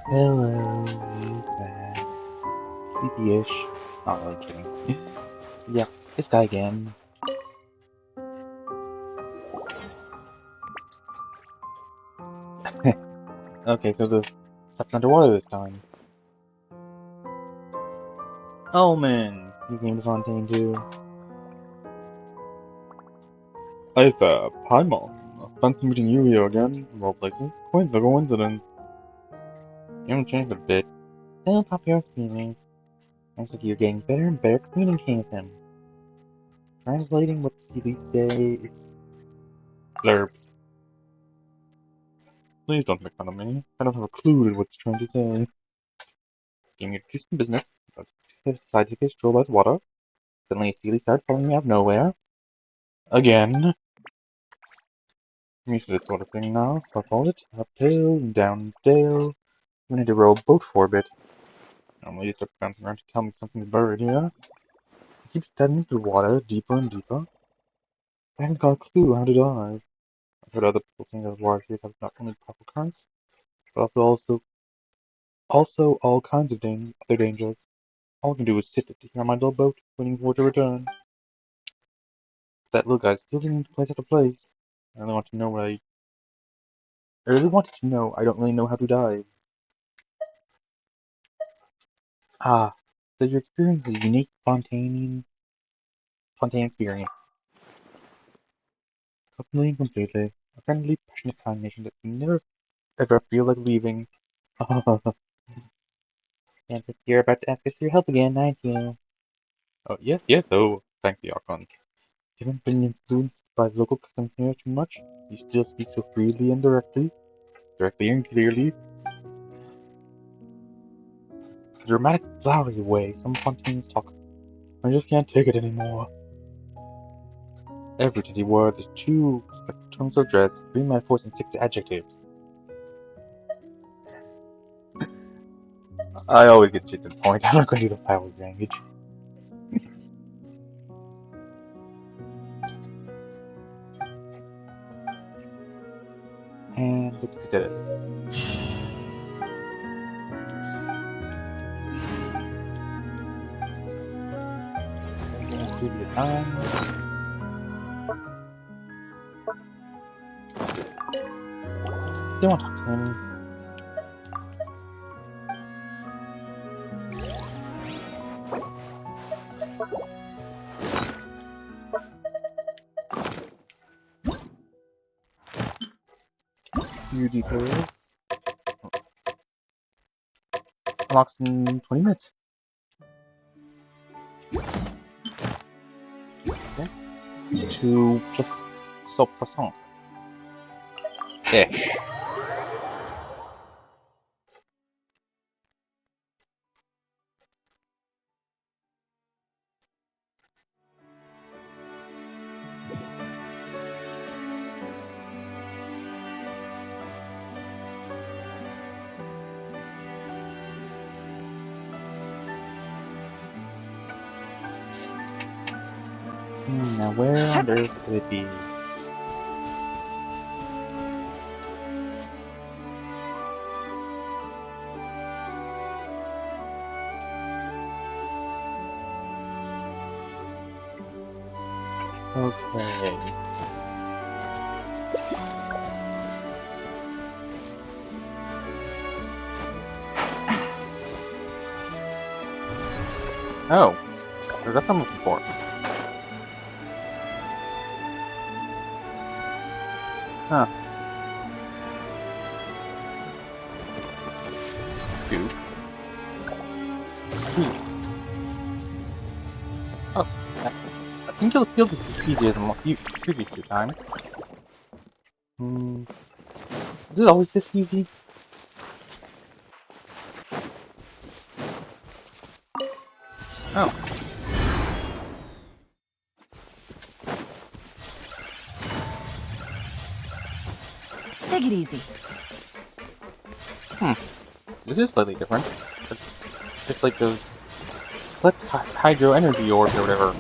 Hello, back. Sleepy-ish. Not really kidding. Yeah, this guy again. Okay, so the stuff's underwater this time. Omen! He came to Fontaine too. Hi there, Paimon. Fancy meeting you here again, of all places. Quite the coincidence. You haven't changed a bit. Don't pop your feelings. Looks like you're getting better and better at communicating with him. Translating what the Sealies say is blurbs. Please don't make fun of me. I don't have a clue what he's trying to say. Being introduced in business, I decided to take a stroll by the water. Suddenly, a Sealy started following me out of nowhere. Again. I'm used to this sort of thing now, so I followed it up tail and down tail. I need to row a boat for a bit. Normally, you start bouncing around to tell me something's buried here. It keeps diving into the water, deeper and deeper. I haven't got a clue how to dive. I've heard other people saying that water here have not only powerful currents, but also all kinds of other dangers. All I can do is sit at here on my little boat, waiting for it to return. That little guy's still getting place after place. I really want to know what I really wanted to know. I don't really know how to dive. Ah, so you're experiencing a unique Fontaine experience. Totally and completely. A friendly, passionate combination that you never ever feel like leaving. And if you're about to ask us for your help again, aren't you? Oh, yes, yes, oh, thank the Archon. You haven't been influenced by local customs here too much. You still speak so freely and directly and clearly. The dramatic, flowery way some Fontaines talk. I just can't take it anymore. Every teddy word is two terms of dress, three metaphors, and six adjectives. I always get straight to the point. I'm not going to do the flowery language. And look at it. Include the time. They won't talk to him. Few details. Unlocks in 20 minutes. Okay. 2 plus sub croissant. Ish. Now where on earth could it be? Okay. Oh. That's what I'm looking for. Huh. 2. Oh. I think you'll feel this is easier than the previous 2 times. Hmm. Is it always this easy? Oh. Take it easy. This is slightly different. It's just like those hydro energy orbs or whatever.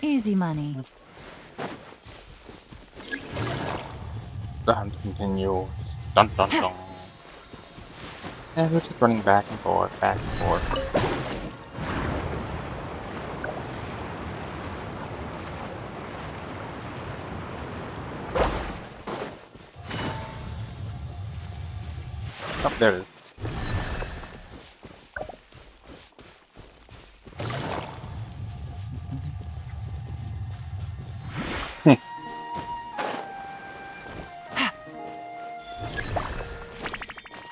Easy money. The hunt continues. Dun dun dun. And we're just running back and forth, back and forth. Oh, there it is.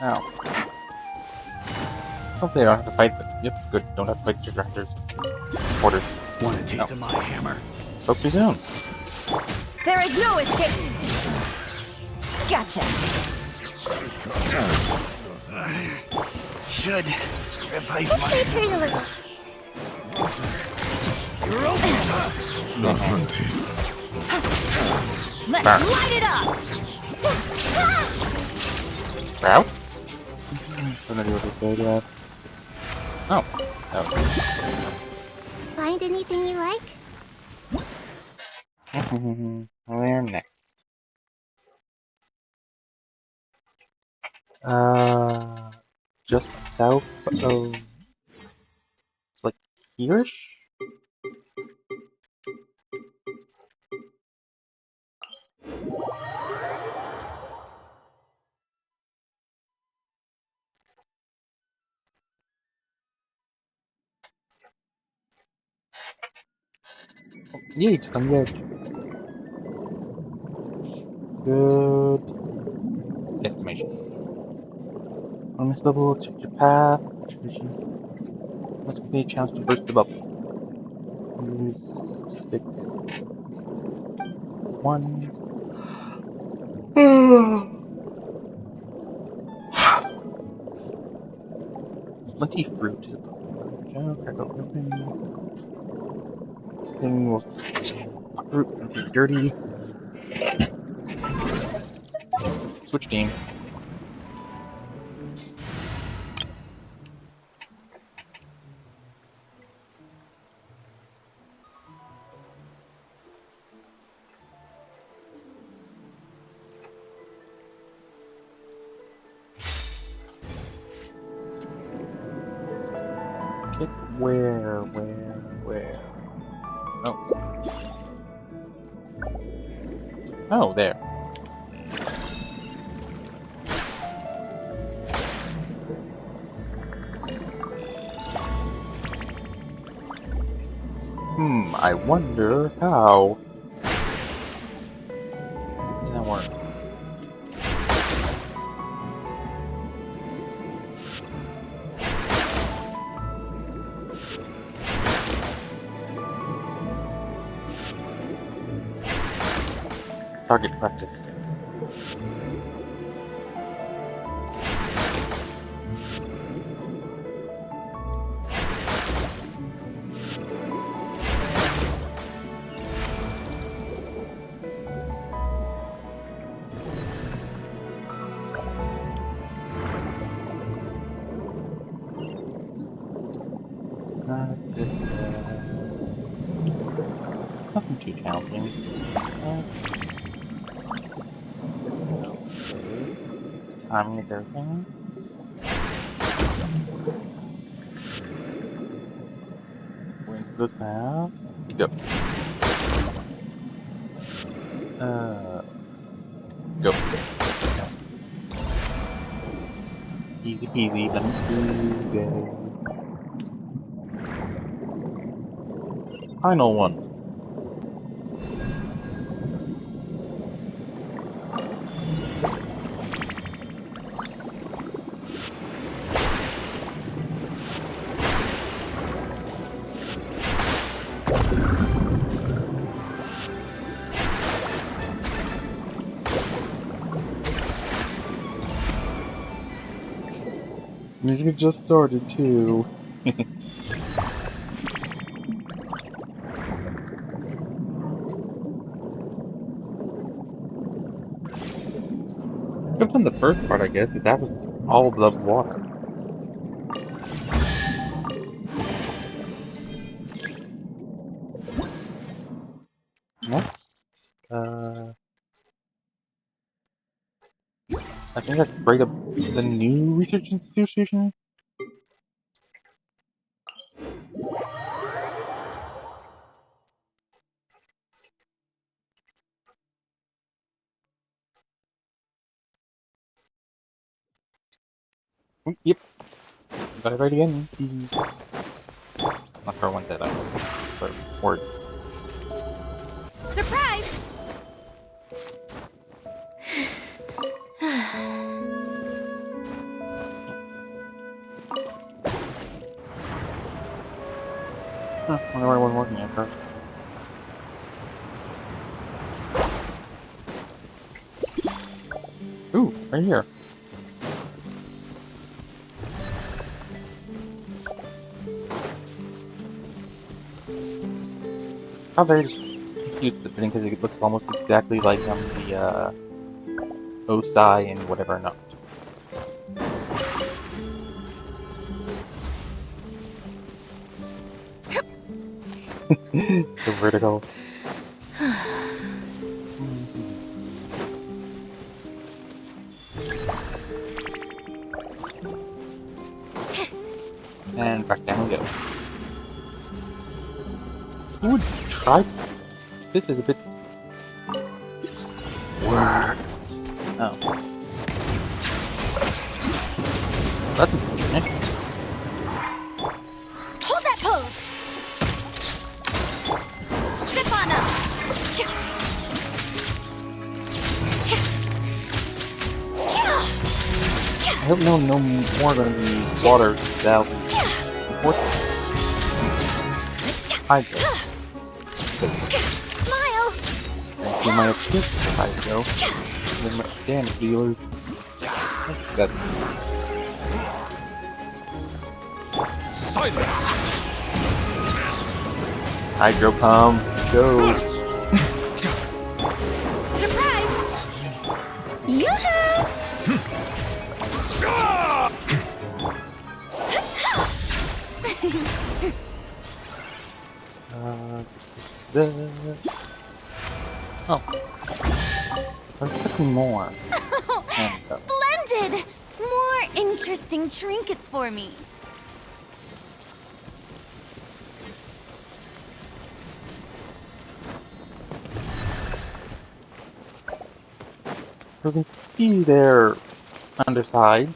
Ow. Hopefully I don't have to fight them. Yep, good. Don't have to fight the directors. Porters. Want a taste of my hammer? Spoke too soon. There is no escape. Gotcha. Should replace my... Let's turn a little. You're open. The hunting. Let's Burn. light it up. Route? Don't know what to say to that. Oh. Oh. Find anything you like? Where next? Just south of, like, here-ish? Oh, yay, just on the edge. Good estimation. Miss Bubble, check your path. Let's be a chance to burst the bubble. Use stick one. Plenty fruit is a bubble. Crack open. Thing will fruit and be dirty. Switch team. Get where? Oh. Oh, there. I wonder how. Did that work? Target practice. Nothing too challenging. Timing is everything. Going to go fast. Go. Go. Easy peasy, lemon squeezy, go. Final one. Music just started too. Could have done the first part, I guess, but that was all above water. next, I think that's right up the new research institution. Oh, yep, got it right again. Not sure when that I but word. Surprise! Huh, wonder why I wasn't working at first. Ooh, right here. How very just confused the thing because it looks almost exactly like the Osai and whatever not. So vertical. And back down we go. Who would try? This is a bit. Oh. That's unfortunate. Hold that pose! Zip on up! I hope no more gonna be water out. What? Hydro. Smile! Thank you, my assist Hydro. Then my damage dealers. That's Silence! Hydro pump. Go. Surprise! Yoo-hoo! The... Oh. There's nothing more. And, Splendid! More interesting trinkets for me. you can see their undersides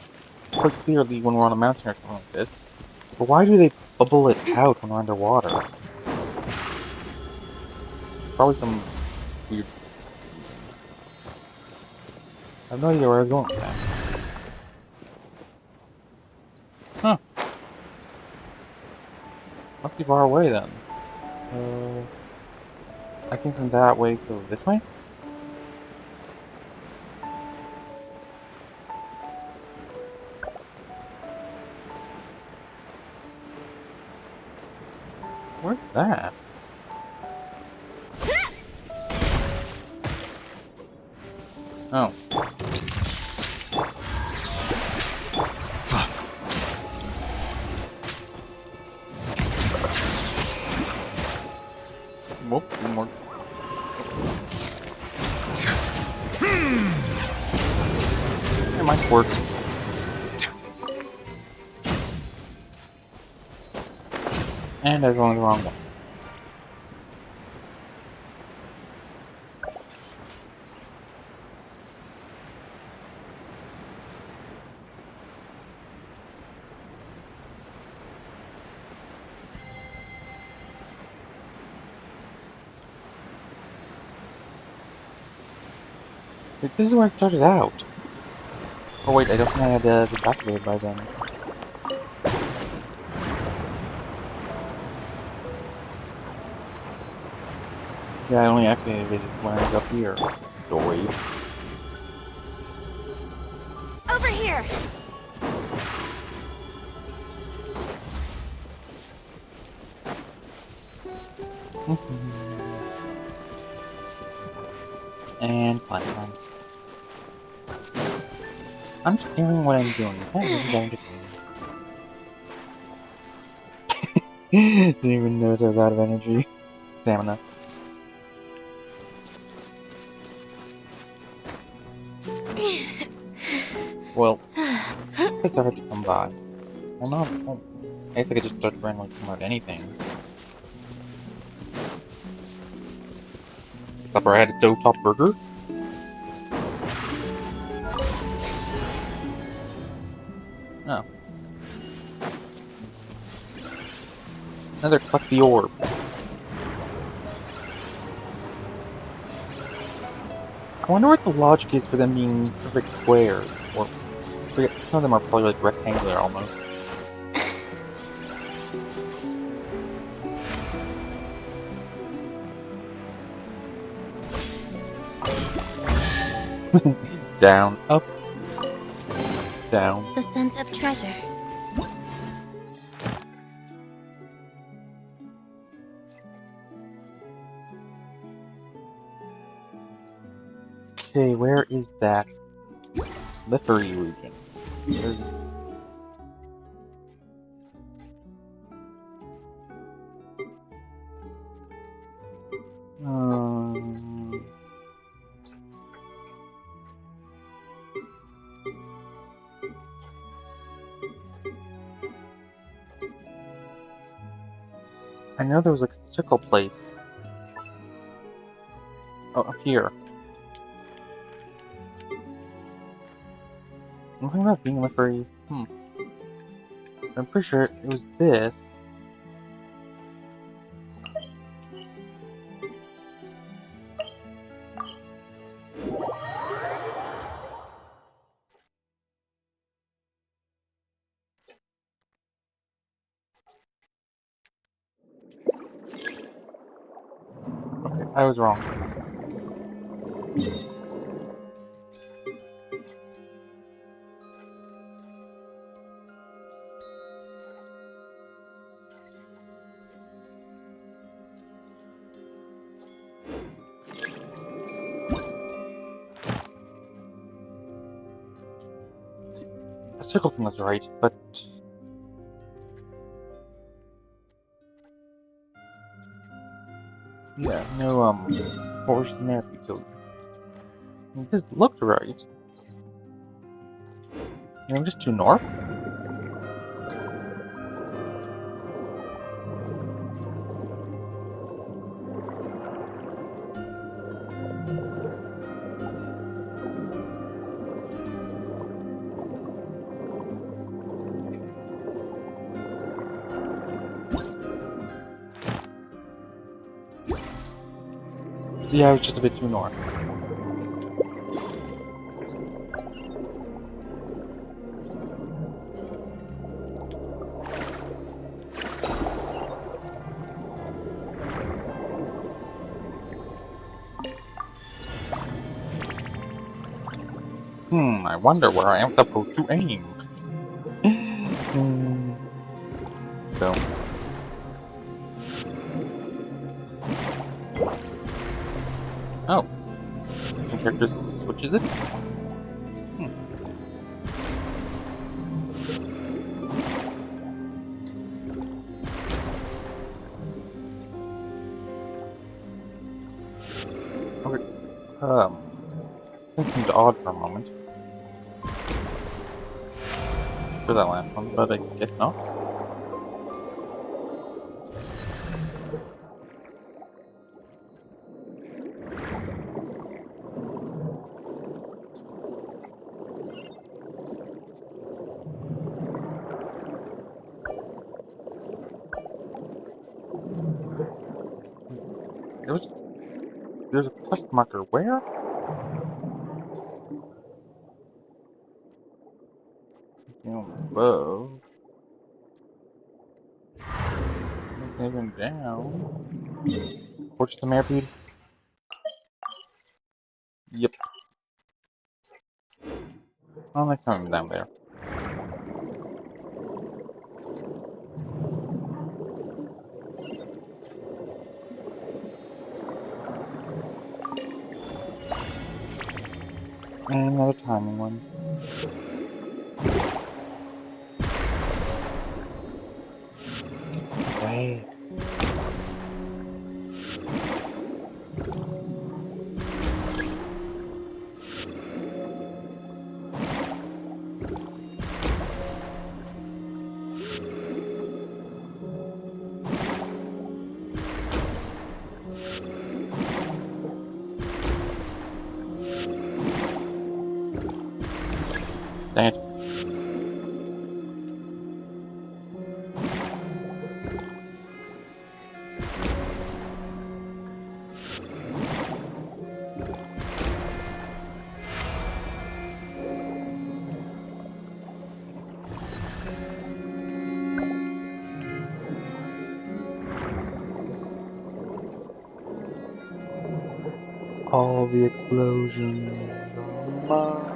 quite clearly when we're on a mountain or something like this. But why do they bubble it out when we're underwater? Probably some weird... I have no idea where I was going with that. Huh. Must be far away then. I came from that way, so this way? Where's that? Oh. Whoop, one more. It might work. And I was going the wrong one. This is where I started out. Oh wait, I don't think I had this activated by then. Yeah, I only activated it when I was up here. Dory. Over here! And climb. I'm just doing what I'm doing. It's not really that interesting. Didn't even notice I was out of energy. Stamina. Shortcuts are hard to come by. Well, not. Well, I guess I could just start randomly come out anything. Except for I had a stovetop burger. Oh. Another collect the orb. I wonder what the logic is for them being perfect squares, or I forget, some of them are probably like rectangular almost. Down, up, down. The scent of treasure. Okay, where is that Liffery region? There's... Um... I know there was like a circle place. Oh, up here. I'm thinking about being Liffery. I'm pretty sure it was this. Okay, I was wrong. The circle thing was right, but... Yeah, no, what was the map utility? This looked right. You know, just too north? Yeah, it was just a bit too north. I wonder where I am supposed to aim. So. Oh. The character switches it? Okay. That seemed odd for a moment. For that last one, but I guess not. There's a quest marker where? Above. Even down. Torch the Marebead? Yep. I'll make something down there. And another timing one. Wait. Dang it. All the explosions on Mars.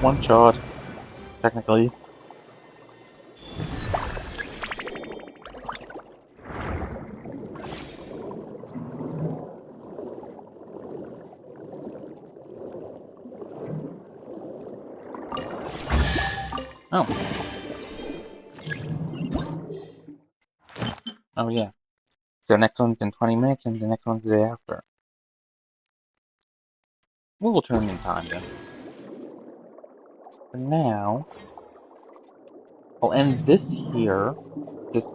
One shot, technically. Oh. Oh yeah. So next one's in 20 minutes and the next one's the day after. We'll turn in time then. For now, I'll end this here. Just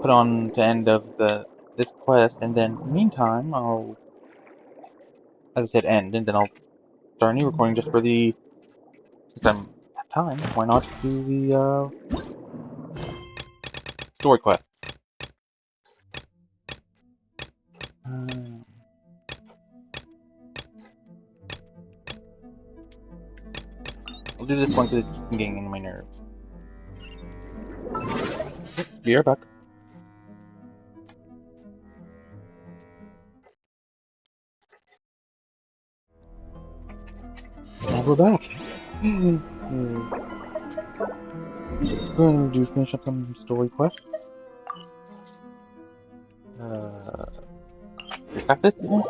put on the end of this quest, and then in the meantime, I'll, as I said, end, and then I'll start a new recording just for the, since I'm at time, why not do the story quests? I'll do this one because it's just getting in my nerves. Be right back. And we're back. We're going to finish up some story quests. Got this one?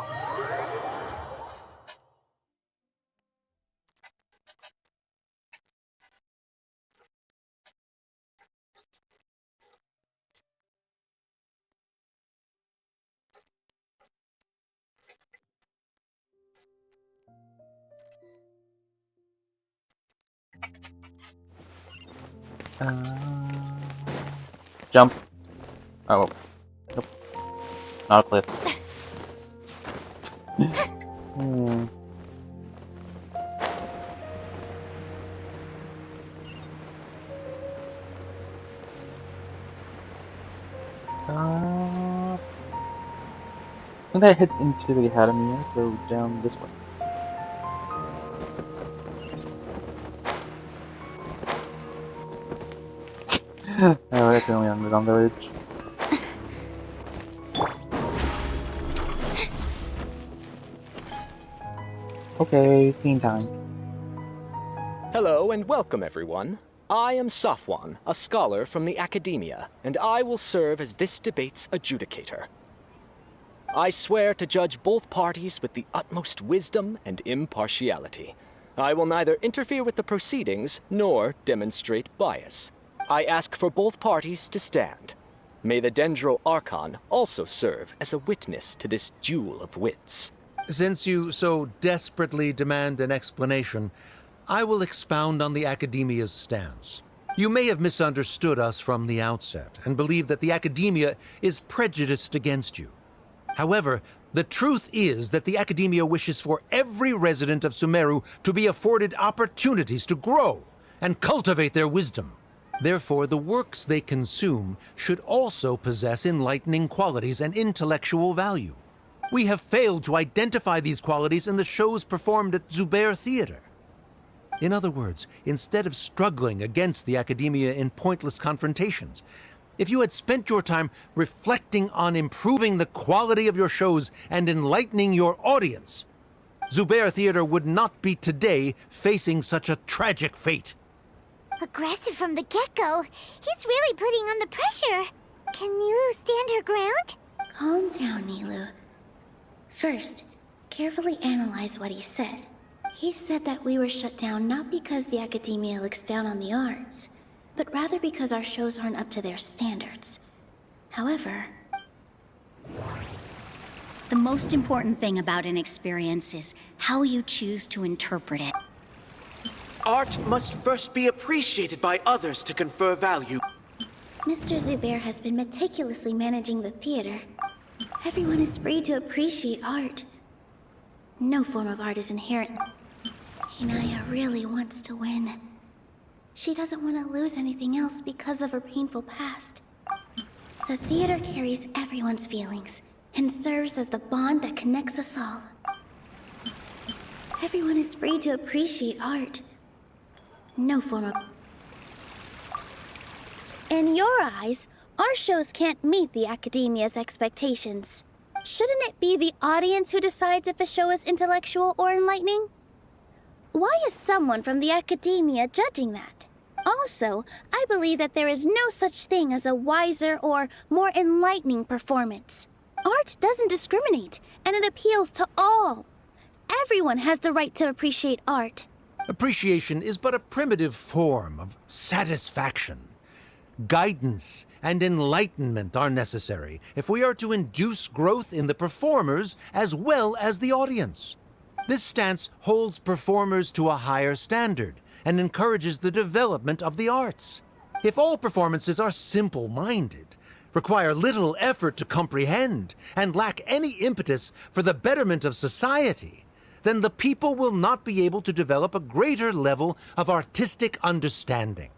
Jump. Oh. Nope. Not a cliff. Hmm. I think that heads into the academy, so down this way. Oh, that's only on the ridge. Okay, scene time. Hello and welcome, everyone. I am Safwan, a scholar from the academia, and I will serve as this debate's adjudicator. I swear to judge both parties with the utmost wisdom and impartiality. I will neither interfere with the proceedings nor demonstrate bias. I ask for both parties to stand. May the Dendro Archon also serve as a witness to this duel of wits. Since you so desperately demand an explanation, I will expound on the Academia's stance. You may have misunderstood us from the outset and believe that the Academia is prejudiced against you. However, the truth is that the Academia wishes for every resident of Sumeru to be afforded opportunities to grow and cultivate their wisdom. Therefore, the works they consume should also possess enlightening qualities and intellectual value. We have failed to identify these qualities in the shows performed at Zubair Theater. In other words, instead of struggling against the Academia in pointless confrontations, if you had spent your time reflecting on improving the quality of your shows and enlightening your audience, Zubair Theater would not be today facing such a tragic fate. Aggressive from the get-go. He's really putting on the pressure. Can Nilu stand her ground? Calm down, Nilu. First, carefully analyze what he said. He said that we were shut down not because the Academia looks down on the arts, but rather because our shows aren't up to their standards. However, The most important thing about an experience is how you choose to interpret it. Art must first be appreciated by others to confer value. Mr. Zubair has been meticulously managing the theater. Everyone is free to appreciate art. No form of art is inherent. Hinaya really wants to win. She doesn't want to lose anything else because of her painful past. The theater carries everyone's feelings and serves as the bond that connects us all. Everyone is free to appreciate art. No form of... In your eyes, our shows can't meet the Academia's expectations. Shouldn't it be the audience who decides if a show is intellectual or enlightening? Why is someone from the Academia judging that? Also, I believe that there is no such thing as a wiser or more enlightening performance. Art doesn't discriminate, and it appeals to all. Everyone has the right to appreciate art. Appreciation is but a primitive form of satisfaction. Guidance and enlightenment are necessary if we are to induce growth in the performers as well as the audience. This stance holds performers to a higher standard and encourages the development of the arts. If all performances are simple-minded, require little effort to comprehend, and lack any impetus for the betterment of society, then the people will not be able to develop a greater level of artistic understanding.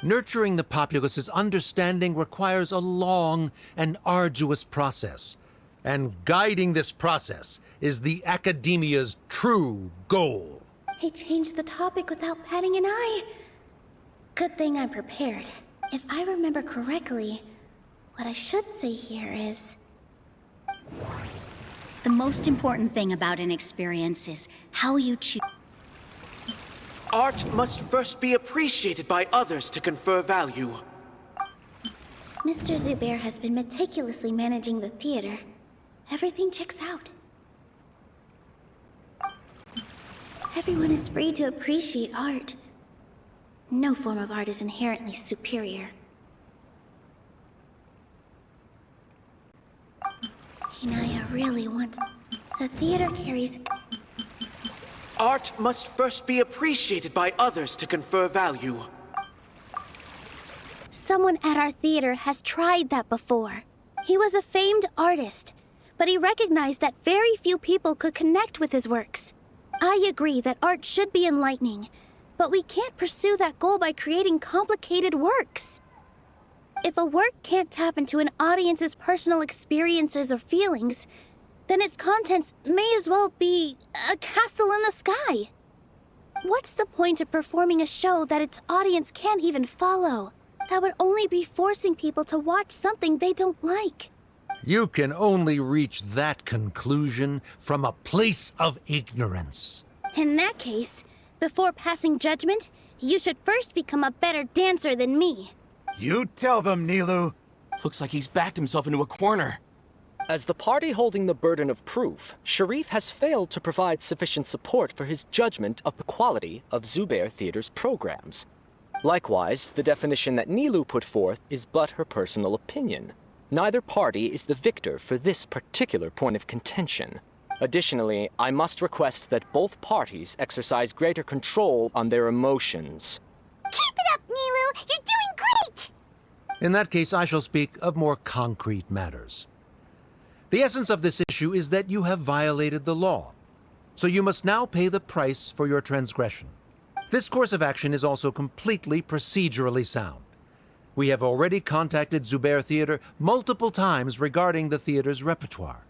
Nurturing the populace's understanding requires a long and arduous process, and guiding this process is the Academia's true goal. He changed the topic without batting an eye. Good thing I'm prepared. If I remember correctly, what I should say here is... The most important thing about an experience is how you choose. Art must first be appreciated by others to confer value. Mr. Zubair has been meticulously managing the theater. Everything checks out. Everyone is free to appreciate art. No form of art is inherently superior. Hinaya really wants... The theater carries... Art must first be appreciated by others to confer value. Someone at our theater has tried that before. He was a famed artist, but he recognized that very few people could connect with his works. I agree that art should be enlightening, but we can't pursue that goal by creating complicated works. If a work can't tap into an audience's personal experiences or feelings, then its contents may as well be a castle in the sky. What's the point of performing a show that its audience can't even follow? That would only be forcing people to watch something they don't like. You can only reach that conclusion from a place of ignorance. In that case, before passing judgment, you should first become a better dancer than me. You tell them, Nilu. Looks like he's backed himself into a corner. As the party holding the burden of proof, Sharif has failed to provide sufficient support for his judgment of the quality of Zubair Theater's programs. Likewise, the definition that Nilu put forth is but her personal opinion. Neither party is the victor for this particular point of contention. Additionally, I must request that both parties exercise greater control on their emotions. Keep it up, Nilu! You're doing great! In that case, I shall speak of more concrete matters. The essence of this issue is that you have violated the law, so you must now pay the price for your transgression. This course of action is also completely procedurally sound. We have already contacted Zubair Theater multiple times regarding the theater's repertoire.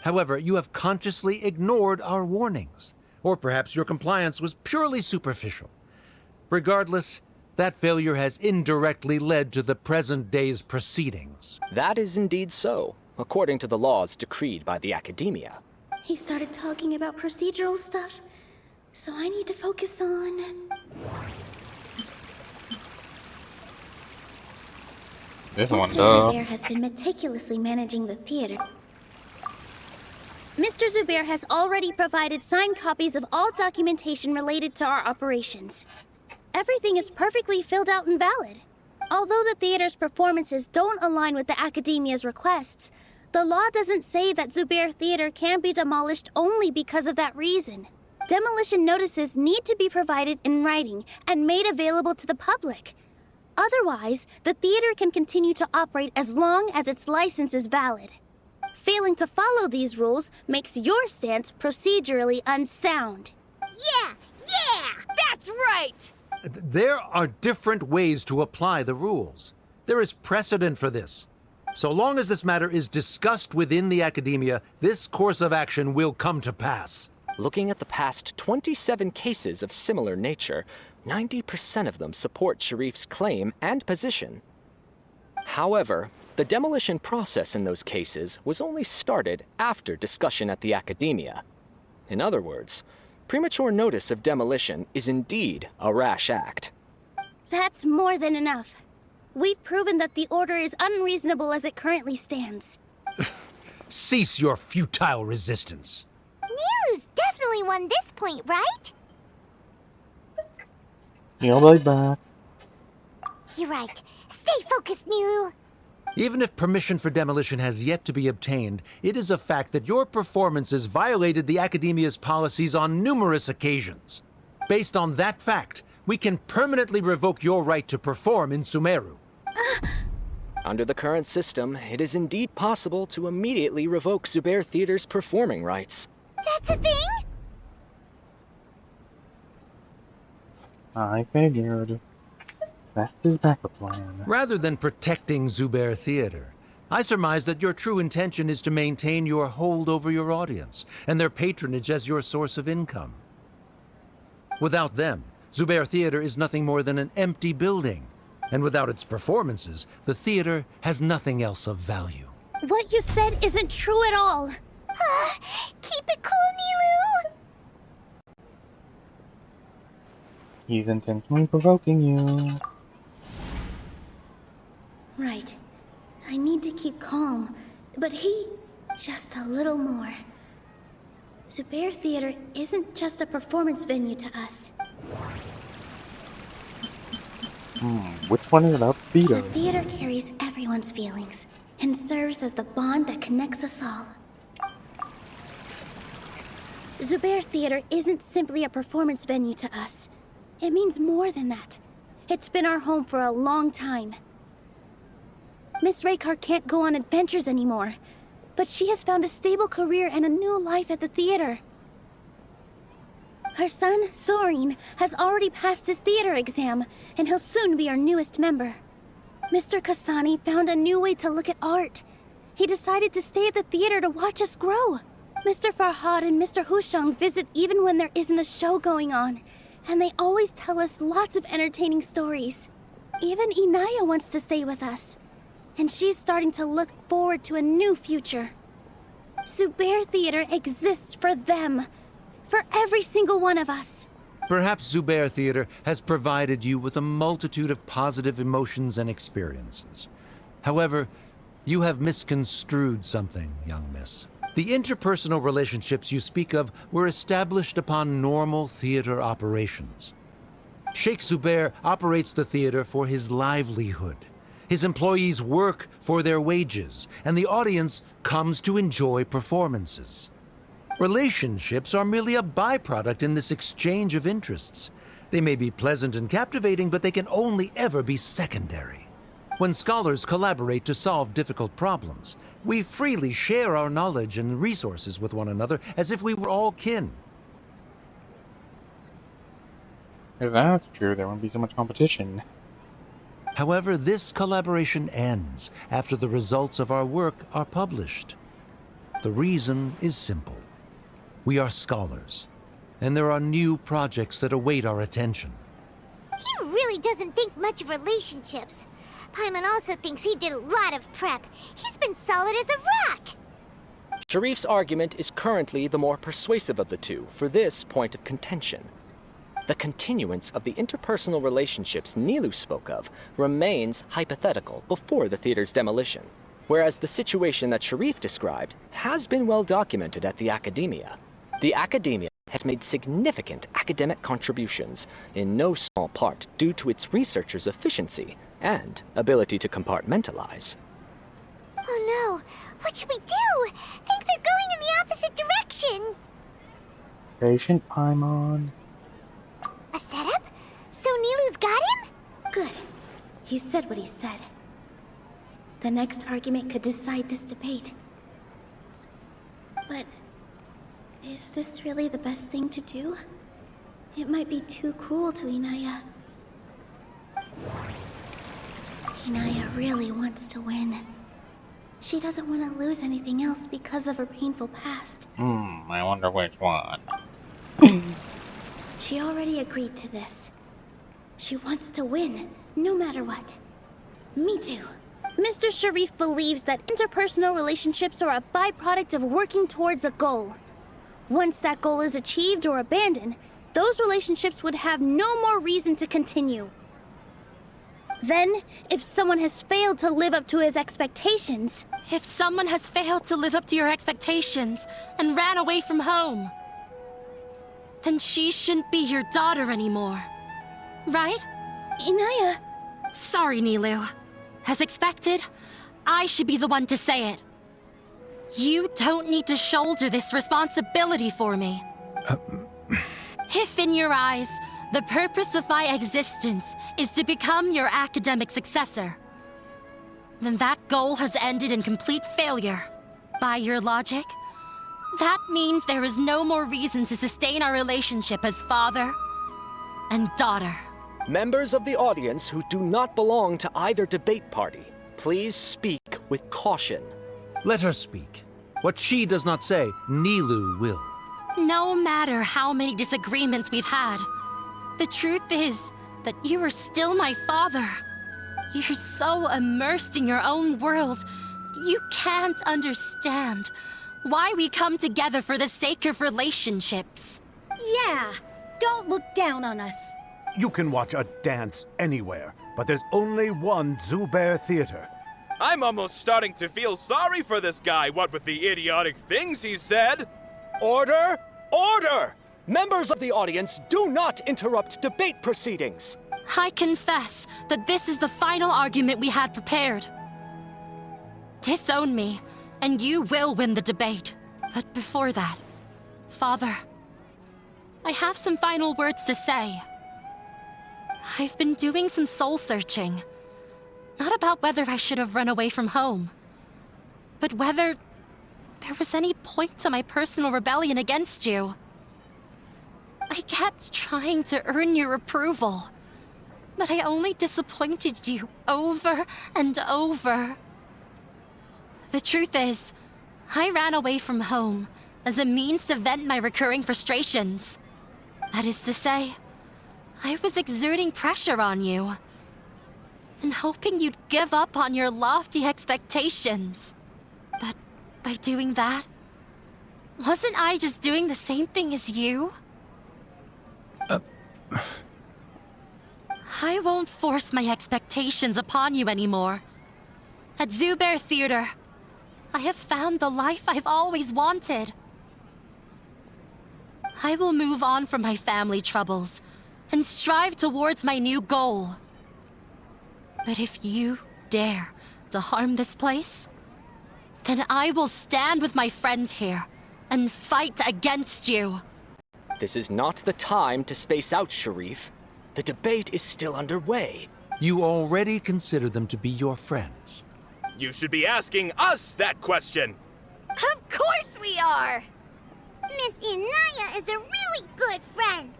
However, you have consciously ignored our warnings, or perhaps your compliance was purely superficial. Regardless, that failure has indirectly led to the present day's proceedings. That is indeed so, according to the laws decreed by the Academia. He started talking about procedural stuff, so I need to focus on... This one, Mr. duh. Zubair has been meticulously managing the theater. Mr. Zubair has already provided signed copies of all documentation related to our operations. Everything is perfectly filled out and valid. Although the theater's performances don't align with the Academia's requests, the law doesn't say that Zubair Theater can be demolished only because of that reason. Demolition notices need to be provided in writing and made available to the public. Otherwise, the theater can continue to operate as long as its license is valid. Failing to follow these rules makes your stance procedurally unsound. Yeah! That's right! There are different ways to apply the rules. There is precedent for this. So long as this matter is discussed within the academia, this course of action will come to pass. Looking at the past 27 cases of similar nature, 90% of them support Sharif's claim and position. However, the demolition process in those cases was only started after discussion at the academia. In other words, premature notice of demolition is indeed a rash act. That's more than enough. We've proven that the order is unreasonable as it currently stands. Cease your futile resistance. Nilu's definitely won this point, right? You'll be back. You're right. Stay focused, Nilu. Even if permission for demolition has yet to be obtained, it is a fact that your performances violated the Academia's policies on numerous occasions. Based on that fact, we can permanently revoke your right to perform in Sumeru. Under the current system, it is indeed possible to immediately revoke Zubair Theater's performing rights. That's a thing? I figured. That's his backup plan. Rather than protecting Zubair Theater, I surmise that your true intention is to maintain your hold over your audience and their patronage as your source of income. Without them, Zubair Theater is nothing more than an empty building. And without its performances, the theater has nothing else of value. What you said isn't true at all. Keep it cool, Nilu! He's intentionally provoking you. Right. I need to keep calm, but he... just a little more. Zubair Theater isn't just a performance venue to us. Which one is about theater? The theater carries everyone's feelings and serves as the bond that connects us all. Zubair Theater isn't simply a performance venue to us. It means more than that. It's been our home for a long time. Miss Raykar can't go on adventures anymore, but she has found a stable career and a new life at the theater. Her son, Soren, has already passed his theater exam, and he'll soon be our newest member. Mr. Kasani found a new way to look at art. He decided to stay at the theater to watch us grow. Mr. Farhad and Mr. Hushang visit even when there isn't a show going on, and they always tell us lots of entertaining stories. Even Inaya wants to stay with us, and she's starting to look forward to a new future. Zubair Theater exists for them. For every single one of us. Perhaps Zubair Theater has provided you with a multitude of positive emotions and experiences. However, you have misconstrued something, young miss. The interpersonal relationships you speak of were established upon normal theater operations. Sheikh Zubair operates the theater for his livelihood. His employees work for their wages, and the audience comes to enjoy performances. Relationships are merely a byproduct in this exchange of interests. They may be pleasant and captivating, but they can only ever be secondary. When scholars collaborate to solve difficult problems, we freely share our knowledge and resources with one another as if we were all kin. If that's true, there won't be so much competition. However, this collaboration ends after the results of our work are published. The reason is simple. We are scholars, and there are new projects that await our attention. He really doesn't think much of relationships. Paimon also thinks he did a lot of prep. He's been solid as a rock. Sharif's argument is currently the more persuasive of the two for this point of contention. The continuance of the interpersonal relationships Nilu spoke of remains hypothetical before the theater's demolition, whereas the situation that Sharif described has been well documented at the academia. The academia has made significant academic contributions, in no small part due to its researchers' efficiency and ability to compartmentalize. Oh no, what should we do? Things are going in the opposite direction. Patient Paimon. A setup? So Nilu's got him? Good. He said what he said. The next argument could decide this debate. But is this really the best thing to do? It might be too cruel to Inaya. Inaya really wants to win. She doesn't want to lose anything else because of her painful past. I wonder which one. She already agreed to this. She wants to win, no matter what. Me too. Mr. Sharif believes that interpersonal relationships are a byproduct of working towards a goal. Once that goal is achieved or abandoned, those relationships would have no more reason to continue. Then, if someone has failed to live up to his expectations... If someone has failed to live up to your expectations and ran away from home, then she shouldn't be your daughter anymore. Right? Inaya... Sorry, Nilu. As expected, I should be the one to say it. You don't need to shoulder this responsibility for me. If in your eyes, the purpose of my existence is to become your academic successor, then that goal has ended in complete failure. By your logic, that means there is no more reason to sustain our relationship as father and daughter. Members of the audience who do not belong to either debate party, please speak with caution. Let her speak. What she does not say, Nilu will. No matter how many disagreements we've had, the truth is that you are still my father. You're so immersed in your own world, you can't understand why we come together for the sake of relationships. Yeah, don't look down on us. You can watch a dance anywhere, but there's only one Zubair Theater. I'm almost starting to feel sorry for this guy, what with the idiotic things he said. Order! Order! Members of the audience, do not interrupt debate proceedings. I confess that this is the final argument we had prepared. Disown me, and you will win the debate. But before that, Father, I have some final words to say. I've been doing some soul-searching. Not about whether I should have run away from home, but whether there was any point to my personal rebellion against you. I kept trying to earn your approval, but I only disappointed you over and over. The truth is, I ran away from home as a means to vent my recurring frustrations. That is to say, I was exerting pressure on you, and hoping you'd give up on your lofty expectations. But by doing that, wasn't I just doing the same thing as you? I won't force my expectations upon you anymore. At Zubair Theater, I have found the life I've always wanted. I will move on from my family troubles and strive towards my new goal. But if you dare to harm this place, then I will stand with my friends here and fight against you. This is not the time to space out, Sharif. The debate is still underway. You already consider them to be your friends. You should be asking us that question. Of course we are! Miss Inaya is a really good friend.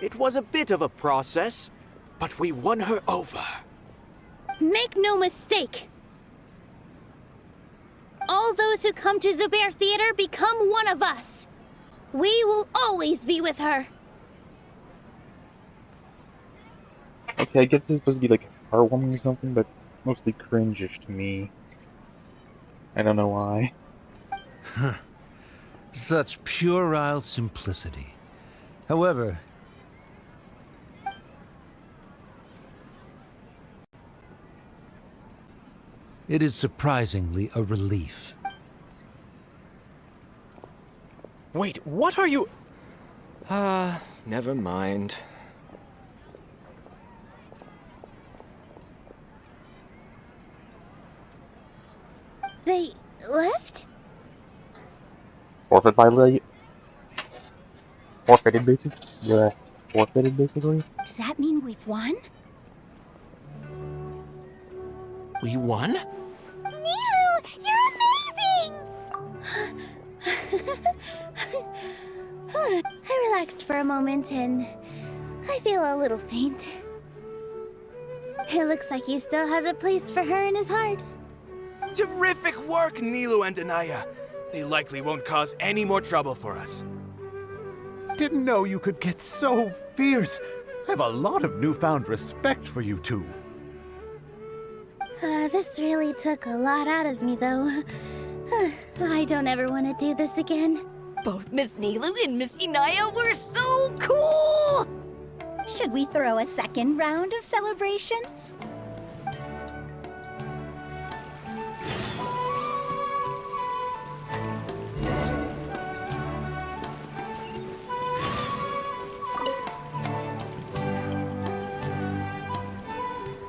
It was a bit of a process, but we won her over. Make no mistake. All those who come to Zubair Theater become one of us. We will always be with her. Okay, I get this is supposed to be like heartwarming or something, but mostly cringish to me. I don't know why. Such puerile simplicity. However, it is surprisingly a relief. Wait, what are you... never mind. They left? Forfeited basically? Yeah, forfeited basically? Does that mean we've won? We won? Nilu, you're amazing! I relaxed for a moment and I feel a little faint. It looks like he still has a place for her in his heart. Terrific work, Nilu and Anaya. They likely won't cause any more trouble for us. Didn't know you could get so fierce. I have a lot of newfound respect for you two. This really took a lot out of me, though. I don't ever want to do this again. Both Miss Nilu and Miss Inaya were so cool! Should we throw a second round of celebrations?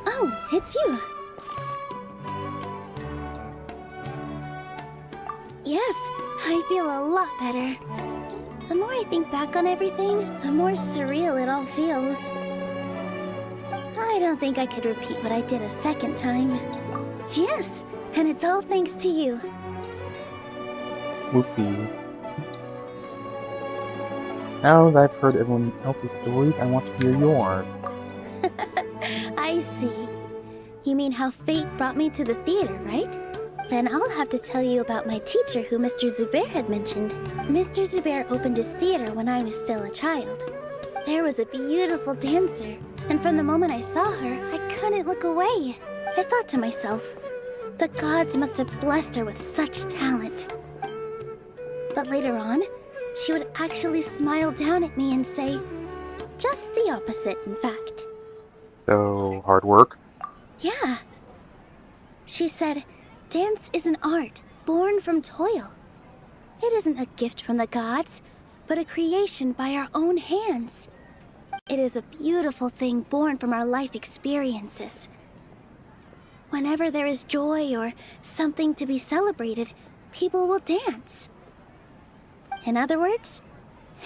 Oh, it's you. Yes, I feel a lot better. The more I think back on everything, the more surreal it all feels. I don't think I could repeat what I did a second time. Yes, and it's all thanks to you. Whoopsie. Now that I've heard everyone else's stories, I want to hear yours. I see. You mean how fate brought me to the theater, right? Then I'll have to tell you about my teacher who Mr. Zubair had mentioned. Mr. Zubair opened his theater when I was still a child. There was a beautiful dancer, and from the moment I saw her, I couldn't look away. I thought to myself, the gods must have blessed her with such talent. But later on, she would actually smile down at me and say, just the opposite, in fact. So, hard work? Yeah. She said, dance is an art born from toil. It isn't a gift from the gods, but a creation by our own hands. It is a beautiful thing born from our life experiences. Whenever there is joy or something to be celebrated, people will dance. In other words,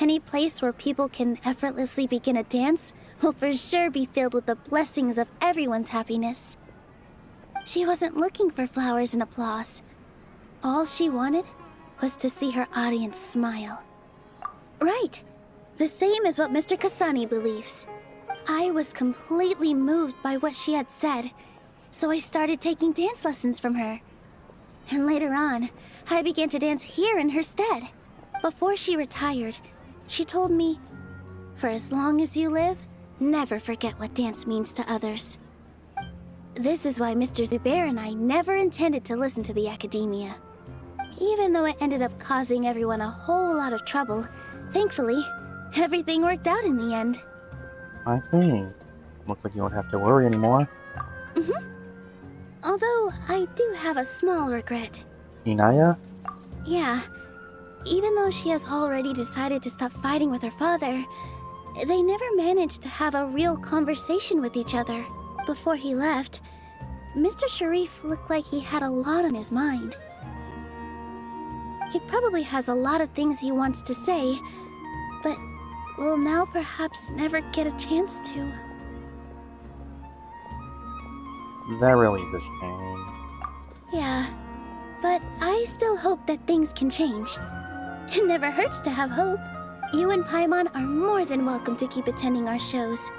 any place where people can effortlessly begin a dance will for sure be filled with the blessings of everyone's happiness. She wasn't looking for flowers and applause. All she wanted was to see her audience smile. Right. The same as what Mr. Kasani believes. I was completely moved by what she had said, so I started taking dance lessons from her. And later on, I began to dance here in her stead. Before she retired, she told me, for as long as you live, never forget what dance means to others. This is why Mr. Zubair and I never intended to listen to the academia. Even though it ended up causing everyone a whole lot of trouble, thankfully, everything worked out in the end. I see. Looks like you don't have to worry anymore. Although, I do have a small regret. Inaya? Yeah. Even though she has already decided to stop fighting with her father, they never managed to have a real conversation with each other. Before he left, Mr. Sharif looked like he had a lot on his mind. He probably has a lot of things he wants to say, but will now perhaps never get a chance to. That really is a shame. Yeah, but I still hope that things can change. It never hurts to have hope. You and Paimon are more than welcome to keep attending our shows.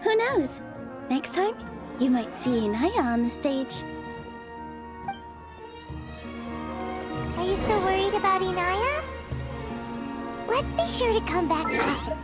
Who knows? Next time, you might see Inaya on the stage. Are you still worried about Inaya? Let's be sure to come back often.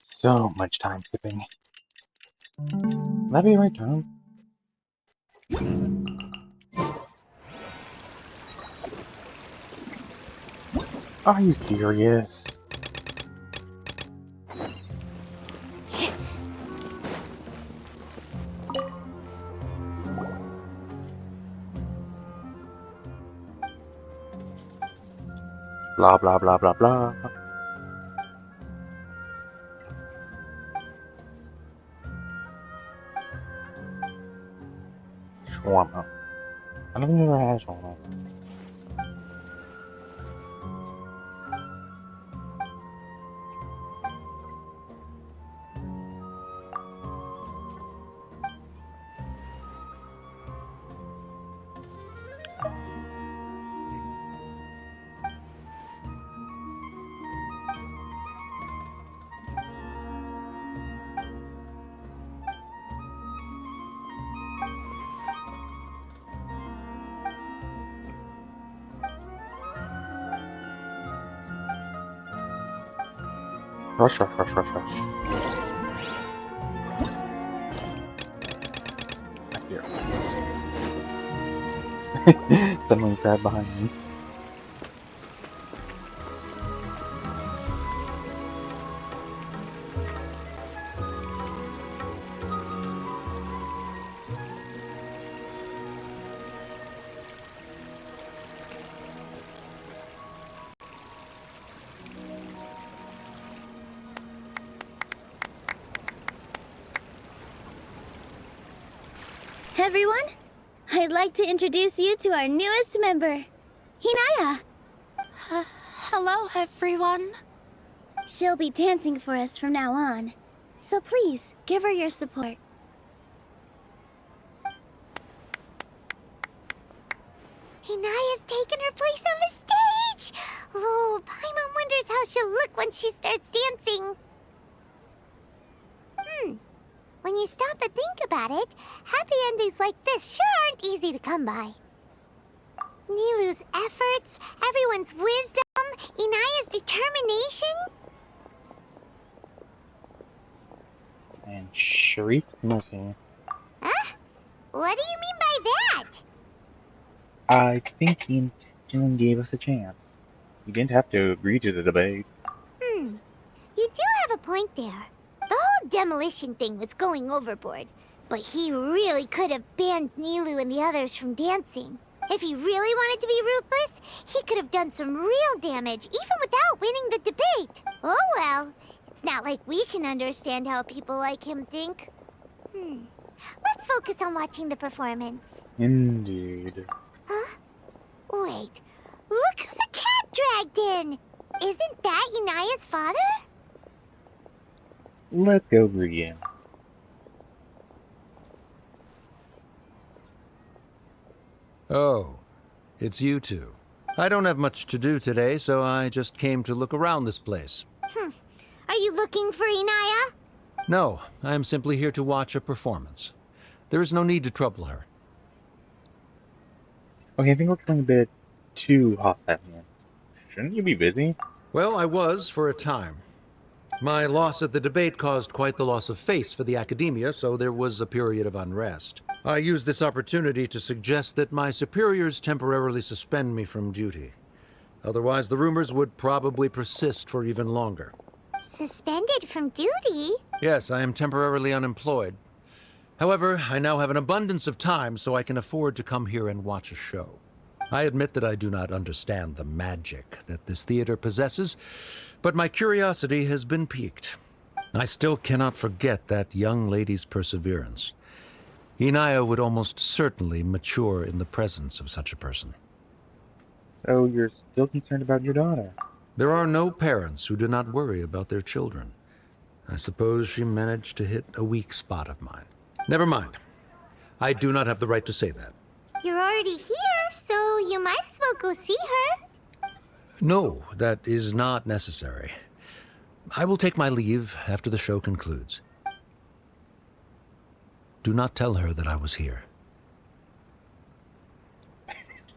So much time skipping. That'd be right, Tom. Are you serious? Blah blah blah blah blah. Shawarma. I don't think I've ever had shawarma. Rush, rush, rush, rush, rush. Back here. Suddenly crab behind me. Everyone, I'd like to introduce you to our newest member, Hinaya. Hello, everyone. She'll be dancing for us from now on, so please give her your support. Hinaya's taken her place on the stage! Oh, Paimon wonders how she'll look when she starts dancing. When you stop and think about it, happy endings like this sure aren't easy to come by. Nilou's efforts, everyone's wisdom, Inaya's determination. And Sharif's missing. Huh? What do you mean by that? I think he intentionally gave us a chance. He didn't have to agree to the debate. You do have a point there. The whole demolition thing was going overboard, but he really could have banned Nilou and the others from dancing. If he really wanted to be ruthless, he could have done some real damage, even without winning the debate. Oh well, it's not like we can understand how people like him think. Let's focus on watching the performance. Indeed. Huh? Wait, look who the cat dragged in! Isn't that Inaya's father? Let's go greet him. Oh, it's you two. I don't have much to do today, so I just came to look around this place. Are you looking for Inaya? No, I am simply here to watch a performance. There is no need to trouble her. Okay, I think we're getting a bit too hostile here. Shouldn't you be busy? Well, I was for a time. My loss at the debate caused quite the loss of face for the academia, so there was a period of unrest. I used this opportunity to suggest that my superiors temporarily suspend me from duty. Otherwise, the rumors would probably persist for even longer. Suspended from duty? Yes, I am temporarily unemployed. However, I now have an abundance of time, so I can afford to come here and watch a show. I admit that I do not understand the magic that this theater possesses, but my curiosity has been piqued. I still cannot forget that young lady's perseverance. Inaya would almost certainly mature in the presence of such a person. So you're still concerned about your daughter? There are no parents who do not worry about their children. I suppose she managed to hit a weak spot of mine. Never mind. I do not have the right to say that. You're already here, so you might as well go see her. No, that is not necessary. I will take my leave after the show concludes. Do not tell her that I was here.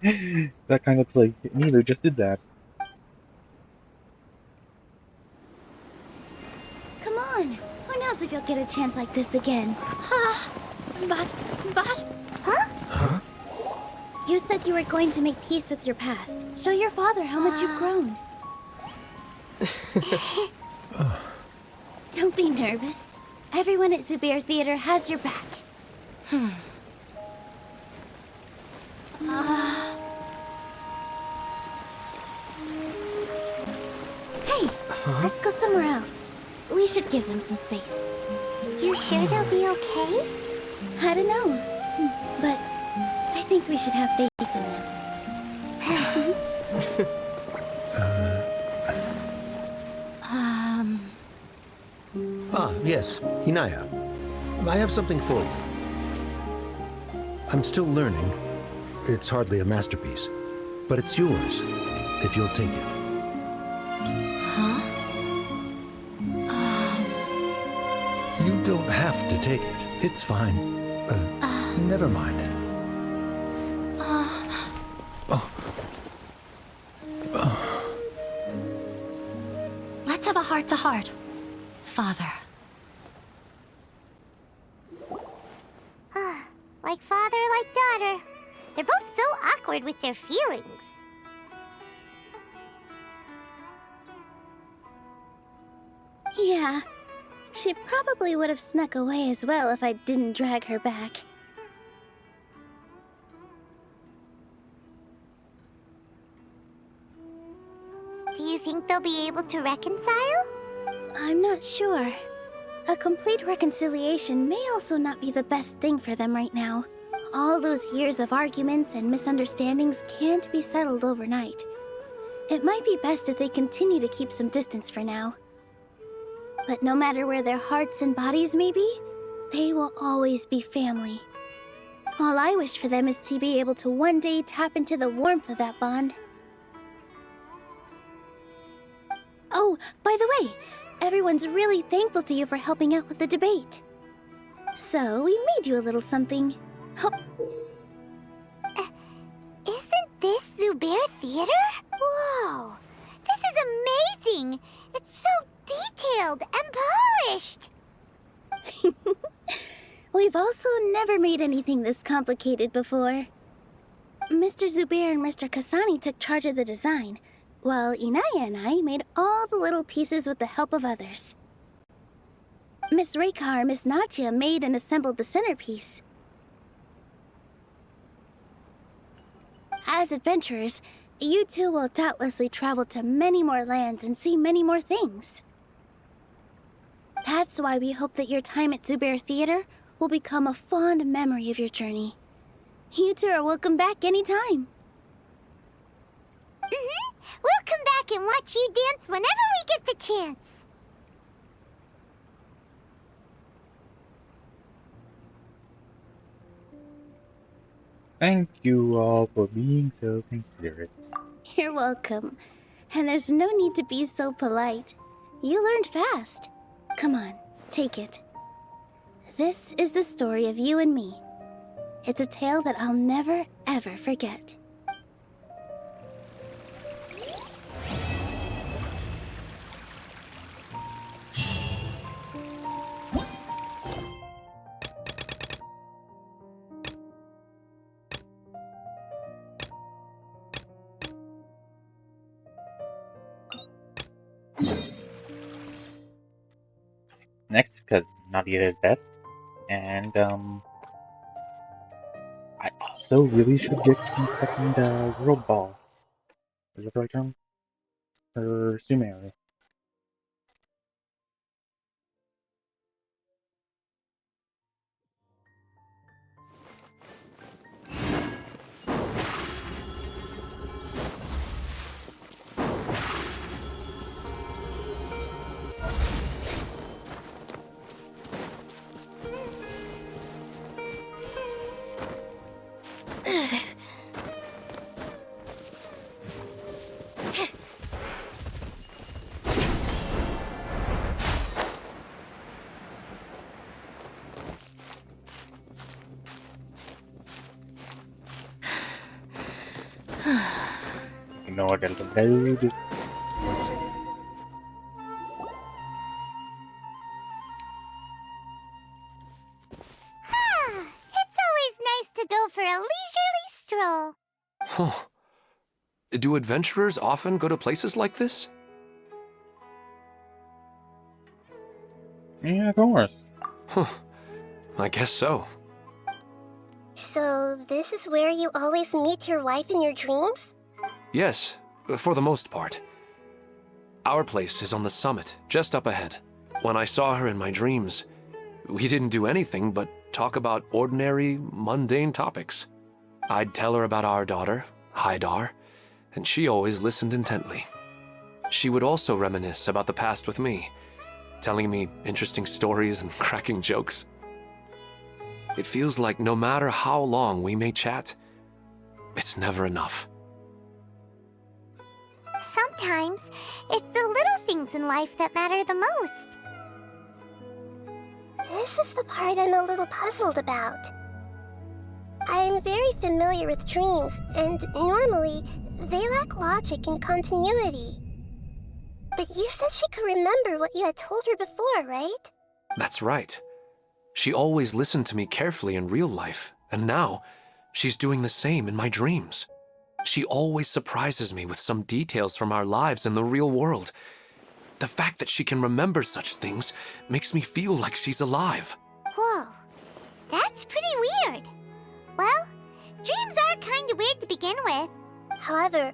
That kind of looks like Nilou just did that. Come on. Who knows if you'll get a chance like this again? But... Huh? You said you were going to make peace with your past. Show your father how much you've grown. Don't be nervous. Everyone at Zubair Theater has your back. Hey, let's go somewhere else. We should give them some space. You sure they'll be okay? I don't know, but I think we should have faith in them. Yes, Inaya. I have something for you. I'm still learning. It's hardly a masterpiece, but it's yours, if you'll take it. You don't have to take it. It's fine. Never mind. Let's have a heart-to-heart. Father. Like father, like daughter. They're both so awkward with their feelings. Yeah, she probably would have snuck away as well if I didn't drag her back. Do you think they'll be able to reconcile? I'm not sure. A complete reconciliation may also not be the best thing for them right now. All those years of arguments and misunderstandings can't be settled overnight. It might be best if they continue to keep some distance for now. But no matter where their hearts and bodies may be, they will always be family. All I wish for them is to be able to one day tap into the warmth of that bond. Oh, by the way, everyone's really thankful to you for helping out with the debate. So, we made you a little something. Oh. Isn't this Zubair Theater? Whoa! This is amazing! It's so detailed and polished! We've also never made anything this complicated before. Mr. Zubair and Mr. Kasani took charge of the design, while Inaya and I made all the little pieces with the help of others. Miss Reika or Miss Nadia made and assembled the centerpiece. As adventurers, you two will doubtlessly travel to many more lands and see many more things. That's why we hope that your time at Zubair Theater will become a fond memory of your journey. You two are welcome back anytime. We'll come back and watch you dance whenever we get the chance. Thank you all for being so considerate. You're welcome. And there's no need to be so polite. You learned fast. Come on, take it. This is the story of you and me. It's a tale that I'll never, ever forget. Next, because Nahida is best, and I also really should get the second world boss. Is that the right term? Or Sumeru. Ignore the load. It's always nice to go for a leisurely stroll. Do adventurers often go to places like this? Yeah, of course. I guess so. So, this is where you always meet your wife in your dreams? Yes, for the most part. Our place is on the summit, just up ahead. When I saw her in my dreams, we didn't do anything but talk about ordinary, mundane topics. I'd tell her about our daughter, Haidar, and she always listened intently. She would also reminisce about the past with me, telling me interesting stories and cracking jokes. It feels like no matter how long we may chat, it's never enough. Sometimes, it's the little things in life that matter the most. This is the part I'm a little puzzled about. I am very familiar with dreams, and normally, they lack logic and continuity. But you said she could remember what you had told her before, right? That's right. She always listened to me carefully in real life, and now she's doing the same in my dreams. She always surprises me with some details from our lives in the real world. The fact that she can remember such things makes me feel like she's alive. Whoa, that's pretty weird. Well, dreams are kind of weird to begin with. However,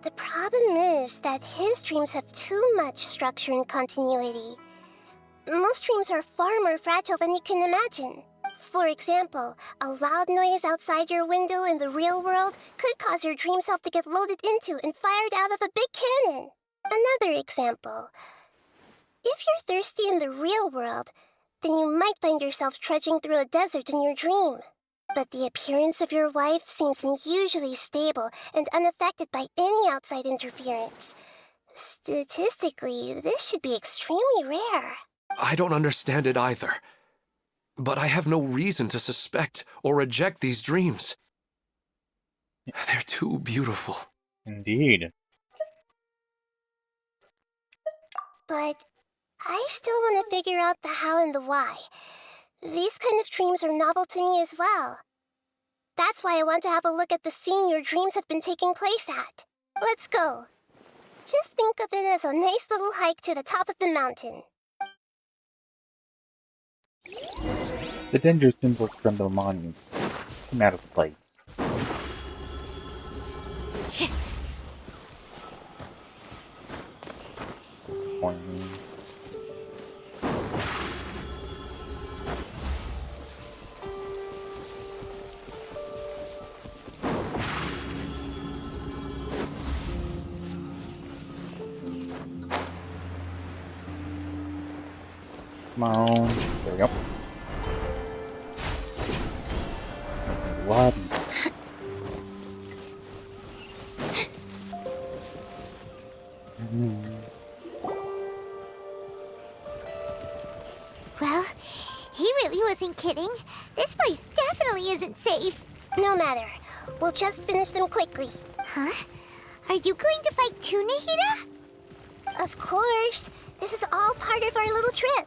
the problem is that his dreams have too much structure and continuity. Most dreams are far more fragile than you can imagine. For example, a loud noise outside your window in the real world could cause your dream self to get loaded into and fired out of a big cannon. Another example. If you're thirsty in the real world, then you might find yourself trudging through a desert in your dream. But the appearance of your wife seems unusually stable and unaffected by any outside interference. Statistically, this should be extremely rare. I don't understand it either. But I have no reason to suspect or reject these dreams. They're too beautiful. Indeed. But I still want to figure out the how and the why. These kind of dreams are novel to me as well. That's why I want to have a look at the scene your dreams have been taking place at. Let's go. Just think of it as a nice little hike to the top of the mountain. The danger symbols from the monuments seem out of place. Pointing. Come on. There we go. Lobby. Well, he really wasn't kidding. This place definitely isn't safe. No matter. We'll just finish them quickly. Huh? Are you going to fight too, Nahida? Of course. This is all part of our little trip.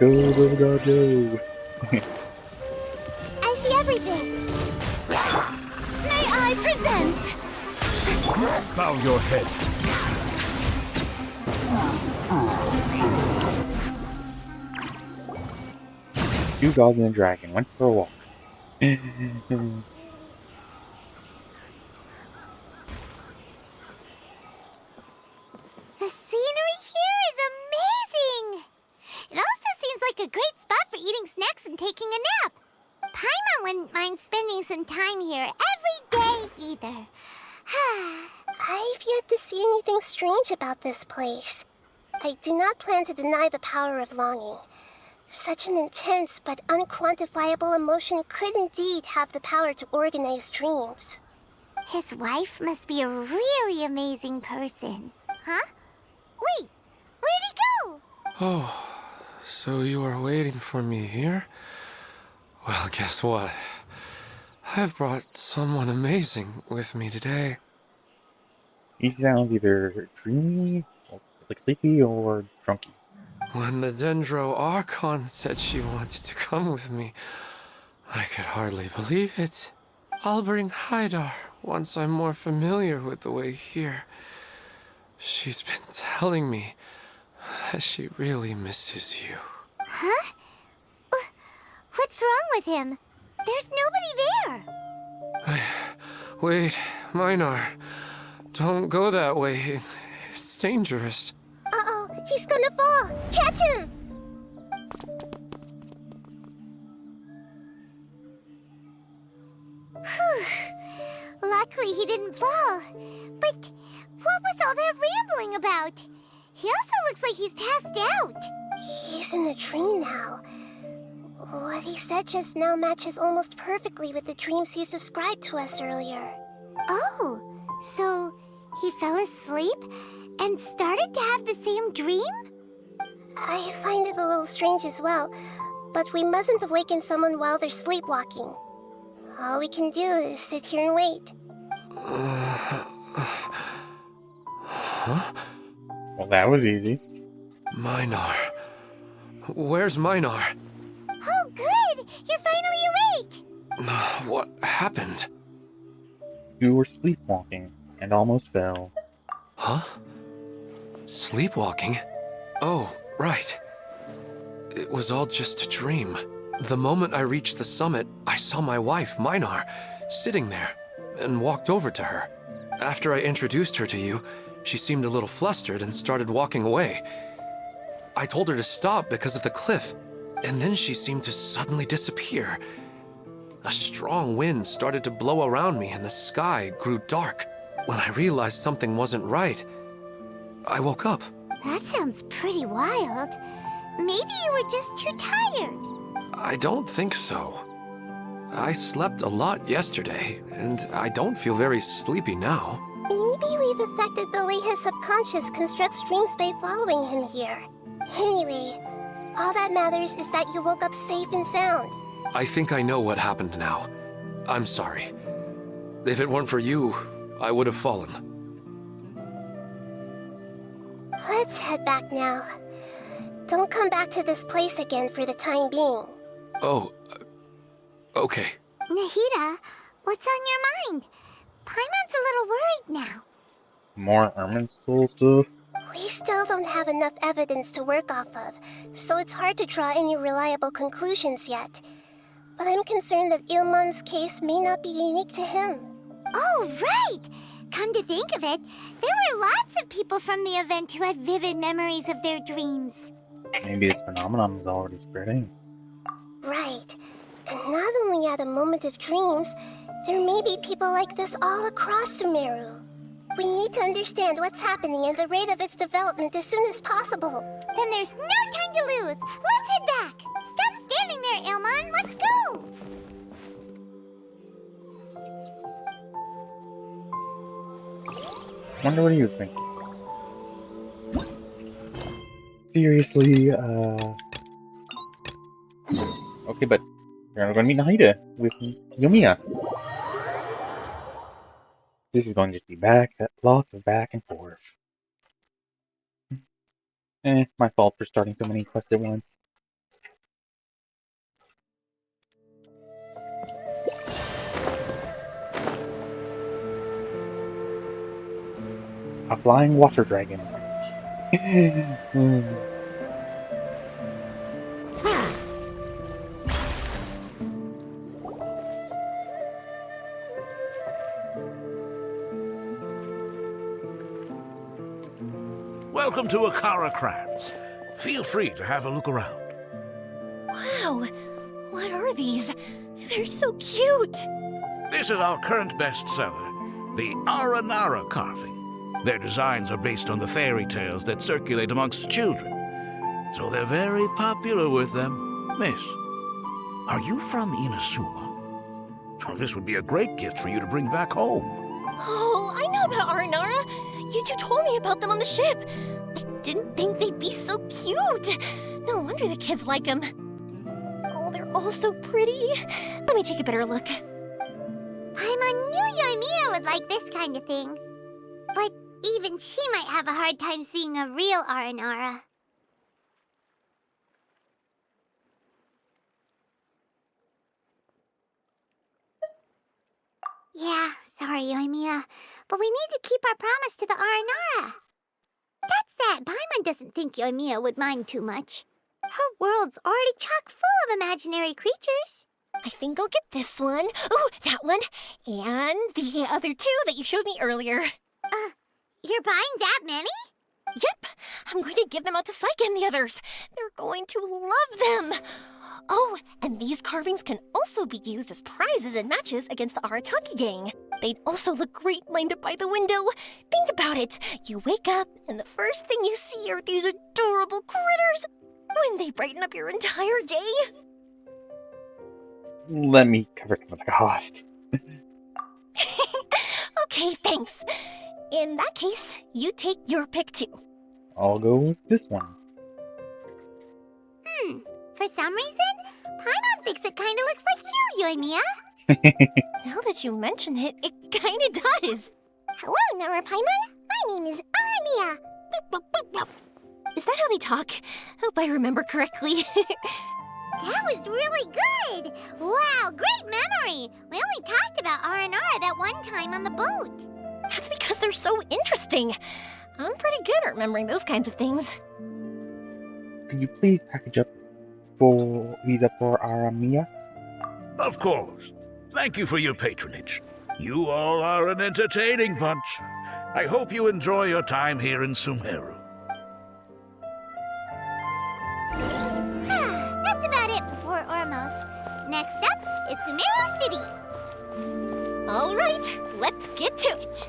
Go, go, go, go. I see everything. May I present? Bow your head. Two gods and a dragon went for a walk. The scenery here is amazing! It also seems like a great spot for eating snacks and taking a nap. Paimon wouldn't mind spending some time here every day either. I've yet to see anything strange about this place. I do not plan to deny the power of longing. Such an intense but unquantifiable emotion could indeed have the power to organize dreams. His wife must be a really amazing person. Huh? Wait, where'd he go? Oh, so you are waiting for me here? Well, guess what? I've brought someone amazing with me today. He sounds either dreamy, like sleepy, or drunky. When the Dendro Archon said she wanted to come with me, I could hardly believe it. I'll bring Haidar once I'm more familiar with the way here. She's been telling me that she really misses you. Huh? What's wrong with him? There's nobody there. Wait, Minar. Don't go that way. It's dangerous. Uh-oh, he's gonna fall! Catch him! Whew. Luckily he didn't fall. But what was all that rambling about? He also looks like he's passed out. He's in a dream now. What he said just now matches almost perfectly with the dreams he's described to us earlier. Oh, so he fell asleep and started to have the same dream? I find it a little strange as well, but we mustn't awaken someone while they're sleepwalking. All we can do is sit here and wait. Huh? Well, that was easy. Minar. Where's Minar? Oh, good! You're finally awake! What happened? You were sleepwalking and almost fell. Huh? Sleepwalking? Oh, right. It was all just a dream. The moment I reached the summit, I saw my wife, Minar, sitting there, and walked over to her. After I introduced her to you, she seemed a little flustered and started walking away. I told her to stop because of the cliff, and then she seemed to suddenly disappear. A strong wind started to blow around me and the sky grew dark. When I realized something wasn't right, I woke up. That sounds pretty wild. Maybe you were just too tired. I don't think so. I slept a lot yesterday, and I don't feel very sleepy now. Maybe we've affected the way his subconscious constructs dreams by following him here. Anyway, all that matters is that you woke up safe and sound. I think I know what happened now. I'm sorry. If it weren't for you, I would have fallen. Let's head back now. Don't come back to this place again for the time being. Oh, okay. Nahida, what's on your mind? Paimon's a little worried now. More Ermin's soul stuff? We still don't have enough evidence to work off of, so it's hard to draw any reliable conclusions yet. But I'm concerned that Ilmon's case may not be unique to him. Oh, right! Come to think of it, there were lots of people from the event who had vivid memories of their dreams. Maybe this phenomenon is already spreading. Right. And not only at a moment of dreams, there may be people like this all across Sumeru. We need to understand what's happening and the rate of its development as soon as possible. Then there's no time to lose. Let's head back. Stop standing there, Ilmon. Let's go. Wonder what he was thinking. Seriously, Okay, but we're gonna meet Nahida with Yomiya. This is going to be lots of back and forth. My fault for starting so many quests at once. A flying water dragon. Welcome to Akara Crafts. Feel free to have a look around. Wow, what are these? They're so cute. This is our current bestseller, the Aranara carving. Their designs are based on the fairy tales that circulate amongst children, so they're very popular with them. Miss, are you from Inazuma? Oh, this would be a great gift for you to bring back home. Oh, I know about Aranara. You two told me about them on the ship. I didn't think they'd be so cute. No wonder the kids like them. Oh, they're all so pretty. Let me take a better look. Paimon knew Yoimiya would like this kind of thing. But even she might have a hard time seeing a real Aranara. Yeah, sorry, Yoimiya, but we need to keep our promise to the Aranara. bet Paimon doesn't think Yoimiya would mind too much. Her world's already chock full of imaginary creatures. I think I'll get this one. Ooh, that one. And the other two that you showed me earlier. You're buying that many? Yep. I'm going to give them out to Saika and the others. They're going to love them. Oh, and these carvings can also be used as prizes and matches against the Arataki gang. They'd also look great lined up by the window. Think about it. You wake up, and the first thing you see are these adorable critters. When they brighten up your entire day. Let me cover some of the cost. Okay, thanks. In that case, you take your pick too. I'll go with this one. For some reason, Paimon thinks it kinda looks like you, Yoimiya. Now that you mention it, it kinda does. Hello, Nara Paimon. My name is Armia. Is that how they talk? Hope I remember correctly. That was really good! Wow, great memory! We only talked about R&R that one time on the boat. That's because they're so interesting. I'm pretty good at remembering those kinds of things. Could you please package up these up for Aramiya? Of course. Thank you for your patronage. You all are an entertaining bunch. I hope you enjoy your time here in Sumeru. That's about it for Port Ormos. Next up is Sumeru City. All right, let's get to it.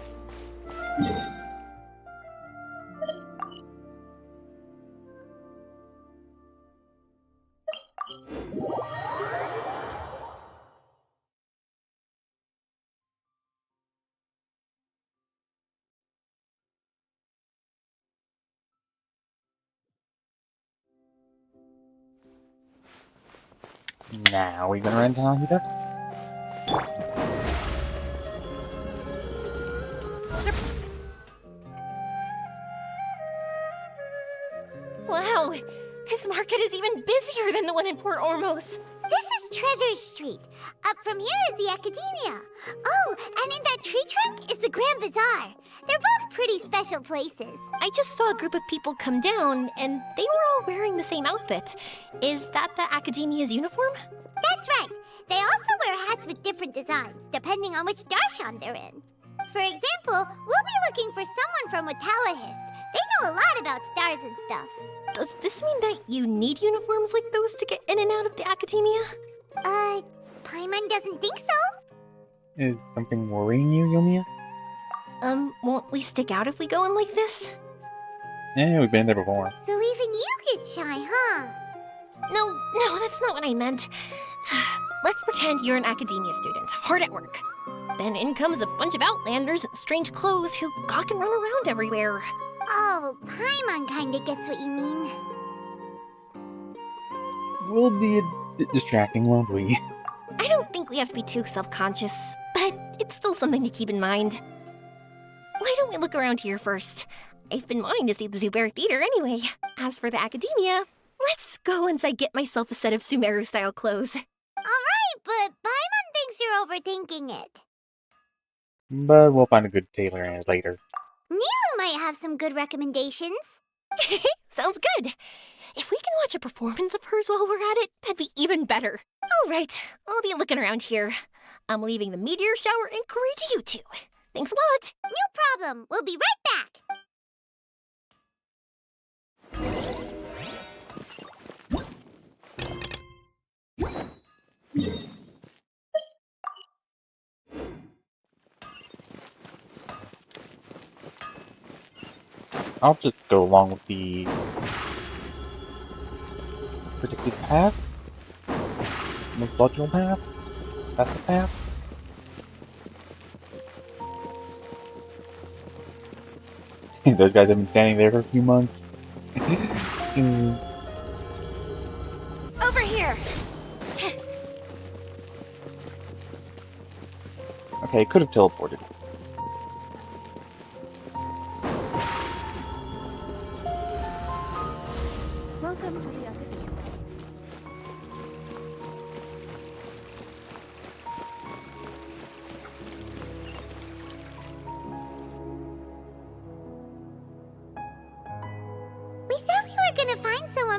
Now we gonna run to Nahida? Wow, this market is even busier than the one in Port Ormos. This is Treasure Street. Up from here is the Academia. Oh, and in that tree trunk is the Grand Bazaar. They're both pretty special places. I just saw a group of people come down, and they were all wearing the same outfit. Is that the Academia's uniform? That's right. They also wear hats with different designs, depending on which darshan they're in. For example, we'll be looking for someone from Watawahist. They know a lot about stars and stuff. Does this mean that you need uniforms like those to get in and out of the Academia? Paimon doesn't think so. Is something worrying you, Yoimiya? Won't we stick out if we go in like this? Yeah, we've been there before. So even you get shy, huh? No, that's not what I meant. Let's pretend you're an Academia student, hard at work. Then in comes a bunch of outlanders in strange clothes who gawk and run around everywhere. Oh, Paimon kinda gets what you mean. We'll be a bit distracting, won't we? I don't think we have to be too self-conscious, but it's still something to keep in mind. Why don't we look around here first? I've been wanting to see the Zubair Theater anyway. As for the Academia, let's go once I get myself a set of Sumeru-style clothes. Alright, but Paimon thinks you're overthinking it. But we'll find a good tailor in it later. Nilu might have some good recommendations. Sounds good. If we can watch a performance of hers while we're at it, that'd be even better. All right, I'll be looking around here. I'm leaving the meteor shower inquiry to you two. Thanks a lot. No problem. We'll be right back. I'll just go along with the predicted path. Most logical path. That's the path. Those guys have been standing there for a few months. Over here. Okay, could have teleported. Welcome to the Academia.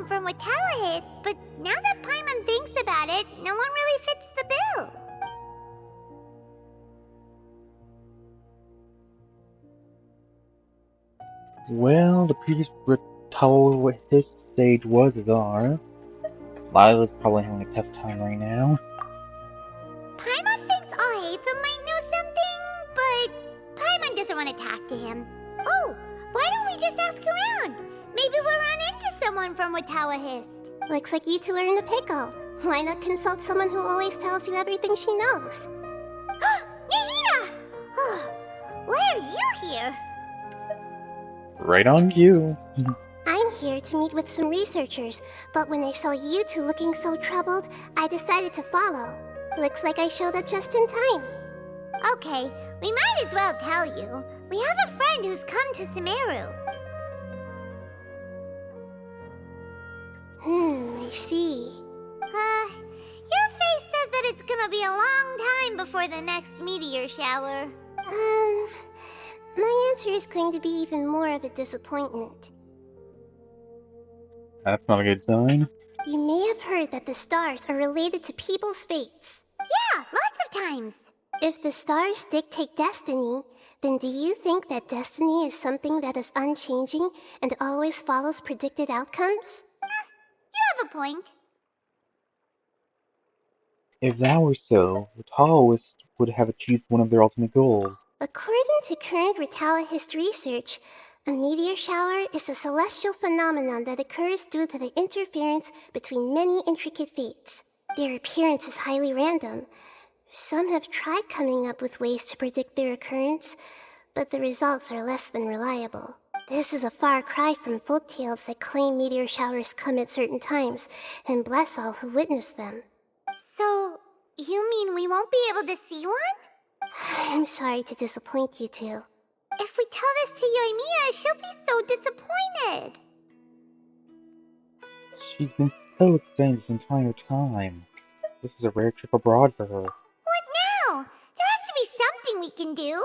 someone from Watawahis, but now that Paimon thinks about it, no one really fits the bill. Well, the previous Watawahis sage was Azar. Lila's probably having a tough time right now. Paimon thinks Alhaitham might know something, but Paimon doesn't want to talk to him. Oh, why don't we just ask around? Maybe we'll run into someone from Watawahis. Looks like you two are in a pickle. Why not consult someone who always tells you everything she knows? Nahida! Why are you here? Right on cue. I'm here to meet with some researchers, but when I saw you two looking so troubled, I decided to follow. Looks like I showed up just in time. Okay, we might as well tell you. We have a friend who's come to Sumeru. I see. Your face says that it's gonna be a long time before the next meteor shower. My answer is going to be even more of a disappointment. That's not a good sign. You may have heard that the stars are related to people's fates. Yeah, lots of times. If the stars dictate destiny, then do you think that destiny is something that is unchanging and always follows predicted outcomes? You have a point. If that were so, the Taoists would have achieved one of their ultimate goals. According to current Watawahist research, a meteor shower is a celestial phenomenon that occurs due to the interference between many intricate fates. Their appearance is highly random. Some have tried coming up with ways to predict their occurrence, but the results are less than reliable. This is a far cry from folktales that claim meteor showers come at certain times and bless all who witness them. So, you mean we won't be able to see one? I'm sorry to disappoint you two. If we tell this to Yoimiya, she'll be so disappointed. She's been so excited this entire time. This was a rare trip abroad for her. What now? There has to be something we can do.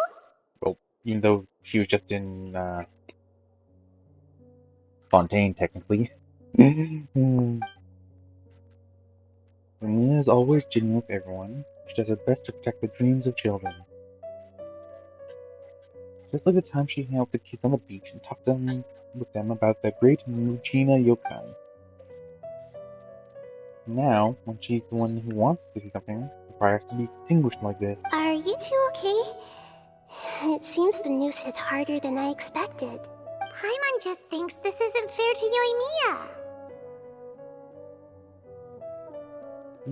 Well, even though she was just in, Fontaine, technically. Yoimiya is always genuine with everyone. She does her best to protect the dreams of children. Just like the time she hung out with the kids on the beach and talked with them about the great Muchina Yokai. Now, when she's the one who wants to see something, the fire has to be extinguished like this. Are you two okay? It seems the news hit harder than I expected. Paimon just thinks this isn't fair to Yoimiya.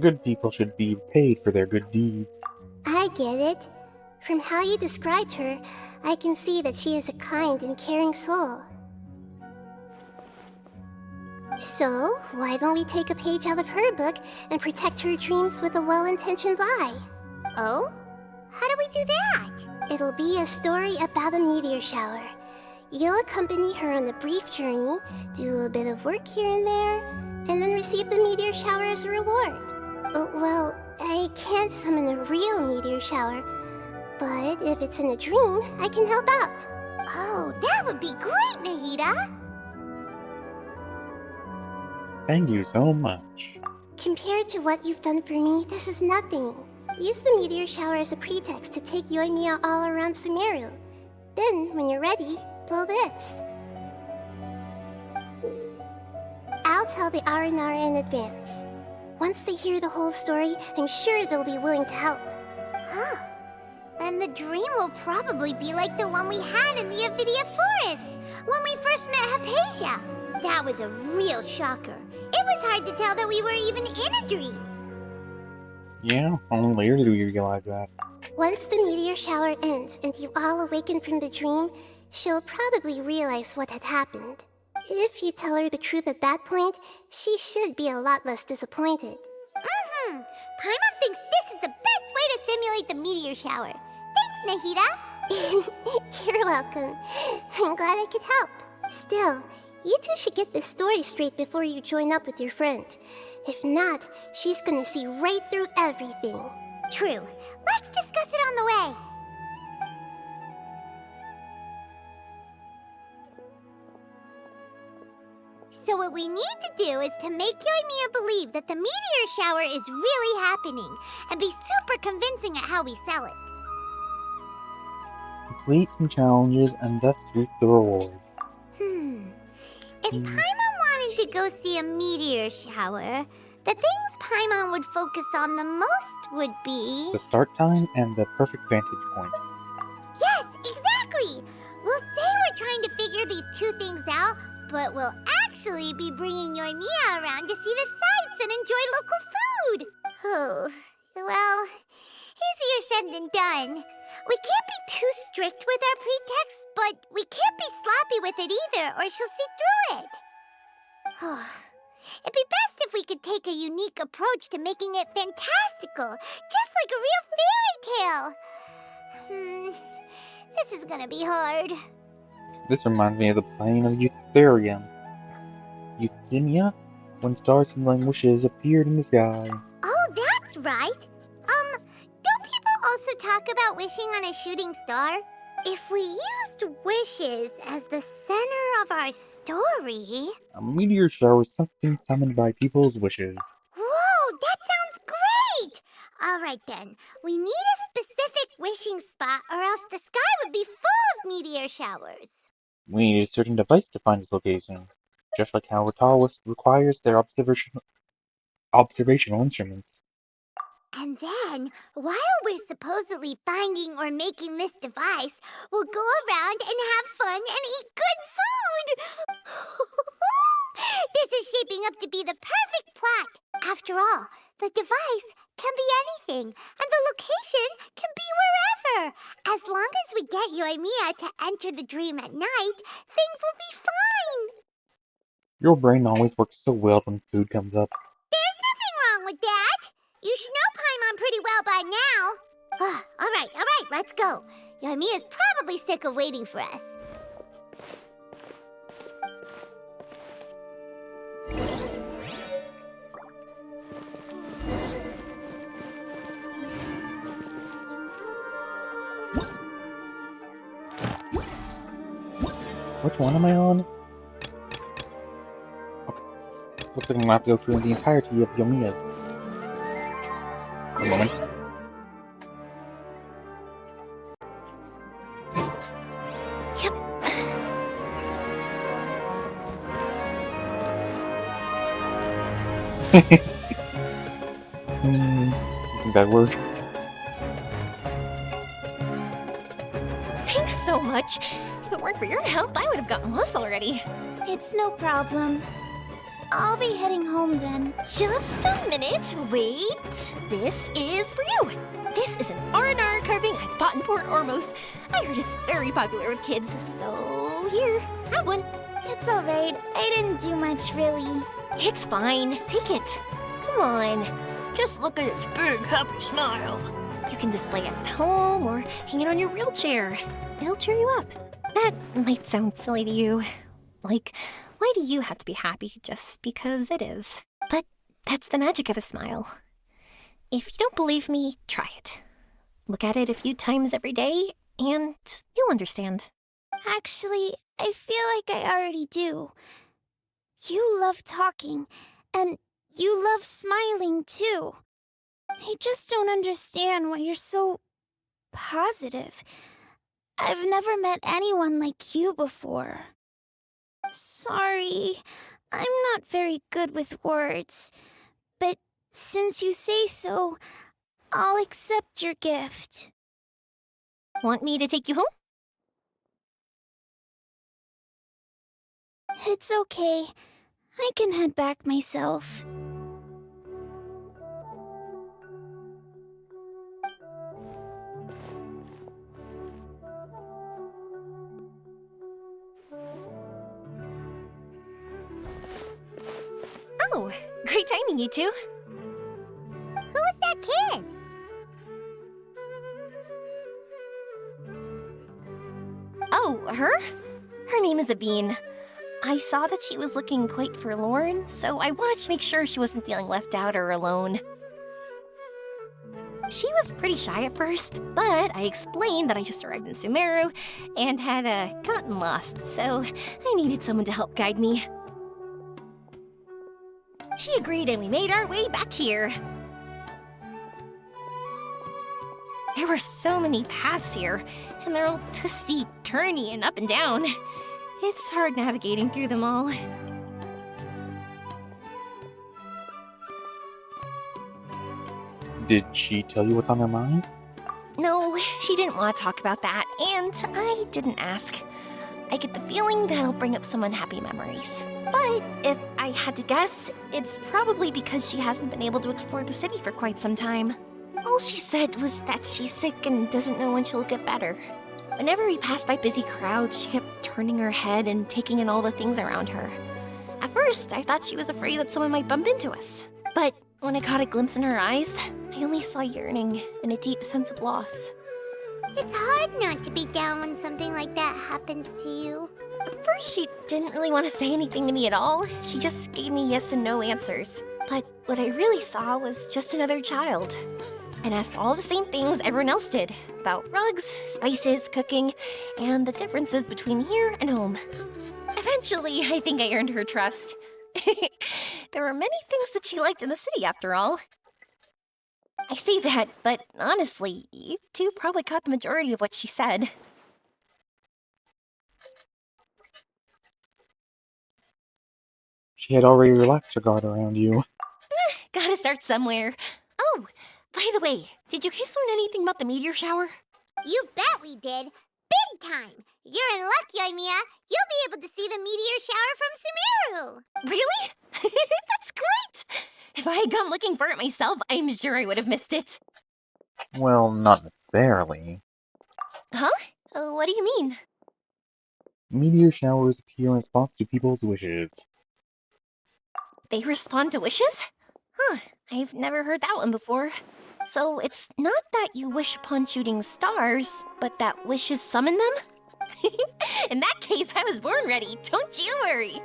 Good people should be paid for their good deeds. I get it. From how you described her, I can see that she is a kind and caring soul. So, why don't we take a page out of her book and protect her dreams with a well-intentioned lie? Oh? How do we do that? It'll be a story about a meteor shower. You'll accompany her on a brief journey, do a bit of work here and there, and then receive the meteor shower as a reward. Well, I can't summon a real meteor shower, but if it's in a dream, I can help out. Oh, that would be great, Nahida! Thank you so much. Compared to what you've done for me, this is nothing. Use the meteor shower as a pretext to take Yoimiya all around Sumeru. Then, when you're ready, blow this. I'll tell the Aranara in advance. Once they hear the whole story, I'm sure they'll be willing to help. Huh. Then the dream will probably be like the one we had in the Avidia Forest, when we first met Hypatia. That was a real shocker. It was hard to tell that we were even in a dream. Yeah, only later did we realize that. Once the meteor shower ends and you all awaken from the dream, she'll probably realize what had happened. If you tell her the truth at that point, she should be a lot less disappointed. Paimon thinks this is the best way to simulate the meteor shower. Thanks, Nahida. You're welcome. I'm glad I could help. Still, you two should get this story straight before you join up with your friend. If not, she's gonna see right through everything. True. Let's discuss it on the way. So what we need to do is to make Yoimiya believe that the meteor shower is really happening, and be super convincing at how we sell it. Complete some challenges and thus reap the rewards. If Paimon wanted to go see a meteor shower, the things Paimon would focus on the most would be... The start time and the perfect vantage point. Yes, exactly! We'll say we're trying to figure these two things out, but we'll actually be bringing Yoimiya around to see the sights and enjoy local food! Oh, well, easier said than done. We can't be too strict with our pretext, but we can't be sloppy with it either, or she'll see through it. It'd be best if we could take a unique approach to making it fantastical, just like a real fairy tale. This is gonna be hard. This reminds me of the plane of Eutherium. Euthymia? When stars symboling wishes appeared in the sky. Oh, that's right. Don't people also talk about wishing on a shooting star? If we used wishes as the center of our story... A meteor shower is something summoned by people's wishes. Whoa, that sounds great! Alright then, we need a specific wishing spot or else the sky would be full of meteor showers. We need a certain device to find its location, just like how Ratalis requires their observational instruments. And then, while we're supposedly finding or making this device, we'll go around and have fun and eat good food! This is shaping up to be the perfect plot. After all, the device can be anything, and the location can be wherever. As long as we get Yoimiya to enter the dream at night, things will be fine. Your brain always works so well when food comes up. There's nothing wrong with that. You should know Paimon pretty well by now. Alright, let's go. Yoimiya's probably sick of waiting for us. Which one am I on? Okay. Looks like I'm gonna have to go through the entirety of Yoimiya's. A moment. That word. Thanks so much. If it weren't for your help, I would have gotten lost already. It's no problem. I'll be heading home then. Just a minute. Wait. This is for you. This is an R&R carving I bought in Port Ormos. I heard it's very popular with kids, so here, have one. It's alright. I didn't do much, really. It's fine. Take it. Come on. Just look at its big, happy smile. You can display it at home or hang it on your wheelchair. It'll cheer you up. That might sound silly to you. Like, why do you have to be happy just because it is? But that's the magic of a smile. If you don't believe me, try it. Look at it a few times every day, and you'll understand. Actually, I feel like I already do. You love talking, and you love smiling too. I just don't understand why you're so positive. I've never met anyone like you before. Sorry, I'm not very good with words, but since you say so, I'll accept your gift. Want me to take you home? It's okay. I can head back myself. Oh, great timing, you two. Who was that kid? Oh, her? Her name is Aveen. I saw that she was looking quite forlorn, so I wanted to make sure she wasn't feeling left out or alone. She was pretty shy at first, but I explained that I just arrived in Sumeru and had gotten lost, so I needed someone to help guide me. She agreed and we made our way back here. There were so many paths here, and they're all twisty, turny, and up and down. It's hard navigating through them all. Did she tell you what's on her mind? No, she didn't want to talk about that, and I didn't ask. I get the feeling that'll bring up some unhappy memories. But if I had to guess, it's probably because she hasn't been able to explore the city for quite some time. All she said was that she's sick and doesn't know when she'll get better. Whenever we passed by busy crowds, she kept turning her head and taking in all the things around her. At first, I thought she was afraid that someone might bump into us. But when I caught a glimpse in her eyes, I only saw yearning and a deep sense of loss. It's hard not to be down when something like that happens to you. At first, she didn't really want to say anything to me at all. She just gave me yes and no answers. But what I really saw was just another child. And asked all the same things everyone else did about rugs, spices, cooking, and the differences between here and home. Eventually, I think I earned her trust. There were many things that she liked in the city, after all. I say that, but honestly, you two probably caught the majority of what she said. She had already relaxed her guard around you. Gotta start somewhere. Oh, by the way, did you guys learn anything about the meteor shower? You bet we did. Big time. You're in luck, Yoimiya. You'll be able to see the meteor shower from Sumeru. Really? That's great! If I had gone looking for it myself, I'm sure I would have missed it. Well, not necessarily. Huh? What do you mean? Meteor showers appear in response to people's wishes. They respond to wishes? Huh, I've never heard that one before. So it's not that you wish upon shooting stars, but that wishes summon them? In that case, I was born ready, don't you worry.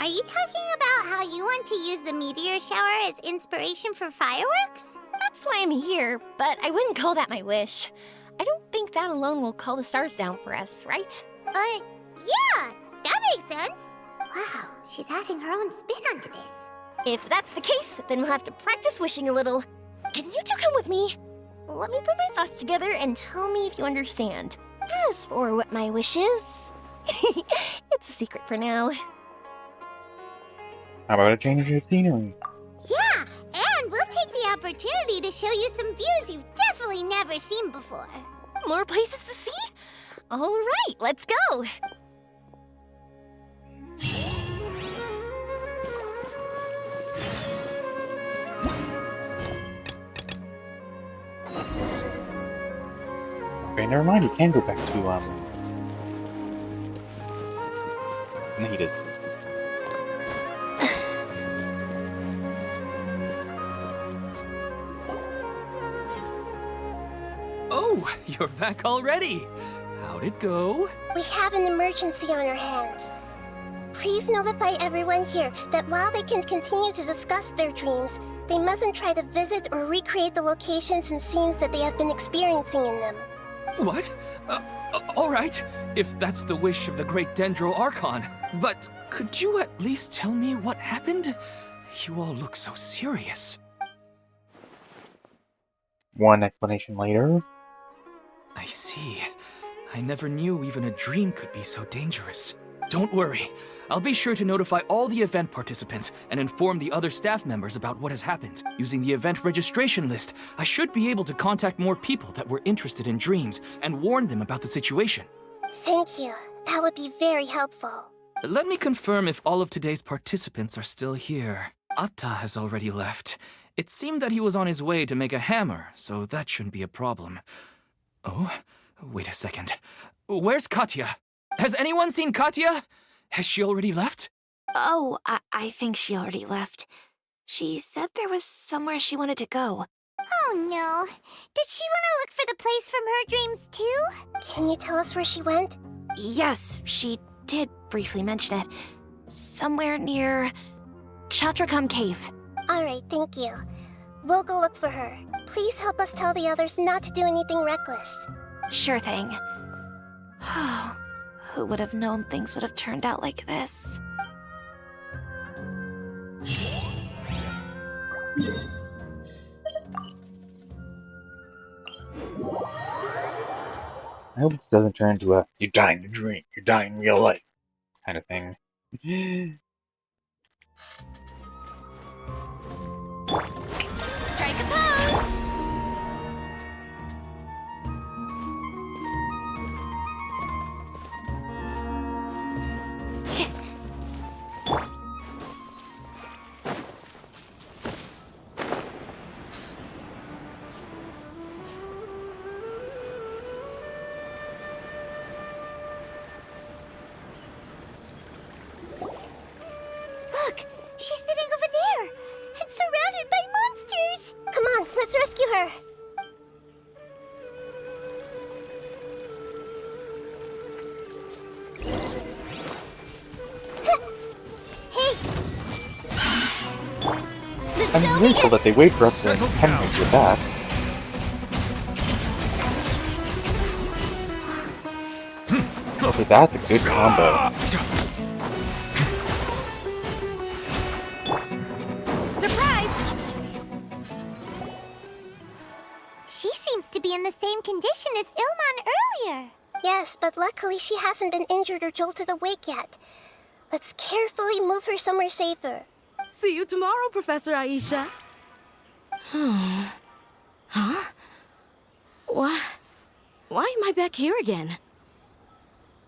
Are you talking about how you want to use the meteor shower as inspiration for fireworks? That's why I'm here, but I wouldn't call that my wish. I don't think that alone will call the stars down for us, right? Yeah, that makes sense. Wow, she's adding her own spin onto this. If that's the case, then we'll have to practice wishing a little. Can you two come with me? Let me put my thoughts together and tell me if you understand. As for what my wish is, it's a secret for now. How about a change of scenery? Yeah, and we'll take the opportunity to show you some views you've definitely never seen before. More places to see? All right, let's go. Okay, never mind, you can go back to, Nahida's. Oh, you're back already. How'd it go? We have an emergency on our hands. Please notify everyone here that while they can continue to discuss their dreams, they mustn't try to visit or recreate the locations and scenes that they have been experiencing in them. What? All right, if that's the wish of the great Dendro Archon. But could you at least tell me what happened? You all look so serious. One explanation later. I see. I never knew even a dream could be so dangerous. Don't worry. I'll be sure to notify all the event participants and inform the other staff members about what has happened. Using the event registration list, I should be able to contact more people that were interested in dreams and warn them about the situation. Thank you. That would be very helpful. Let me confirm if all of today's participants are still here. Atta has already left. It seemed that he was on his way to make a hammer, so that shouldn't be a problem. Oh, wait a second. Where's Katya? Has anyone seen Katya? Has she already left? Oh, I think she already left. She said there was somewhere she wanted to go. Oh no. Did she want to look for the place from her dreams too? Can you tell us where she went? Yes, she did briefly mention it. Somewhere near Chatrakam Cave. Alright, thank you. We'll go look for her. Please help us tell the others not to do anything reckless. Sure thing. Who would have known things would have turned out like this? I hope this doesn't turn into a "you're dying to drink, you're dying in real life" kind of thing. Strike a pose! Look! She's sitting over there! And surrounded by monsters! Come on, let's rescue her. I'm grateful that they wait for us to 10 minutes with that. Okay, that's a good combo. Surprise! She seems to be in the same condition as Ilman earlier. Yes, but luckily she hasn't been injured or jolted awake yet. Let's carefully move her somewhere safer. See you tomorrow, Professor Aisha. Huh? Why am I back here again?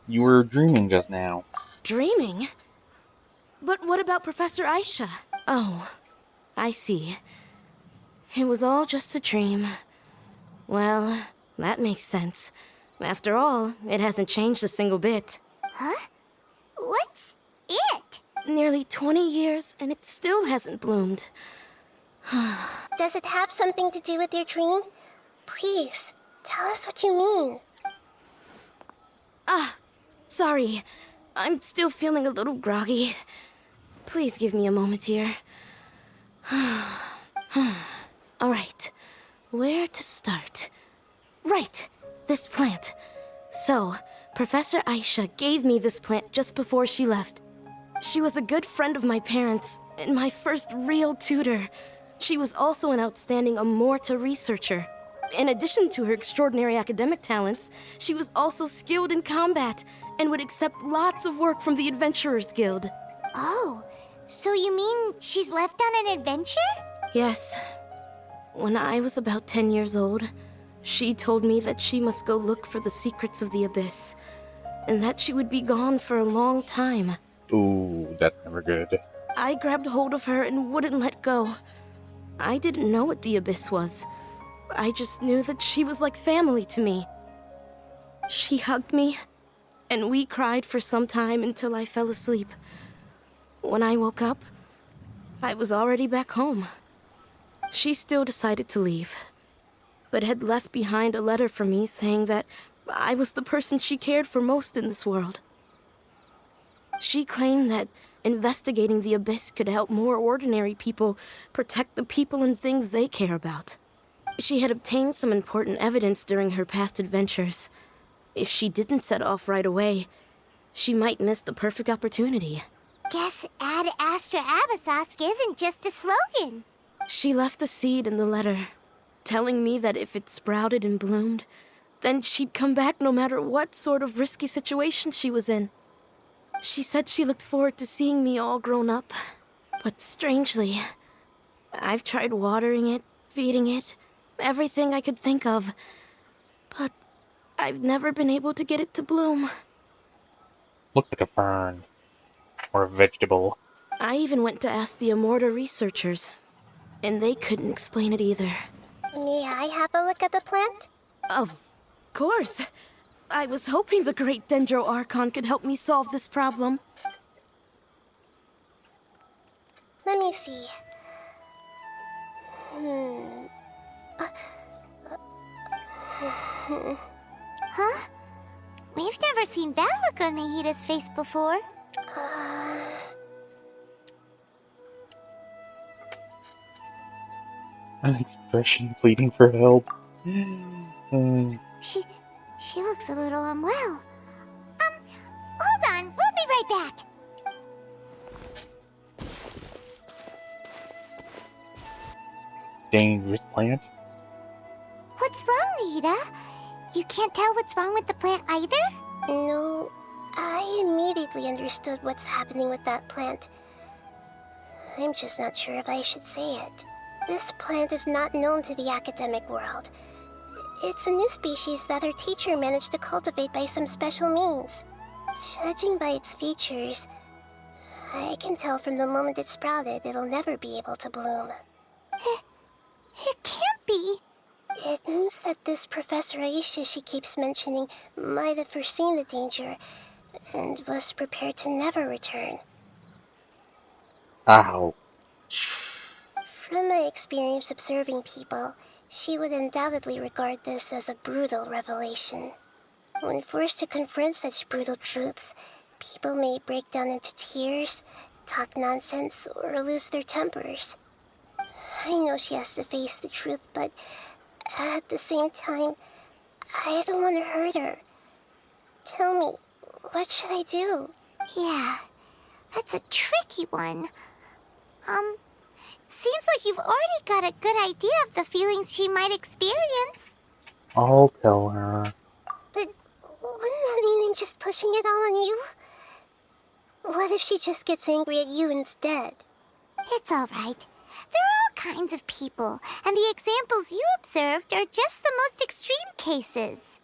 You were dreaming just now. Dreaming? But what about Professor Aisha? Oh, I see. It was all just a dream. Well, that makes sense. After all, it hasn't changed a single bit. Huh? What's it? Nearly 20 years, and it still hasn't bloomed. Does it have something to do with your dream? Please, tell us what you mean. Sorry. I'm still feeling a little groggy. Please give me a moment here. Alright, where to start? Right, this plant. So, Professor Aisha gave me this plant just before she left. She was a good friend of my parents, and my first real tutor. She was also an outstanding Amorta researcher. In addition to her extraordinary academic talents, she was also skilled in combat, and would accept lots of work from the Adventurers Guild. Oh, so you mean she's left on an adventure? Yes. When I was about 10 years old, she told me that she must go look for the secrets of the Abyss, and that she would be gone for a long time. Ooh, that's never good. I grabbed hold of her and wouldn't let go. I didn't know what the Abyss was. I just knew that she was like family to me. She hugged me, and we cried for some time until I fell asleep. When I woke up, I was already back home. She still decided to leave, but had left behind a letter for me saying that I was the person she cared for most in this world. She claimed that investigating the Abyss could help more ordinary people protect the people and things they care about. She had obtained some important evidence during her past adventures. If she didn't set off right away, she might miss the perfect opportunity. Guess Ad Astra Abyssosque isn't just a slogan. She left a seed in the letter, telling me that if it sprouted and bloomed, then she'd come back no matter what sort of risky situation she was in. She said she looked forward to seeing me all grown up. But strangely, I've tried watering it, feeding it, everything I could think of. But I've never been able to get it to bloom. Looks like a fern. Or a vegetable. I even went to ask the Amorta researchers, and they couldn't explain it either. May I have a look at the plant? Of course. I was hoping the great Dendro Archon could help me solve this problem. Let me see. Huh? We've never seen that look on Nahida's face before. An expression pleading for help. She looks a little unwell. Hold on, we'll be right back. dangerous plant. What's wrong, Nahida? You can't tell what's wrong with the plant either? No, I immediately understood what's happening with that plant. I'm just not sure if I should say it. This plant is not known to the academic world. It's a new species that our teacher managed to cultivate by some special means. Judging by its features, I can tell from the moment it sprouted it'll never be able to bloom. It can't be. It means that this Professor Aisha she keeps mentioning might have foreseen the danger and was prepared to never return. Ow. From my experience observing people, she would undoubtedly regard this as a brutal revelation. When forced to confront such brutal truths, people may break down into tears, talk nonsense, or lose their tempers. I know she has to face the truth, but at the same time, I don't want to hurt her. Tell me, what should I do? Yeah, that's a tricky one. Seems like you've already got a good idea of the feelings she might experience. I'll tell her. But wouldn't that mean I'm just pushing it all on you? What if she just gets angry at you instead? It's all right. There are all kinds of people, and the examples you observed are just the most extreme cases.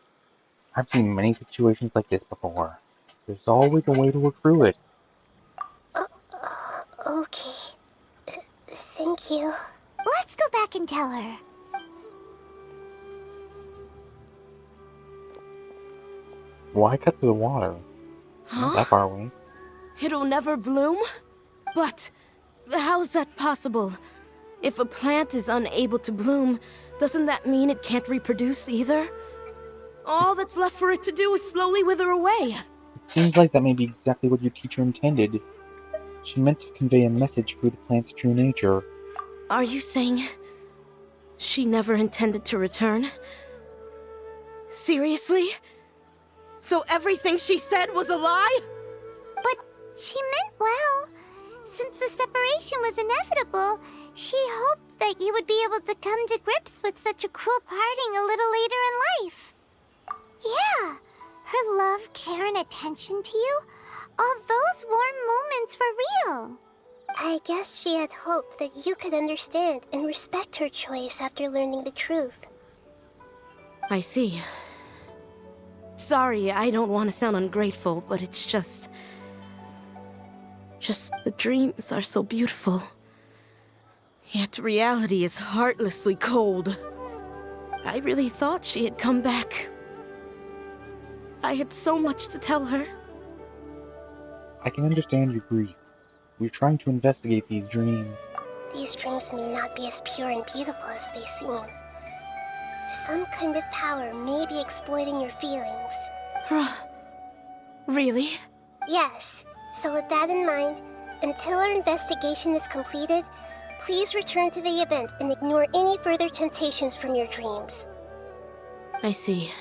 I've seen many situations like this before. There's always a way to work through it. Okay. Thank you. Let's go back and tell her. Why cut to the water? Not that far away. It'll never bloom? But how's that possible? If a plant is unable to bloom, doesn't that mean it can't reproduce either? All that's left for it to do is slowly wither away. It seems like that may be exactly what your teacher intended. She meant to convey a message through the plant's true nature. Are you saying she never intended to return? Seriously? So everything she said was a lie? But she meant well. Since the separation was inevitable, she hoped that you would be able to come to grips with such a cruel parting a little later in life. Yeah, her love, care, and attention to you, all those warm moments were real. I guess she had hoped that you could understand and respect her choice after learning the truth. I see. Sorry, I don't want to sound ungrateful, but it's just the dreams are so beautiful. Yet reality is heartlessly cold. I really thought she had come back. I had so much to tell her. I can understand your grief. We're trying to investigate these dreams. These dreams may not be as pure and beautiful as they seem. Some kind of power may be exploiting your feelings. Really? Yes. So with that in mind, until our investigation is completed, please return to the event and ignore any further temptations from your dreams. I see.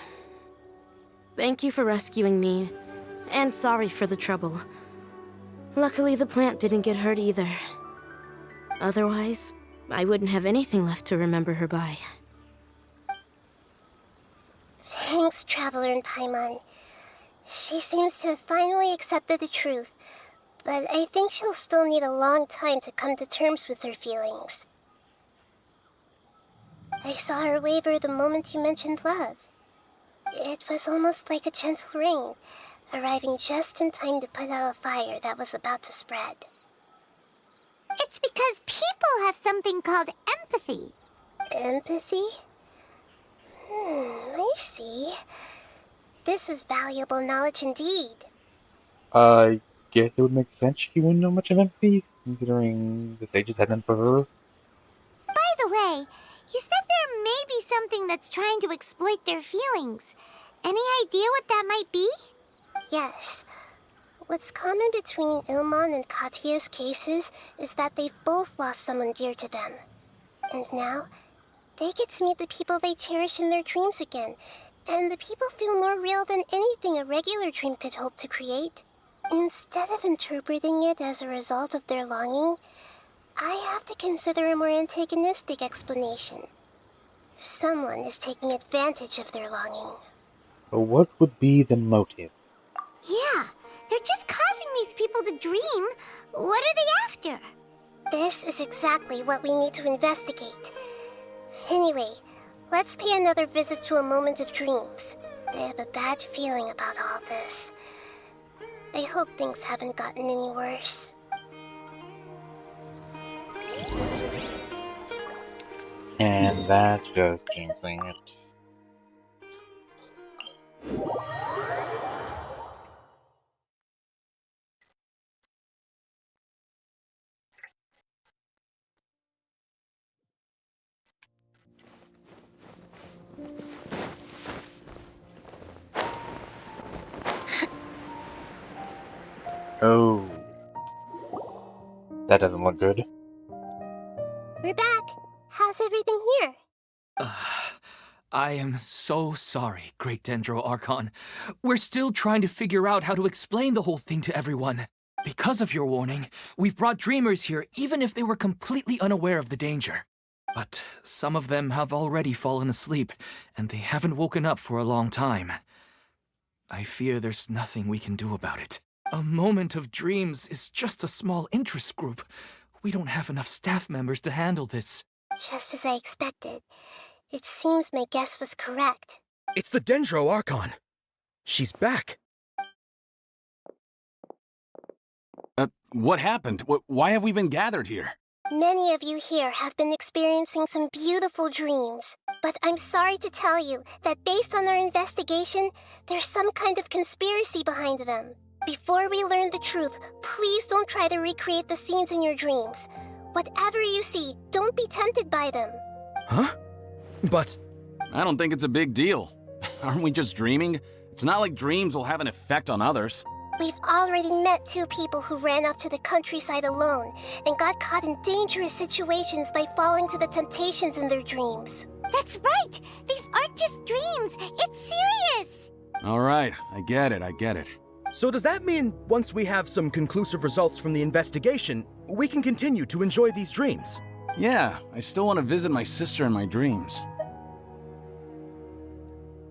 Thank you for rescuing me, and sorry for the trouble. Luckily, the plant didn't get hurt either. Otherwise, I wouldn't have anything left to remember her by. Thanks, Traveler and Paimon. She seems to have finally accepted the truth, but I think she'll still need a long time to come to terms with her feelings. I saw her waver the moment you mentioned love. It was almost like a gentle rain, arriving just in time to put out a fire that was about to spread. It's because people have something called empathy. Empathy? I see. This is valuable knowledge indeed. I guess it would make sense she wouldn't know much of empathy, considering the sages had none for her. By the way, you said there may be something that's trying to exploit their feelings. Any idea what that might be? Yes. What's common between Ilmon and Katya's cases is that they've both lost someone dear to them. And now, they get to meet the people they cherish in their dreams again, and the people feel more real than anything a regular dream could hope to create. Instead of interpreting it as a result of their longing, I have to consider a more antagonistic explanation. Someone is taking advantage of their longing. But what would be the motive? Yeah, they're just causing these people to dream. What are they after? This is exactly what we need to investigate. Anyway, let's pay another visit to a moment of dreams. I have a bad feeling about all this. I hope things haven't gotten any worse. And that's just jinxing it. Oh. That doesn't look good. We're back. How's everything here? I am so sorry, Great Dendro Archon. We're still trying to figure out how to explain the whole thing to everyone. Because of your warning, we've brought dreamers here even if they were completely unaware of the danger. But some of them have already fallen asleep, and they haven't woken up for a long time. I fear there's nothing we can do about it. A moment of dreams is just a small interest group. We don't have enough staff members to handle this. Just as I expected. It seems my guess was correct. It's the Dendro Archon. She's back. What happened? Why have we been gathered here? Many of you here have been experiencing some beautiful dreams. But I'm sorry to tell you that based on our investigation, there's some kind of conspiracy behind them. Before we learn the truth, please don't try to recreate the scenes in your dreams. Whatever you see, don't be tempted by them. Huh? But... I don't think it's a big deal. Aren't we just dreaming? It's not like dreams will have an effect on others. We've already met 2 people who ran off to the countryside alone and got caught in dangerous situations by falling to the temptations in their dreams. That's right! These aren't just dreams! It's serious! All right, I get it. So does that mean once we have some conclusive results from the investigation, we can continue to enjoy these dreams? Yeah, I still want to visit my sister in my dreams.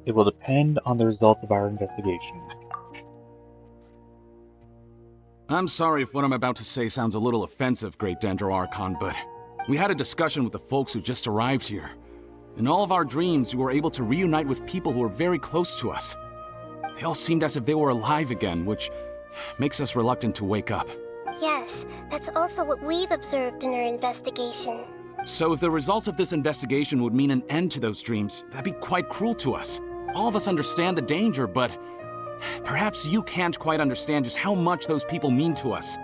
It will depend on the results of our investigation. I'm sorry if what I'm about to say sounds a little offensive, Great Dendro Archon, but we had a discussion with the folks who just arrived here. In all of our dreams, we were able to reunite with people who were very close to us. They all seemed as if they were alive again, which makes us reluctant to wake up. Yes, that's also what we've observed in our investigation. So if the results of this investigation would mean an end to those dreams, that'd be quite cruel to us. All of us understand the danger, but perhaps you can't quite understand just how much those people mean to us.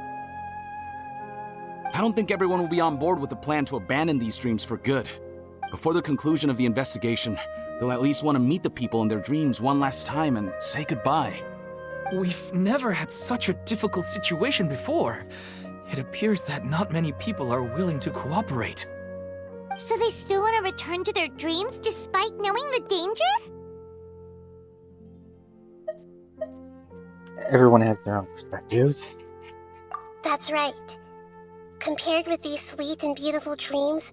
I don't think everyone will be on board with the plan to abandon these dreams for good. Before the conclusion of the investigation, they'll at least want to meet the people in their dreams one last time and say goodbye. We've never had such a difficult situation before. It appears that not many people are willing to cooperate. So they still want to return to their dreams despite knowing the danger? Everyone has their own perspectives. That's right. Compared with these sweet and beautiful dreams,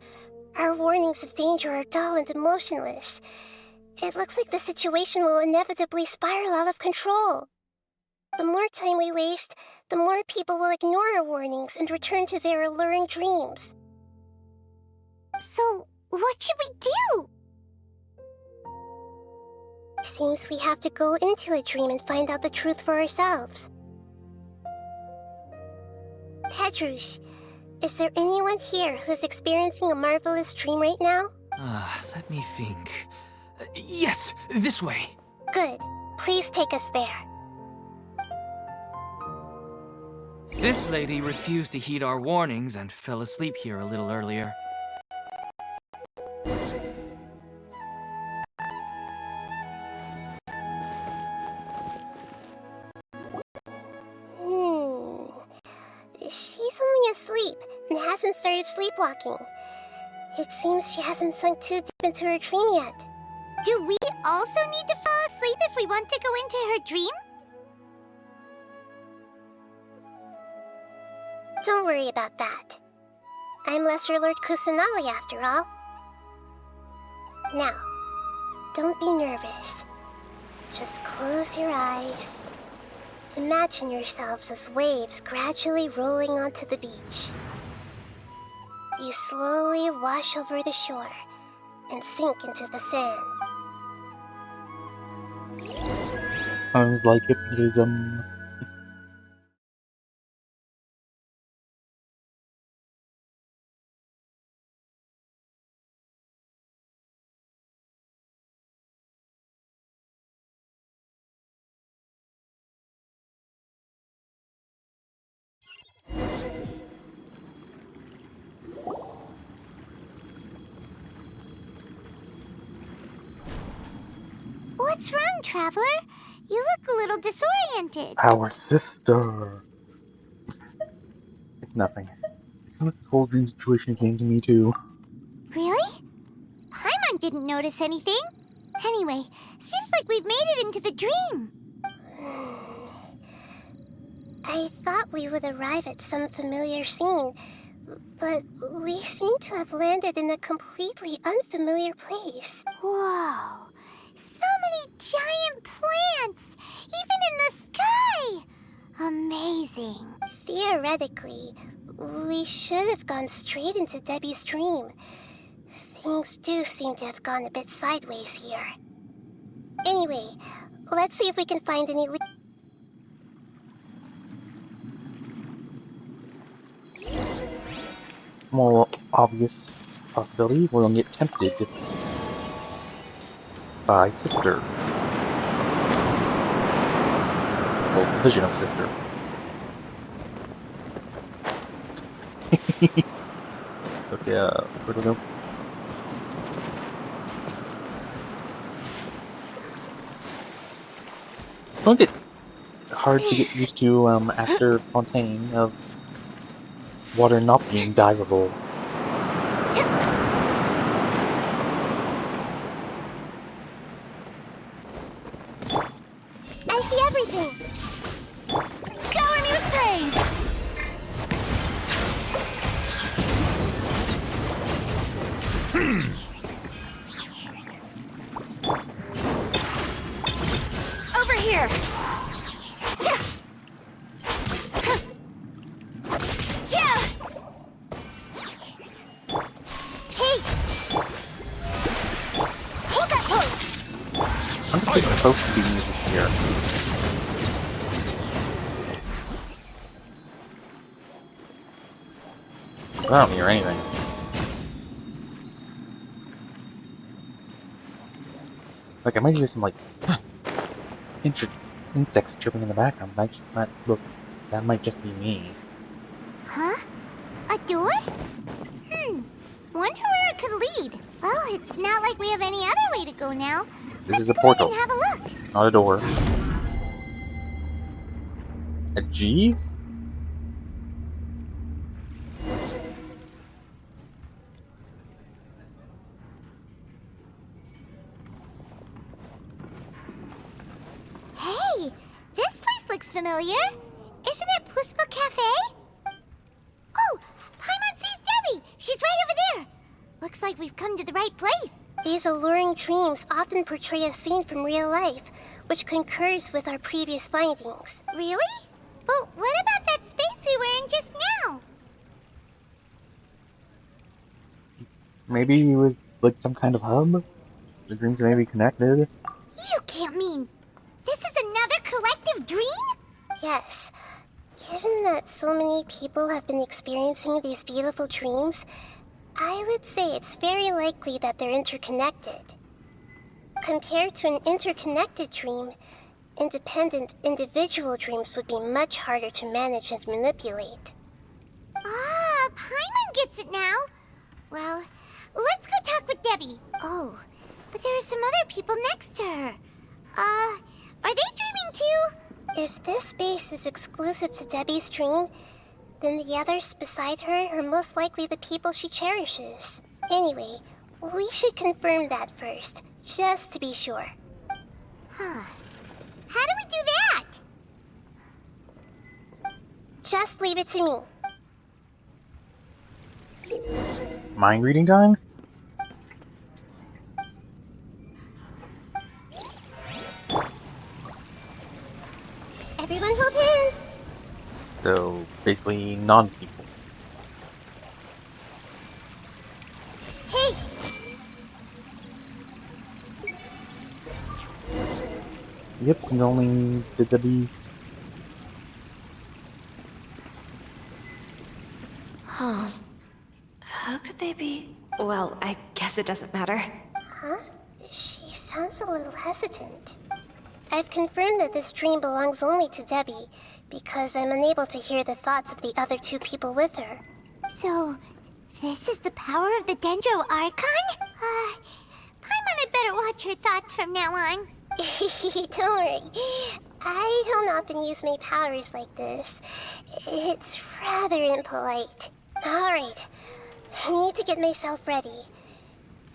our warnings of danger are dull and emotionless. It looks like the situation will inevitably spiral out of control. The more time we waste, the more people will ignore our warnings and return to their alluring dreams. So, what should we do? Seems we have to go into a dream and find out the truth for ourselves. Pedrush, is there anyone here who's experiencing a marvelous dream right now? Let me think. Yes, this way. Good. Please take us there. This lady refused to heed our warnings and fell asleep here a little earlier. She's only asleep and hasn't started sleepwalking. It seems she hasn't sunk too deep into her dream yet. Do we also need to fall asleep if we want to go into her dream? Don't worry about that. I'm Lesser Lord Kusanali after all. Now, don't be nervous. Just close your eyes. Imagine yourselves as waves gradually rolling onto the beach. You slowly wash over the shore and sink into the sand. Sounds like hypnotism. What's wrong, Traveler? You look a little disoriented. Our sister. It's nothing. It's not this whole dream situation came to me too. Really? Paimon didn't notice anything. Anyway, seems like we've made it into the dream. I thought we would arrive at some familiar scene, but we seem to have landed in a completely unfamiliar place. Whoa! So many giant plants! Even in the sky! Amazing. Theoretically, we should have gone straight into Debbie's dream. Things do seem to have gone a bit sideways here. Anyway, let's see if we can find any More obvious possibility, we'll get tempted by sister. Well, vision of sister. Okay, where do we go? It's going to get hard to get used to after Fontaine of water not being diveable. I see everything! Shower me with praise! Over here! Yeah! Yeah! Hey! Hold that pose! I'm just supposed to be music here. I don't hear anything. Like, I might hear some, like, insects chirping in the background. Look, that might just be me. Huh? A door? Wonder where it could lead. Well, it's not like we have any other way to go now. This is a Let's go portal, in and have a look. not a door. A G? Hey, this place looks familiar. Isn't it Puspa Cafe? Oh, Paimon sees Debbie. She's right over there. Looks like we've come to the right place. These alluring dreams often portray a scene from real life, which concurs with our previous findings. Really? But what about that space we were in just now? Maybe it was like some kind of hub? The dreams may be connected. You can't mean this is another collective dream? Yes. Given that so many people have been experiencing these beautiful dreams, I would say it's very likely that they're interconnected. Compared to an interconnected dream, independent individual dreams would be much harder to manage and manipulate. Ah, Paimon gets it now. Well, let's go talk with Debbie. Oh, but there are some other people next to her. Are they dreaming too? If this space is exclusive to Debbie's dream, then the others beside her are most likely the people she cherishes. Anyway, we should confirm that first, just to be sure. Huh. How do we do that? Just leave it to me. Mind reading time? Everyone hold hands! So, basically, non-people. Hey! Yep, and only did the be. Huh. How could they be? Well, I guess it doesn't matter. Huh? She sounds a little hesitant. I've confirmed that this dream belongs only to Debbie, because I'm unable to hear the thoughts of the other two people with her. So, this is the power of the Dendro Archon? Paimon had better watch her thoughts from now on. Don't worry. I don't often use my powers like this. It's rather impolite. Alright, I need to get myself ready.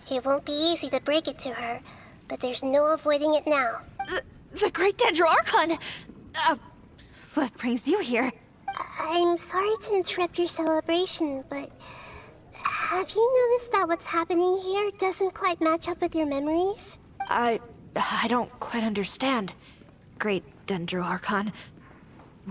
It won't be easy to break it to her, but there's no avoiding it now. The Great Dendro Archon! What brings you here? I'm sorry to interrupt your celebration, but have you noticed that what's happening here doesn't quite match up with your memories? I don't quite understand. Great Dendro Archon.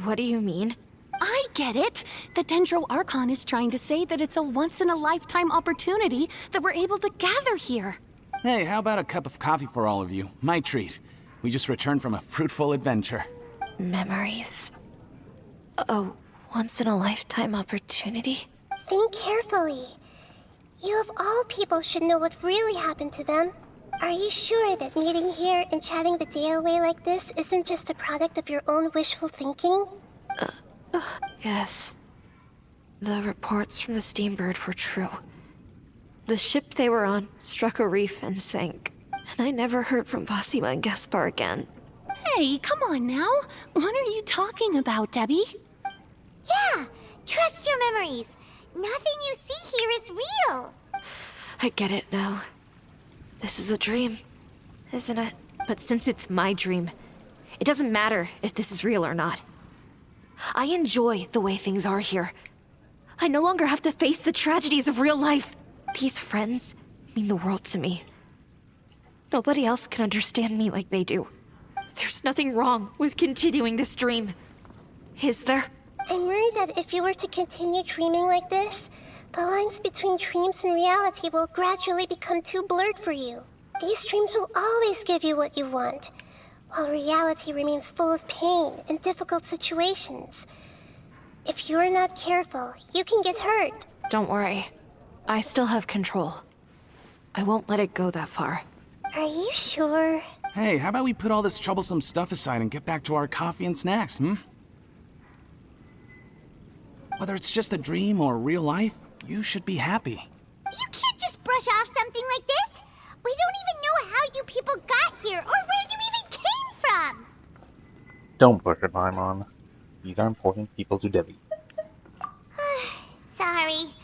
What do you mean? I get it. The Dendro Archon is trying to say that it's a once-in-a-lifetime opportunity that we're able to gather here. Hey, how about a cup of coffee for all of you? My treat. We just returned from a fruitful adventure. Memories. A once-in-a-lifetime opportunity? Think carefully. You of all people should know what really happened to them. Are you sure that meeting here and chatting the day away like this isn't just a product of your own wishful thinking? Yes. The reports from the Steambird were true. The ship they were on struck a reef and sank. And I never heard from Basima and Gaspar again. Hey, come on now. What are you talking about, Debbie? Yeah, trust your memories. Nothing you see here is real. I get it now. This is a dream, isn't it? But since it's my dream, it doesn't matter if this is real or not. I enjoy the way things are here. I no longer have to face the tragedies of real life. These friends mean the world to me. Nobody else can understand me like they do. There's nothing wrong with continuing this dream. Is there? I'm worried that if you were to continue dreaming like this, the lines between dreams and reality will gradually become too blurred for you. These dreams will always give you what you want, while reality remains full of pain and difficult situations. If you're not careful, you can get hurt. Don't worry. I still have control. I won't let it go that far. Are you sure? Hey, how about we put all this troublesome stuff aside and get back to our coffee and snacks, hmm? Whether it's just a dream or real life, you should be happy. You can't just brush off something like this. We don't even know how you people got here or where you even came from. Don't push it, Paimon. These are important people to Debbie. Sorry.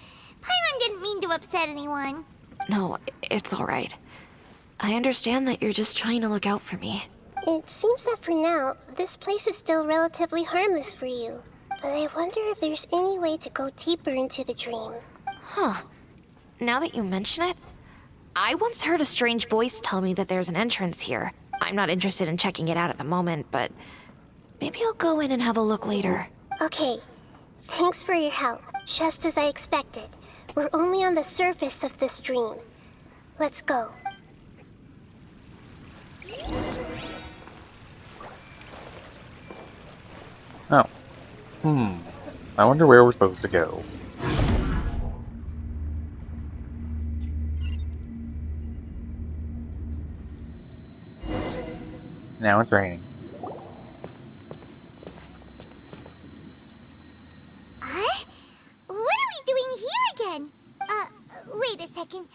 Paimon didn't mean to upset anyone. No, it's all right. I understand that you're just trying to look out for me. It seems that for now, this place is still relatively harmless for you. But I wonder if there's any way to go deeper into the dream. Huh. Now that you mention it, I once heard a strange voice tell me that there's an entrance here. I'm not interested in checking it out at the moment, but maybe I'll go in and have a look later. Okay. Thanks for your help. Just as I expected. We're only on the surface of this dream. Let's go. Oh. I wonder where we're supposed to go. Now it's raining. Huh? What are we doing here again? Wait a second.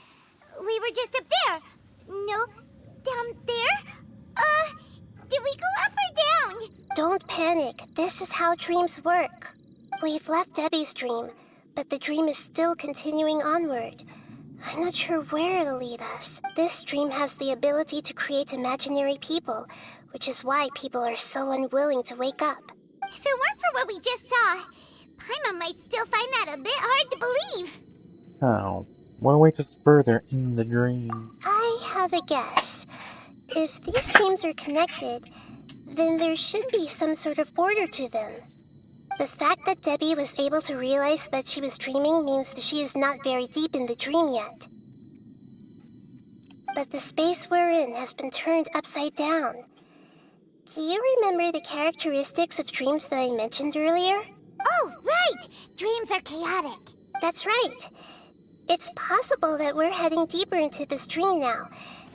We were just up there. No, down there? Did we go up or down? Don't panic. This is how dreams work. We've left Debbie's dream, but the dream is still continuing onward. I'm not sure where it'll lead us. This dream has the ability to create imaginary people, which is why people are so unwilling to wake up. If it weren't for what we just saw, Paimon might still find that a bit hard to believe. So, What awaits us further in the dream? I have a guess. If these dreams are connected, then there should be some sort of order to them. The fact that Debbie was able to realize that she was dreaming means that she is not very deep in the dream yet. But the space we're in has been turned upside down. Do you remember the characteristics of dreams that I mentioned earlier? Oh, right! Dreams are chaotic. That's right. It's possible that we're heading deeper into this dream now,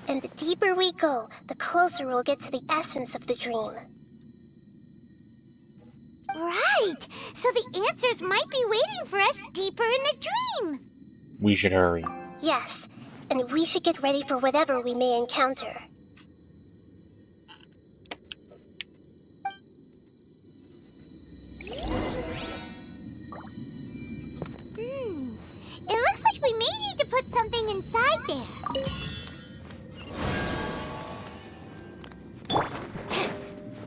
and the deeper we go, the closer we'll get to the essence of the dream. Right! So the answers might be waiting for us deeper in the dream! We should hurry. Yes, and we should get ready for whatever we may encounter. It looks like we may need to put something inside there.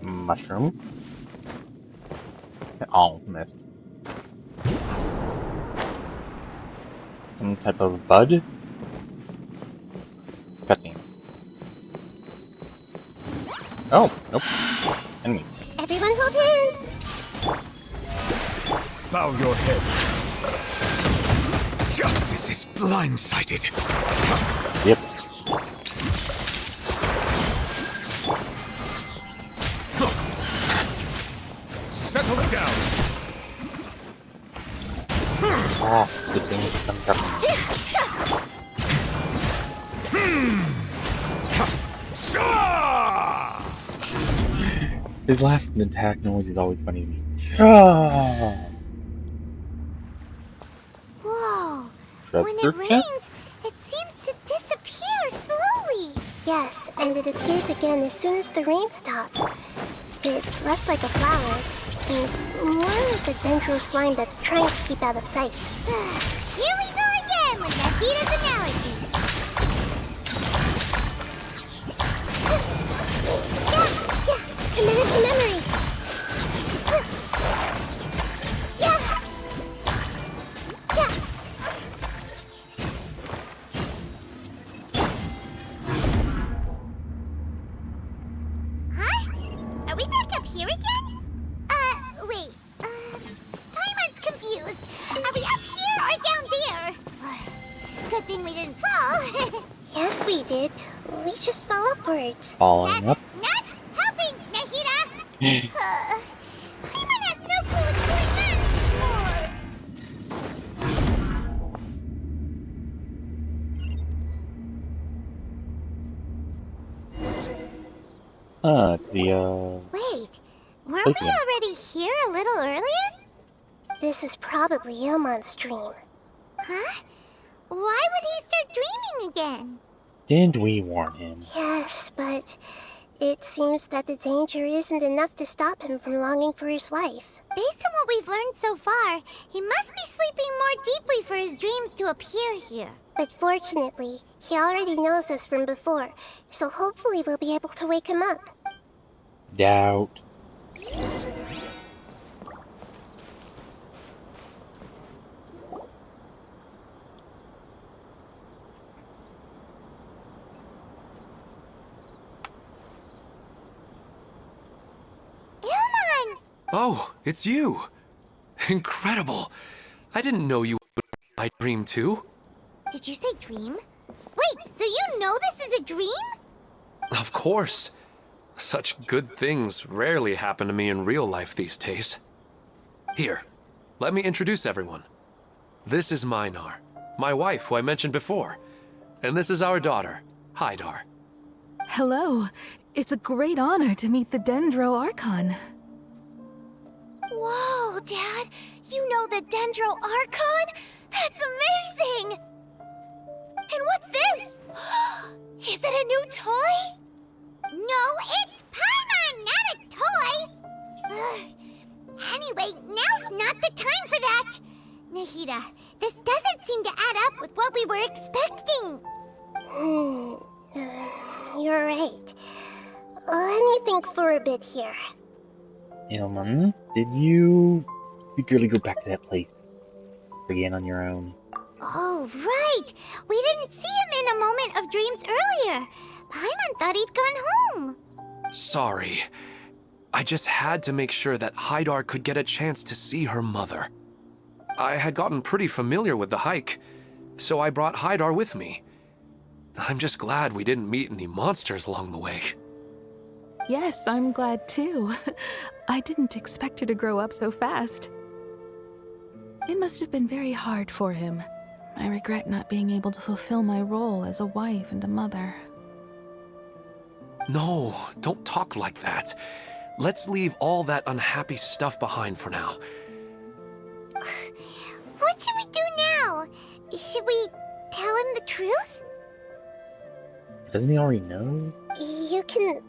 Mushroom. Oh, missed. Some type of bud? Cutscene. Oh, nope. Enemy. Everyone hold hands! Bow your head. Justice is blindsided. Yep. Settle down. Ah, the things come up. His last attack noise is always funny to me. Whoa! That's When their it rains, it seems to disappear slowly. Yes, and it appears again as soon as the rain stops. It's less like a flower, and more like a dendro slime that's trying to keep out of sight. Here we go again with Nahida's analogy. Committed to memory! Huh? Are we back up here again? Wait. Paimon's confused. Are we up here or down there? Good thing we didn't fall. Yes, we did. We just fell upwards. Falling up. Not helping, Nahida! Paimon has no clue what's going Wait, weren't we already here a little earlier? This is probably Ilmon's dream. Huh? Why would he start dreaming again? Didn't we warn him? Yes, but it seems that the danger isn't enough to stop him from longing for his wife. Based on what we've learned so far, he must be sleeping more deeply for his dreams to appear here. But fortunately, he already knows us from before, so hopefully we'll be able to wake him up. Doubt. Oh, it's you. Incredible. I didn't know you would my dream too. Did you say dream? Wait, so you know this is a dream? Of course. Such good things rarely happen to me in real life these days. Here, let me introduce everyone. This is Minar, my wife who I mentioned before. And this is our daughter, Hydar. Hello. It's a great honor to meet the Dendro Archon. Whoa, Dad! You know the Dendro Archon? That's amazing! And what's this? Is it a new toy? No, it's Paimon, not a toy! Anyway, now's not the time for that! Nahida, this doesn't seem to add up with what we were expecting. You're right. Let me think for a bit here. Ilman, did you secretly go back to that place again on your own? Oh, right! We didn't see him in a moment of dreams earlier. Paimon thought he'd gone home. Sorry. I just had to make sure that Haidar could get a chance to see her mother. I had gotten pretty familiar with the hike, so I brought Haidar with me. I'm just glad we didn't meet any monsters along the way. Yes, I'm glad too. I didn't expect her to grow up so fast. It must have been very hard for him. I regret not being able to fulfill my role as a wife and a mother. No, don't talk like that. Let's leave all that unhappy stuff behind for now. What should we do now? Should we tell him the truth? Doesn't he already know? You can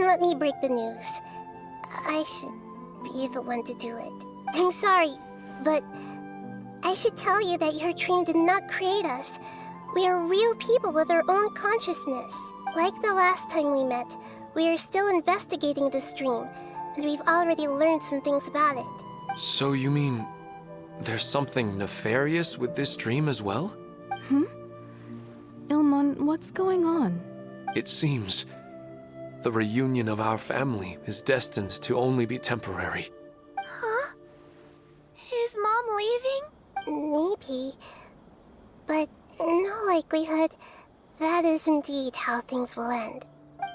let me break the news. I should be the one to do it. I'm sorry, but I should tell you that your dream did not create us. We are real people with our own consciousness. Like the last time we met, we are still investigating this dream, and we've already learned some things about it. So you mean there's something nefarious with this dream as well? Ilmon, what's going on? It seems the reunion of our family is destined to only be temporary. Huh? Is Mom leaving? Maybe. But in all likelihood, that is indeed how things will end.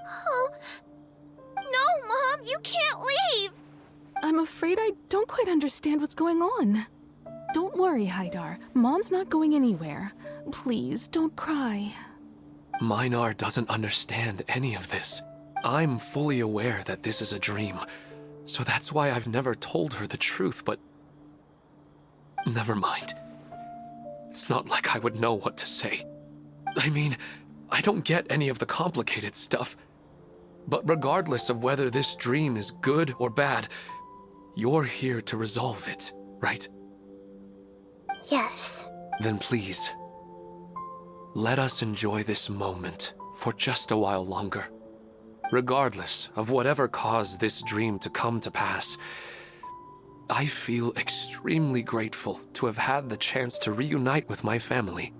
Oh. No, Mom, you can't leave! I'm afraid I don't quite understand what's going on. Don't worry, Haidar. Mom's not going anywhere. Please, don't cry. Minar doesn't understand any of this. I'm fully aware that this is a dream, so that's why I've never told her the truth, but... Never mind. It's not like I would know what to say. I mean, I don't get any of the complicated stuff. But regardless of whether this dream is good or bad, you're here to resolve it, right? Yes. Then please, let us enjoy this moment for just a while longer. Regardless of whatever caused this dream to come to pass, I feel extremely grateful to have had the chance to reunite with my family.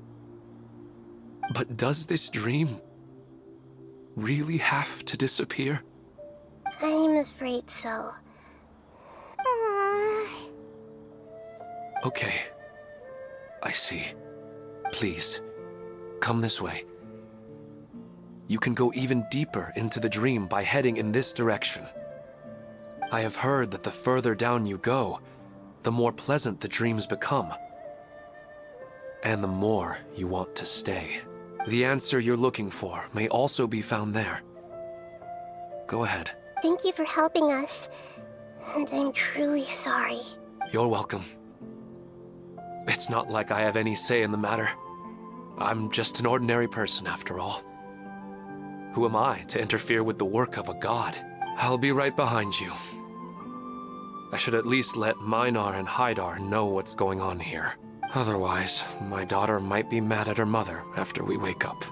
But does this dream really have to disappear? I'm afraid so. Okay. I see. Please, come this way. You can go even deeper into the dream by heading in this direction. I have heard that the further down you go, the more pleasant the dreams become. And the more you want to stay. The answer you're looking for may also be found there. Go ahead. Thank you for helping us. And I'm truly sorry. You're welcome. It's not like I have any say in the matter. I'm just an ordinary person after all. Who am I to interfere with the work of a god? I'll be right behind you. I should at least let Minar and Haidar know what's going on here. Otherwise, my daughter might be mad at her mother after we wake up.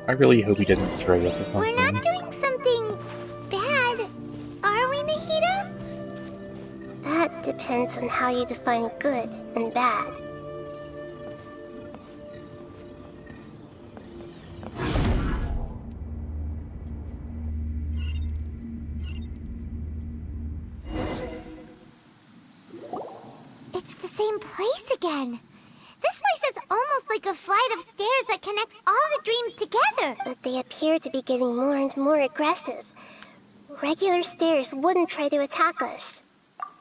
I really hope he doesn't stray us or something. We're not doing something bad, are we, Nahida? That depends on how you define good and bad. It's the same place again. This place is almost like a flight of stairs that connects all the dreams together. But they appear to be getting more and more aggressive. Regular stairs wouldn't try to attack us.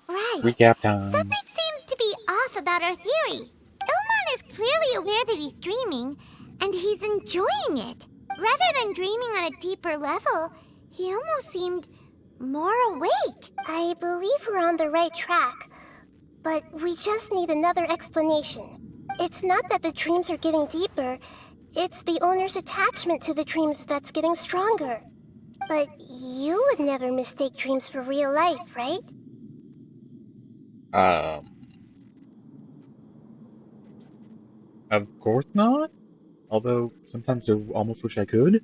Right. Recap time. Something seems to be off about our theory. Ilmon is clearly aware that he's dreaming, and he's enjoying it. Rather than dreaming on a deeper level, he almost seemed more awake. I believe we're on the right track, but we just need another explanation. It's not that the dreams are getting deeper, it's the owner's attachment to the dreams that's getting stronger. But you would never mistake dreams for real life, right? Of course not. Although, sometimes I almost wish I could.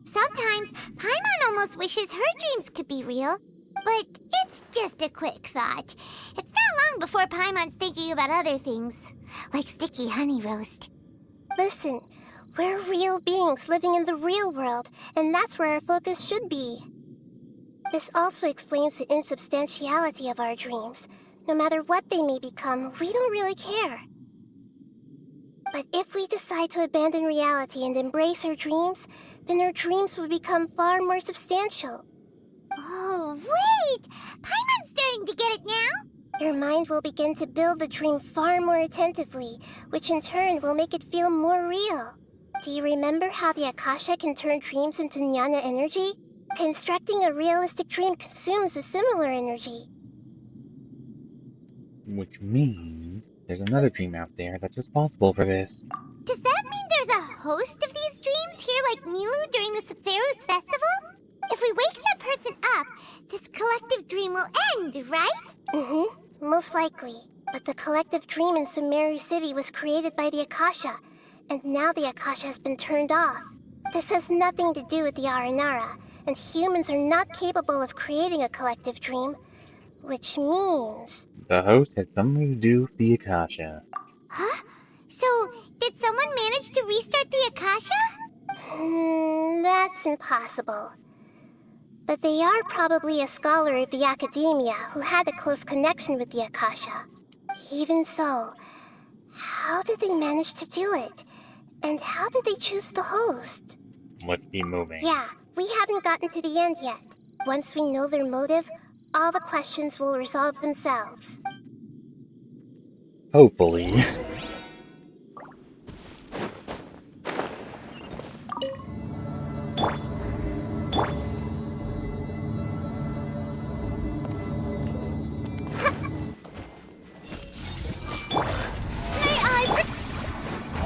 Sometimes, Paimon almost wishes her dreams could be real. But it's just a quick thought. It's not long before Paimon's thinking about other things, like sticky honey roast. Listen, we're real beings living in the real world, and that's where our focus should be. This also explains the insubstantiality of our dreams. No matter what they may become, we don't really care. But if we decide to abandon reality and embrace our dreams, then our dreams will become far more substantial. Oh, wait! Paimon's starting to get it now! Your mind will begin to build the dream far more attentively, which in turn will make it feel more real. Do you remember how the Akasha can turn dreams into jnana energy? Constructing a realistic dream consumes a similar energy. Which means there's another dream out there that's responsible for this. Does that mean there's a host of these dreams here like Nilou during the Sub-Zero's festival? If we wake that person up, this collective dream will end, right? Mm-hmm, most likely. But the collective dream in Sumeru City was created by the Akasha, and now the Akasha has been turned off. This has nothing to do with the Aranara, and humans are not capable of creating a collective dream, which means... The host has something to do with the Akasha. Huh? So, did someone manage to restart the Akasha? That's impossible. But they are probably a scholar of the academia who had a close connection with the Akasha. Even so, how did they manage to do it? And how did they choose the host? Let's keep moving. Yeah, we haven't gotten to the end yet. Once we know their motive, all the questions will resolve themselves. Hopefully.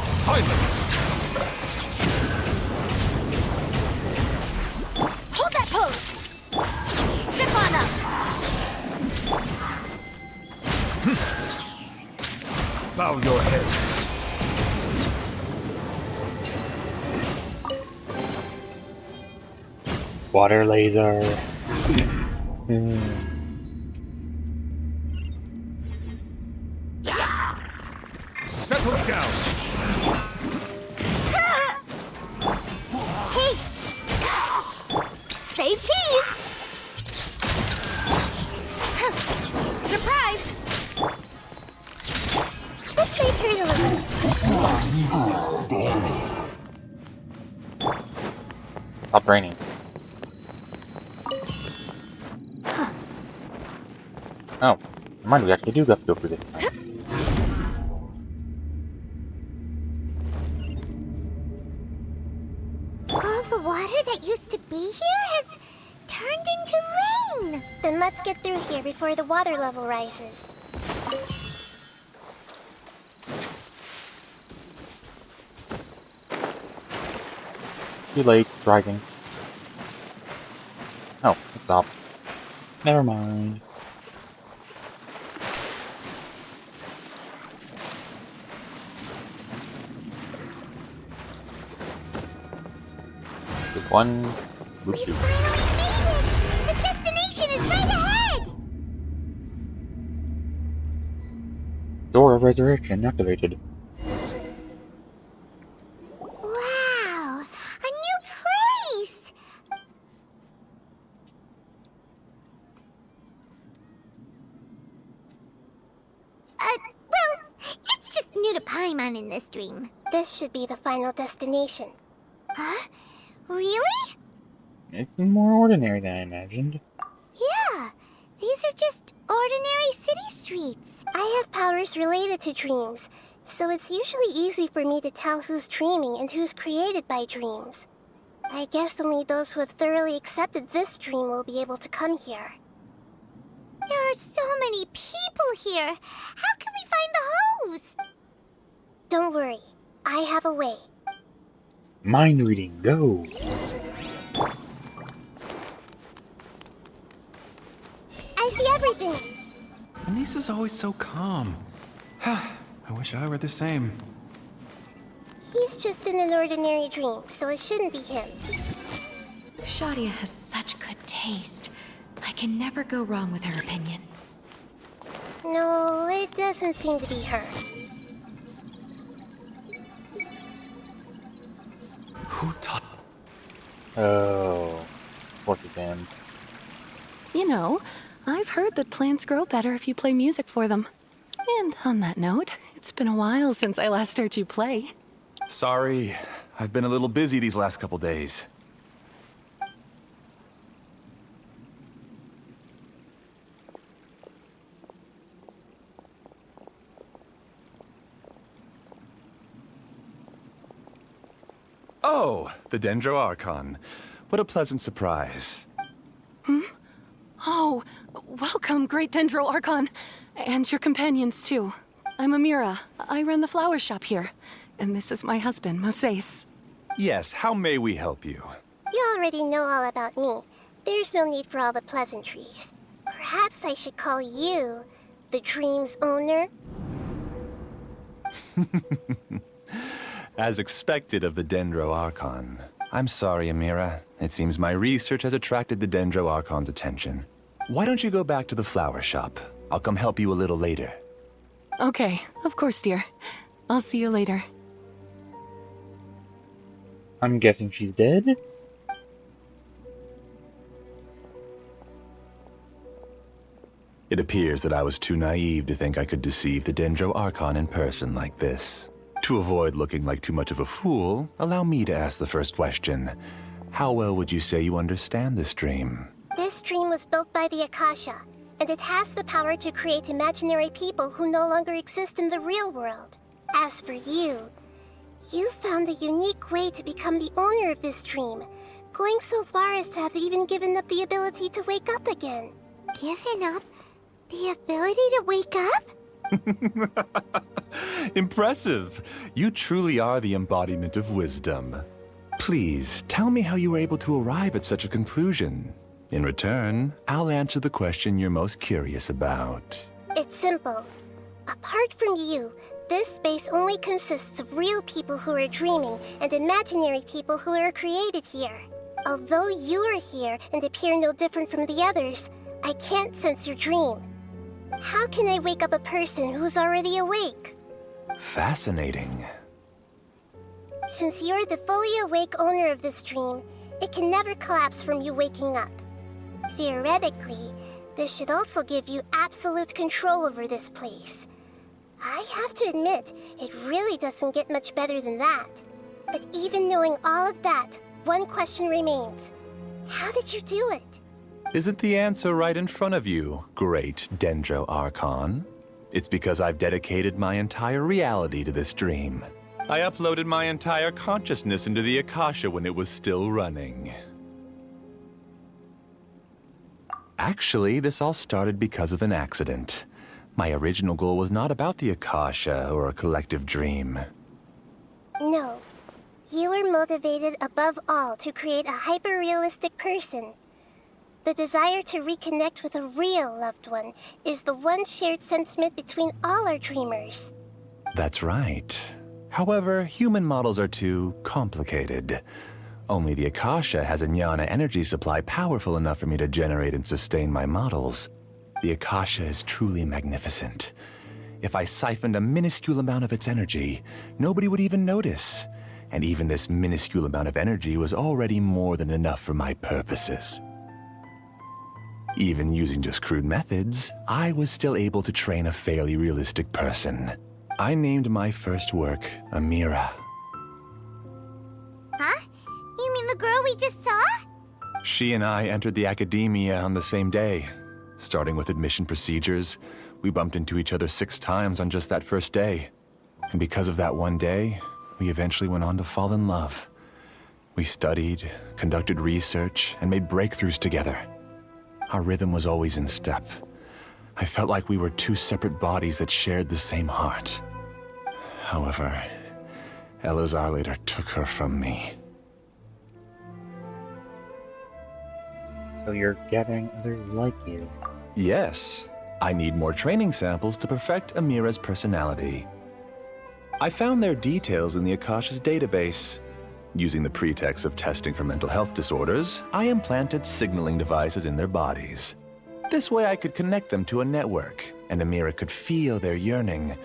Silence! Hold that pose! Step on up! Bow your head. Water laser. Settle down. Hey! Say cheese! Surprise! This may hurt a little. Stop raining. Oh, never mind, we actually do have to go through this time. All the water that used to be here has turned into rain! Then let's get through here before the water level rises. Too late, it's rising. Oh, it stopped. Never mind. Just one loop shoot. The destination is right ahead! Door of Resurrection activated. Wow! A new place! Well, it's just new to Paimon in this dream. This should be the final destination. Huh? Really? It's more ordinary than I imagined. Yeah, these are just ordinary city streets. I have powers related to dreams, so it's usually easy for me to tell who's dreaming and who's created by dreams. I guess only those who have thoroughly accepted this dream will be able to come here. There are so many people here. How can we find the host? Don't worry, I have a way. Mind reading, go! I see everything! Anissa's always so calm. I wish I were the same. He's just in an ordinary dream, so it shouldn't be him. Shadia has such good taste. I can never go wrong with her opinion. No, it doesn't seem to be her. Who taught? Oh, Forky Band. You know, I've heard that plants grow better if you play music for them. And on that note, it's been a while since I last heard you play. Sorry, I've been a little busy these last couple days. Oh, the Dendro Archon. What a pleasant surprise. Oh, welcome, Great Dendro Archon. And your companions, too. I'm Amira. I run the flower shop here. And this is my husband, Moses. Yes, how may we help you? You already know all about me. There's no need for all the pleasantries. Perhaps I should call you the dream's owner? As expected of the Dendro Archon. I'm sorry, Amira. It seems my research has attracted the Dendro Archon's attention. Why don't you go back to the flower shop? I'll come help you a little later. Okay, of course, dear. I'll see you later. I'm guessing she's dead? It appears that I was too naive to think I could deceive the Dendro Archon in person like this. To avoid looking like too much of a fool, allow me to ask the first question. How well would you say you understand this dream? This dream was built by the Akasha, and it has the power to create imaginary people who no longer exist in the real world. As for you, you found a unique way to become the owner of this dream, going so far as to have even given up the ability to wake up again. Given up? The ability to wake up? Impressive! You truly are the embodiment of wisdom. Please, tell me how you were able to arrive at such a conclusion. In return, I'll answer the question you're most curious about. It's simple. Apart from you, this space only consists of real people who are dreaming and imaginary people who are created here. Although you are here and appear no different from the others, I can't sense your dream. How can I wake up a person who's already awake? Fascinating. Since you're the fully awake owner of this dream, it can never collapse from you waking up. Theoretically, this should also give you absolute control over this place. I have to admit, it really doesn't get much better than that. But even knowing all of that, one question remains. How did you do it? Isn't the answer right in front of you, great Dendro Archon? It's because I've dedicated my entire reality to this dream. I uploaded my entire consciousness into the Akasha when it was still running. Actually, this all started because of an accident. My original goal was not about the Akasha or a collective dream. No. You were motivated above all to create a hyper-realistic person. The desire to reconnect with a real loved one is the one shared sentiment between all our dreamers. That's right. However, human models are too complicated. Only the Akasha has a jnana energy supply powerful enough for me to generate and sustain my models. The Akasha is truly magnificent. If I siphoned a minuscule amount of its energy, nobody would even notice. And even this minuscule amount of energy was already more than enough for my purposes. Even using just crude methods, I was still able to train a fairly realistic person. I named my first work Amira. Huh? You mean the girl we just saw? She and I entered the academia on the same day. Starting with admission procedures, we bumped into each other 6 times on just that first day. And because of that one day, we eventually went on to fall in love. We studied, conducted research, and made breakthroughs together. Our rhythm was always in step. I felt like we were 2 separate bodies that shared the same heart. However, Elazar later took her from me. So you're gathering others like you. Yes, I need more training samples to perfect Amira's personality. I found their details in the Akasha's database. Using the pretext of testing for mental health disorders, I implanted signaling devices in their bodies. This way I could connect them to a network, and Amira could feel their yearning.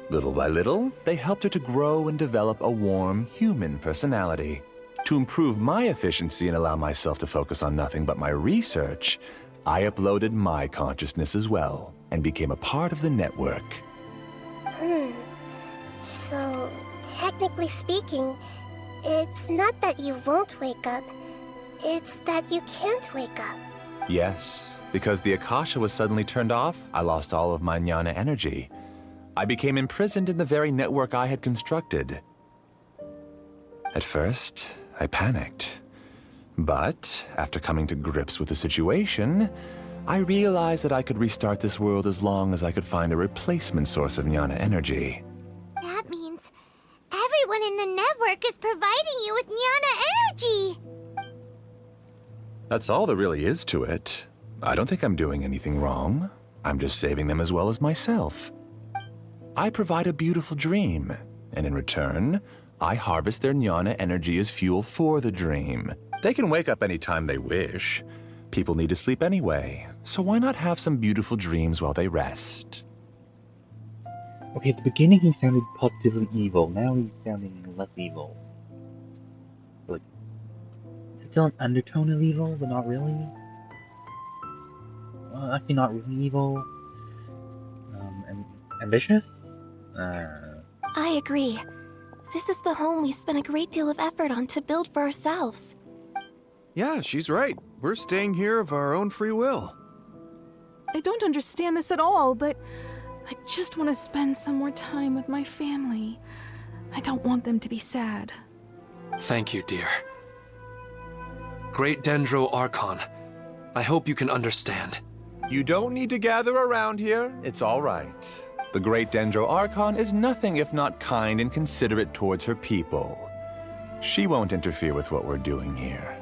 Little by little, they helped her to grow and develop a warm, human personality. To improve my efficiency and allow myself to focus on nothing but my research, I uploaded my consciousness as well, and became a part of the network. So, technically speaking, it's not that you won't wake up, it's that you can't wake up. Yes, because the Akasha was suddenly turned off, I lost all of my jnana energy. I became imprisoned in the very network I had constructed. At first, I panicked. But, after coming to grips with the situation, I realized that I could restart this world as long as I could find a replacement source of jnana energy. That means everyone in the network is providing you with jnana energy! That's all there really is to it. I don't think I'm doing anything wrong. I'm just saving them as well as myself. I provide a beautiful dream, and in return, I harvest their jnana energy as fuel for the dream. They can wake up anytime they wish. People need to sleep anyway, so why not have some beautiful dreams while they rest? Okay, at the beginning he sounded positively evil, now he's sounding less evil. Like, is it still an undertone of evil, but not really? Well, actually not really evil. Ambitious? I agree. This is the home we spent a great deal of effort on to build for ourselves. Yeah, she's right. We're staying here of our own free will. I don't understand this at all, but I just want to spend some more time with my family. I don't want them to be sad. Thank you, dear. Great Dendro Archon, I hope you can understand. You don't need to gather around here. It's all right. The Great Dendro Archon is nothing if not kind and considerate towards her people. She won't interfere with what we're doing here.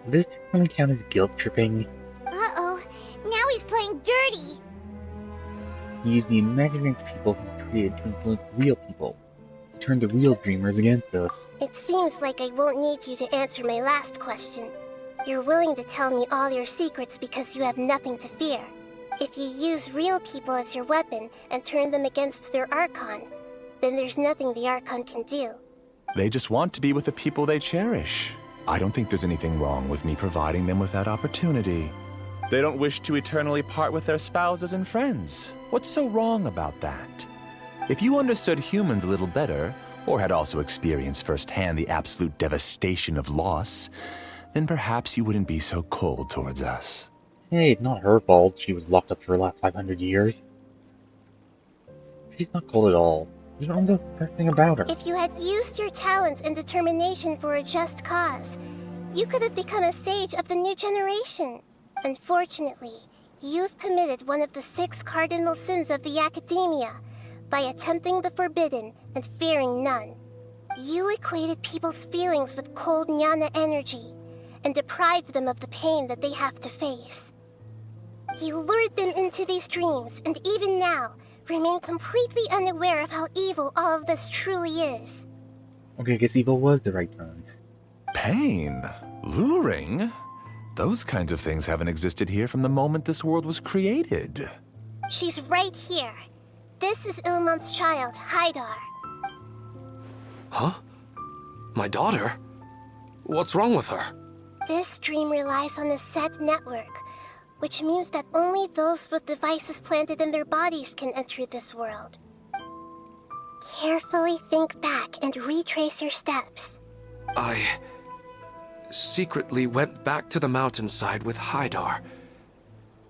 This definitely count as guilt tripping. Uh-oh, now he's playing dirty! He used the imaginary people he created to influence the real people. To turn the real dreamers against us. It seems like I won't need you to answer my last question. You're willing to tell me all your secrets because you have nothing to fear. If you use real people as your weapon and turn them against their Archon, then there's nothing the Archon can do. They just want to be with the people they cherish. I don't think there's anything wrong with me providing them with that opportunity. They don't wish to eternally part with their spouses and friends. What's so wrong about that? If you understood humans a little better, or had also experienced firsthand the absolute devastation of loss, then perhaps you wouldn't be so cold towards us. Hey, it's not her fault she was locked up for the last 500 years. She's not cold at all. You don't know the first thing about her. If you had used your talents and determination for a just cause, you could have become a sage of the new generation. Unfortunately, you've committed one of the 6 cardinal sins of the Academia by attempting the forbidden and fearing none. You equated people's feelings with cold jnana energy and deprived them of the pain that they have to face. You lured them into these dreams, and even now, remain completely unaware of how evil all of this truly is. Okay, I guess evil was the right term. Pain? Luring? Those kinds of things haven't existed here from the moment this world was created. She's right here. This is Ilmon's child, Haidar. Huh? My daughter? What's wrong with her? This dream relies on a set network, which means that only those with devices planted in their bodies can enter this world. Carefully think back and retrace your steps. I secretly went back to the mountainside with Haidar.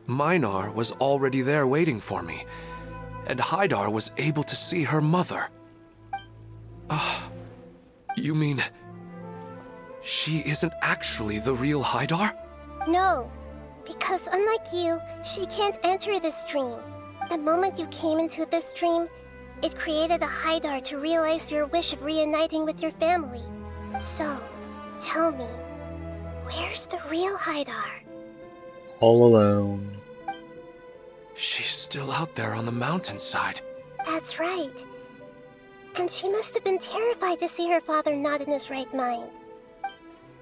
Minar was already there waiting for me, and Haidar was able to see her mother. You mean she isn't actually the real Haidar? No, because unlike you, she can't enter this dream. The moment you came into this dream, it created a Haidar to realize your wish of reuniting with your family. So, tell me, where's the real Haidar? All alone. She's still out there on the mountainside. That's right. And she must have been terrified to see her father not in his right mind.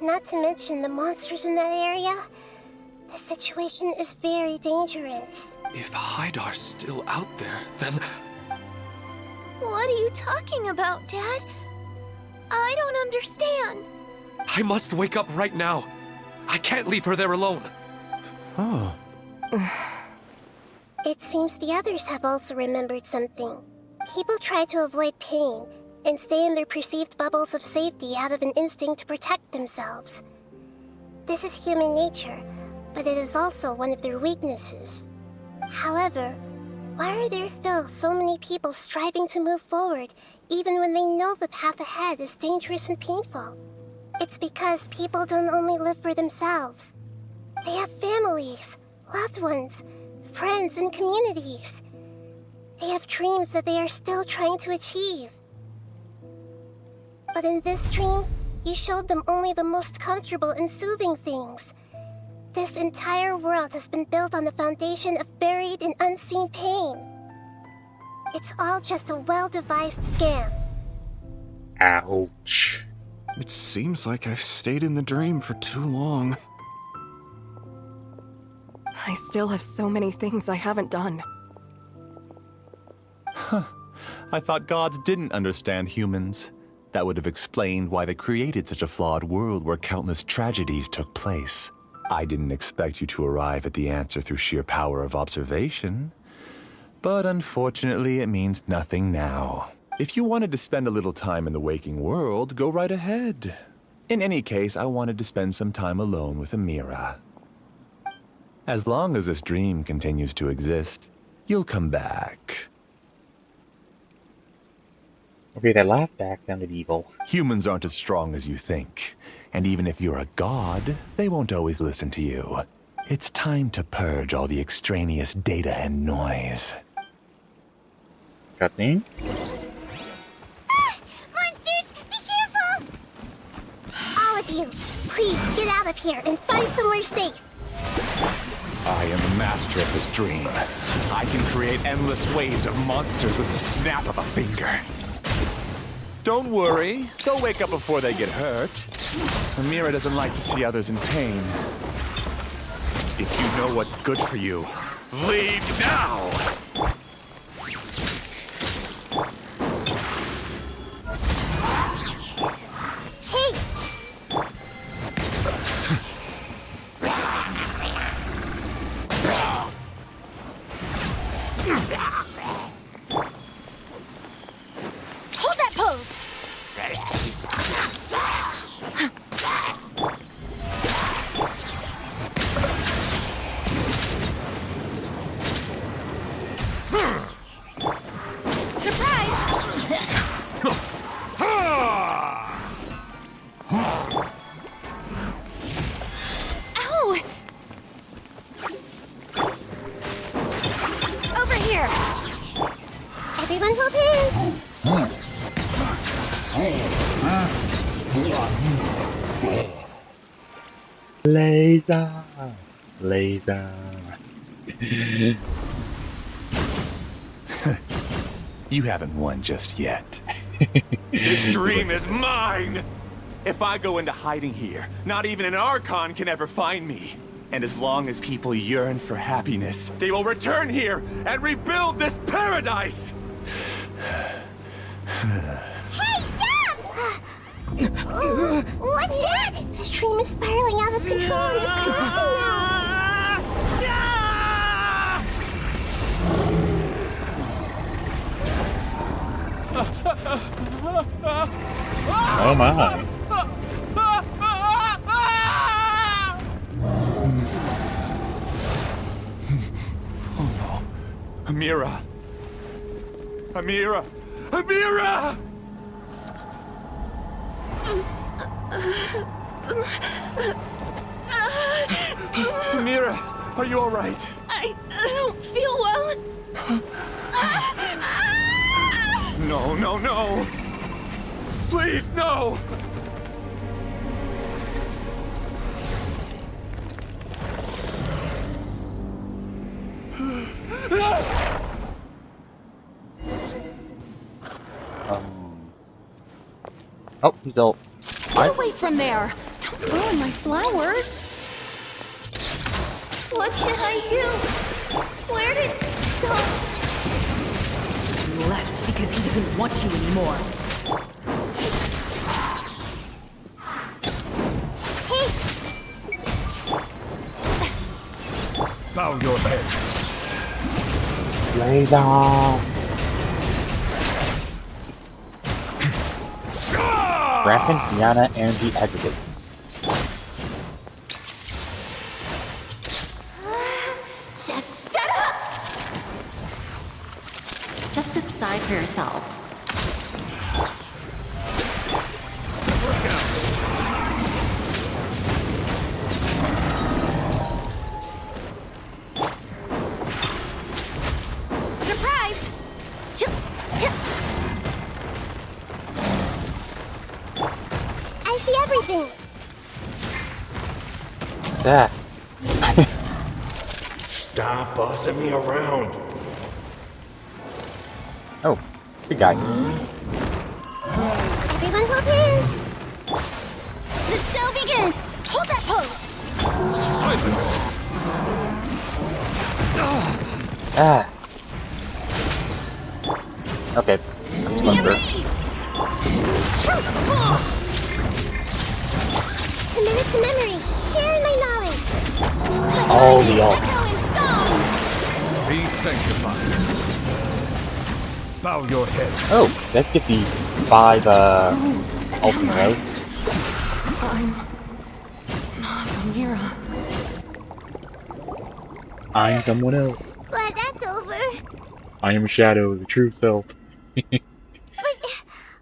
Not to mention the monsters in that area. The situation is very dangerous. If Hydar's still out there, then... What are you talking about, Dad? I don't understand. I must wake up right now. I can't leave her there alone. Oh. It seems the others have also remembered something. People try to avoid pain and stay in their perceived bubbles of safety out of an instinct to protect themselves. This is human nature, but it is also one of their weaknesses. However, why are there still so many people striving to move forward, even when they know the path ahead is dangerous and painful? It's because people don't only live for themselves. They have families, loved ones, friends, and communities. They have dreams that they are still trying to achieve. But in this dream, you showed them only the most comfortable and soothing things. This entire world has been built on the foundation of buried and unseen pain. It's all just a well-devised scam. Ouch. It seems like I've stayed in the dream for too long. I still have so many things I haven't done. Huh. I thought gods didn't understand humans. That would have explained why they created such a flawed world where countless tragedies took place. I didn't expect you to arrive at the answer through sheer power of observation. But unfortunately, it means nothing now. If you wanted to spend a little time in the waking world, go right ahead. In any case, I wanted to spend some time alone with Amira. As long as this dream continues to exist, you'll come back. Okay, that last back sounded evil. Humans aren't as strong as you think. And even if you're a god, they won't always listen to you. It's time to purge all the extraneous data and noise. Cutscene? Monsters, be careful! All of you, please get out of here and find somewhere safe. I am the master of this dream. I can create endless waves of monsters with the snap of a finger. Don't worry, they'll wake up before they get hurt. Amira doesn't like to see others in pain. If you know what's good for you, leave now! Hey! Hold that pose! Ow! Over here! Everyone hold hands! Laser! Laser! You haven't won just yet. This dream is mine! If I go into hiding here, not even an Archon can ever find me. And as long as people yearn for happiness, they will return here and rebuild this paradise! Hey, stop! What's that? The dream is spiraling out of control and is collapsing now. Oh my. Oh no. Amira! Amira! Amira! Amira, are you all right? I don't feel well. No, no, no! Please, no! Oh, he's still. Get away from there! Don't ruin my flowers! What should I do? Where did it go? He left because he doesn't want you anymore. Hey! Bow your head. Laser! Rapid Yana energy aggregate. Just shut up! Just decide for yourself. Surprise! I see everything. Ah. Stop bossing me around. Oh, good guy. Everyone hold hands! The show begins! Hold that pose! Silence! Ah. Okay. I'm just going through. Committed to memory, sharing my knowledge. All the ult. Be sanctified. Bow your head. Oh, let's get the 5 ult in a row. I'm not Amira. I'm someone else. Glad that's over. I am Shadow, the true self. But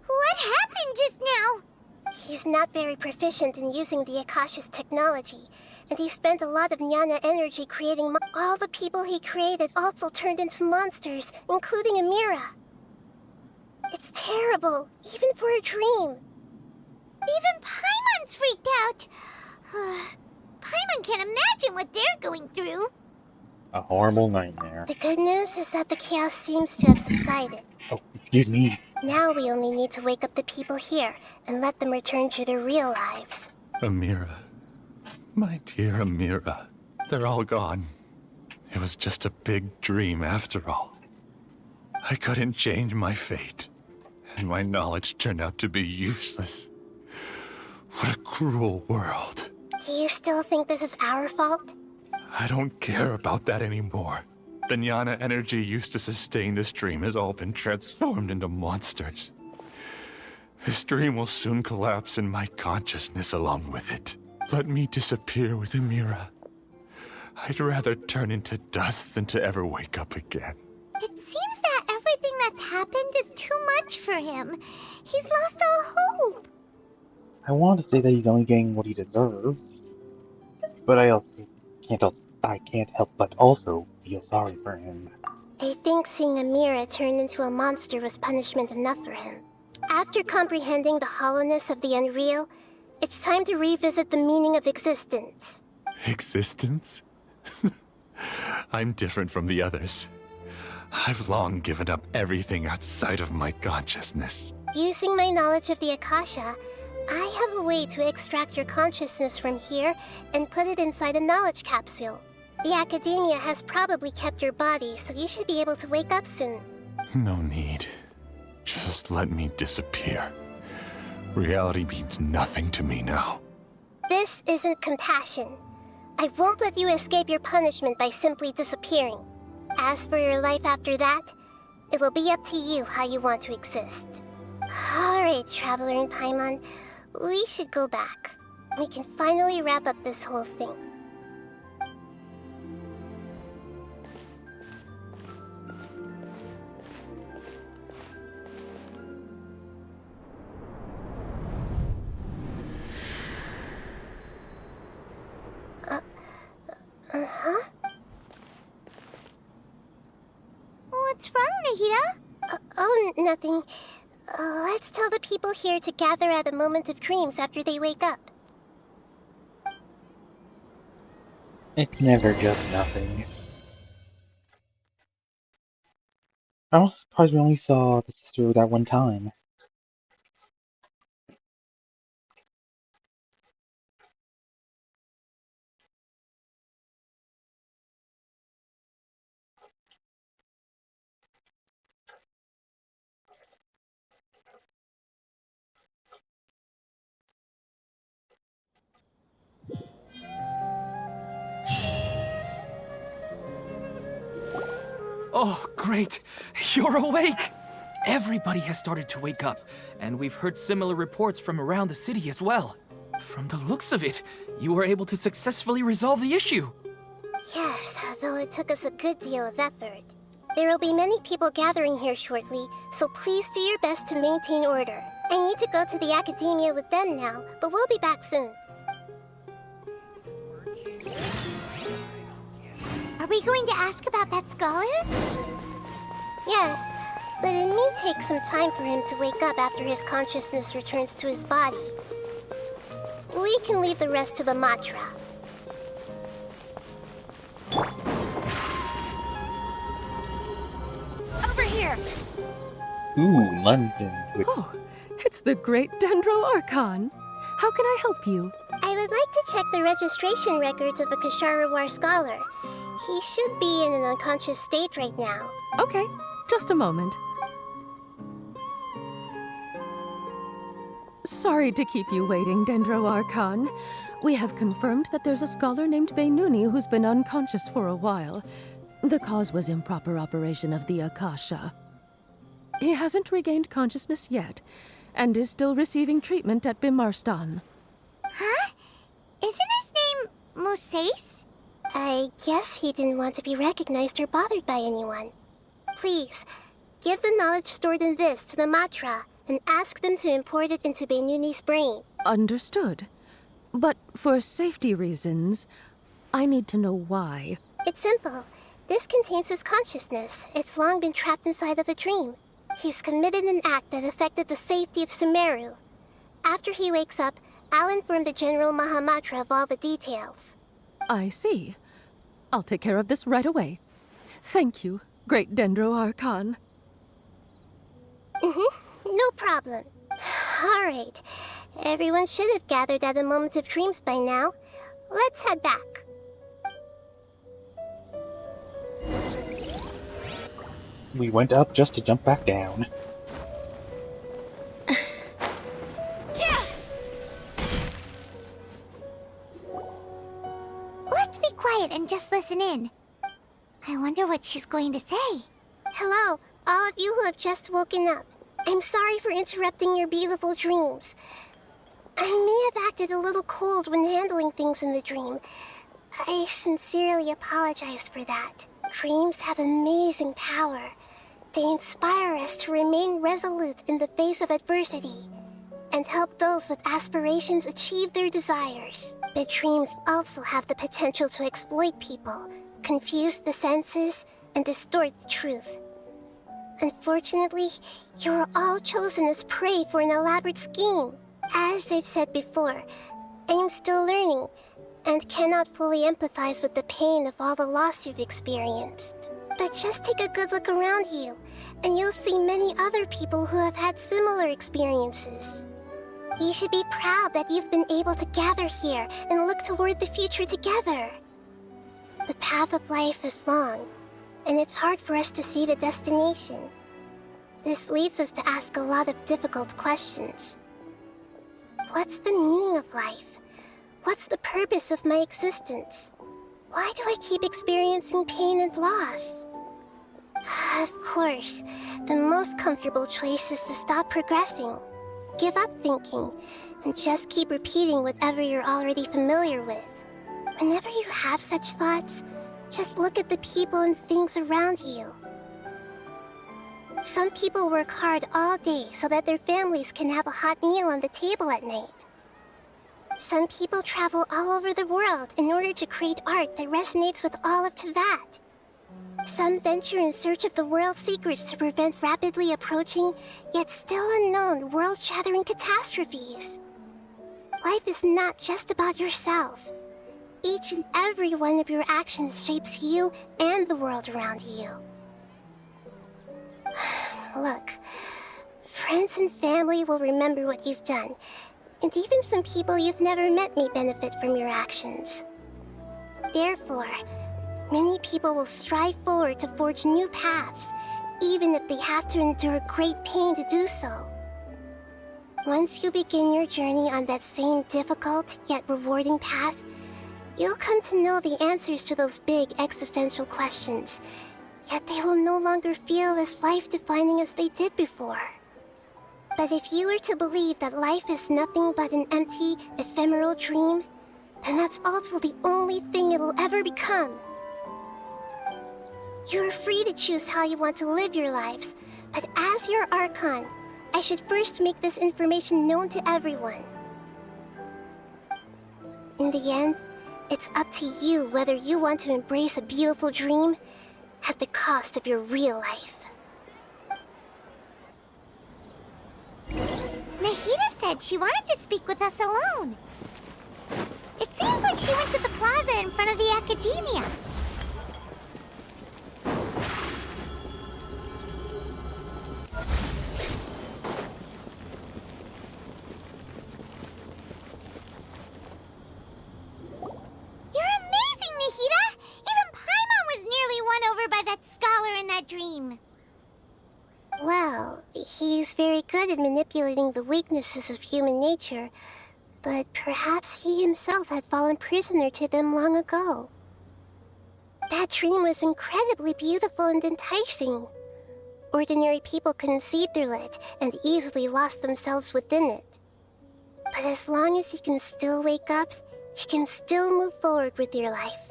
what happened just now? He's not very proficient in using the Akasha's technology, and he spent a lot of Jnana energy creating all the people he created also turned into monsters, including Amira. It's terrible, even for a dream. Even Paimon's freaked out. Paimon can't imagine what they're going through. A horrible nightmare. The good news is that the chaos seems to have subsided. Oh, excuse me. Now we only need to wake up the people here and let them return to their real lives. Amira. My dear Amira. They're all gone. It was just a big dream after all. I couldn't change my fate, and my knowledge turned out to be useless. What a cruel world. Do you still think this is our fault? I don't care about that anymore. The Jnana energy used to sustain this dream has all been transformed into monsters. This dream will soon collapse and my consciousness along with it. Let me disappear with Amira. I'd rather turn into dust than to ever wake up again. It seems that everything that's happened is too much for him. He's lost all hope. I want to say that he's only getting what he deserves, but I can't help but also feel sorry for him. I think seeing Amira turn into a monster was punishment enough for him. After comprehending the hollowness of the unreal, it's time to revisit the meaning of existence. Existence? I'm different from the others. I've long given up everything outside of my consciousness. Using my knowledge of the Akasha, I have a way to extract your consciousness from here and put it inside a knowledge capsule. The Academia has probably kept your body, so you should be able to wake up soon. No need. Just let me disappear. Reality means nothing to me now. This isn't compassion. I won't let you escape your punishment by simply disappearing. As for your life after that, it'll be up to you how you want to exist. Alright, Traveler and Paimon, we should go back. We can finally wrap up this whole thing. Uh-huh? What's wrong, Nahida? Oh, nothing. Let's tell the people here to gather at a moment of dreams after they wake up. It's never just nothing. I was surprised we only saw the sister that one time. Oh, great! You're awake! Everybody has started to wake up, and we've heard similar reports from around the city as well. From the looks of it, you were able to successfully resolve the issue. Yes, though it took us a good deal of effort. There will be many people gathering here shortly, so please do your best to maintain order. I need to go to the academia with them now, but we'll be back soon. Are we going to ask about that scholar? Yes, but it may take some time for him to wake up after his consciousness returns to his body. We can leave the rest to the Matra. Over here! Ooh, London. Oh, it's the great Dendro Archon. How can I help you? I would like to check the registration records of a Kasharawar scholar. He should be in an unconscious state right now. Okay, just a moment. Sorry to keep you waiting, Dendro Archon. We have confirmed that there's a scholar named Beinuni who's been unconscious for a while. The cause was improper operation of the Akasha. He hasn't regained consciousness yet, and is still receiving treatment at Bimarstan. Huh? Isn't his name Moses? I guess he didn't want to be recognized or bothered by anyone. Please, give the knowledge stored in this to the Matra, and ask them to import it into Beinuni's brain. Understood. But for safety reasons, I need to know why. It's simple. This contains his consciousness. It's long been trapped inside of a dream. He's committed an act that affected the safety of Sumeru. After he wakes up, I'll inform the General Mahamatra of all the details. I see. I'll take care of this right away. Thank you, great Dendro Archon. No problem. All right. Everyone should have gathered at a moment of dreams by now. Let's head back. We went up just to jump back down. Let's be quiet and just listen in. I wonder what she's going to say. Hello, all of you who have just woken up. I'm sorry for interrupting your beautiful dreams. I may have acted a little cold when handling things in the dream. I sincerely apologize for that. Dreams have amazing power. They inspire us to remain resolute in the face of adversity and help those with aspirations achieve their desires. But dreams also have the potential to exploit people, confuse the senses, and distort the truth. Unfortunately, you are all chosen as prey for an elaborate scheme. As I've said before, I'm still learning and cannot fully empathize with the pain of all the loss you've experienced. But just take a good look around you, and you'll see many other people who have had similar experiences. You should be proud that you've been able to gather here and look toward the future together. The path of life is long, and it's hard for us to see the destination. This leads us to ask a lot of difficult questions. What's the meaning of life? What's the purpose of my existence? Why do I keep experiencing pain and loss? Of course, the most comfortable choice is to stop progressing. Give up thinking, and just keep repeating whatever you're already familiar with. Whenever you have such thoughts, just look at the people and things around you. Some people work hard all day so that their families can have a hot meal on the table at night. Some people travel all over the world in order to create art that resonates with all of Teyvat. Some venture in search of the world's secrets to prevent rapidly approaching, yet still unknown, world-shattering catastrophes. Life is not just about yourself. Each and every one of your actions shapes you and the world around you. Look, friends and family will remember what you've done, and even some people you've never met may benefit from your actions. Therefore, many people will strive forward to forge new paths, even if they have to endure great pain to do so. Once you begin your journey on that same difficult yet rewarding path, you'll come to know the answers to those big existential questions, Yet they will no longer feel as life-defining as they did before. But if you were to believe that life is nothing but an empty, ephemeral dream, then that's also the only thing it'll ever become. You're free to choose how you want to live your lives, but as your Archon, I should first make this information known to everyone. In the end, it's up to you whether you want to embrace a beautiful dream at the cost of your real life. Nahida said she wanted to speak with us alone. It seems like she went to the plaza in front of the Academia. You're amazing, Nahida! Even Paimon was nearly won over by that scholar in that dream. Well, he's very good at manipulating the weaknesses of human nature, but perhaps he himself had fallen prisoner to them long ago. That dream was incredibly beautiful and enticing. Ordinary people couldn't see through it and easily lost themselves within it. But as long as you can still wake up, you can still move forward with your life.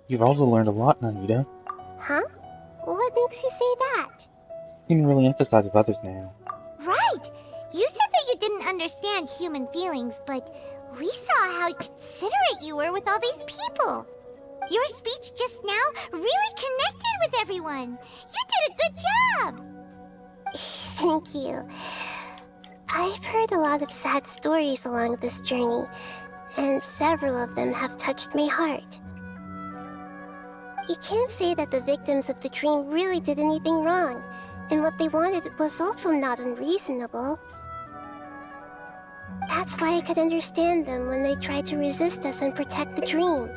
You've also learned a lot, Nahida. Huh? What makes you say that? You can really emphasize with others now. Right! You said that you didn't understand human feelings, but we saw how considerate you were with all these people. Your speech just now really connected with everyone. You did a good job! Thank you. I've heard a lot of sad stories along this journey, and several of them have touched my heart. You can't say that the victims of the dream really did anything wrong, and what they wanted was also not unreasonable. That's why I could understand them when they tried to resist us and protect the dream.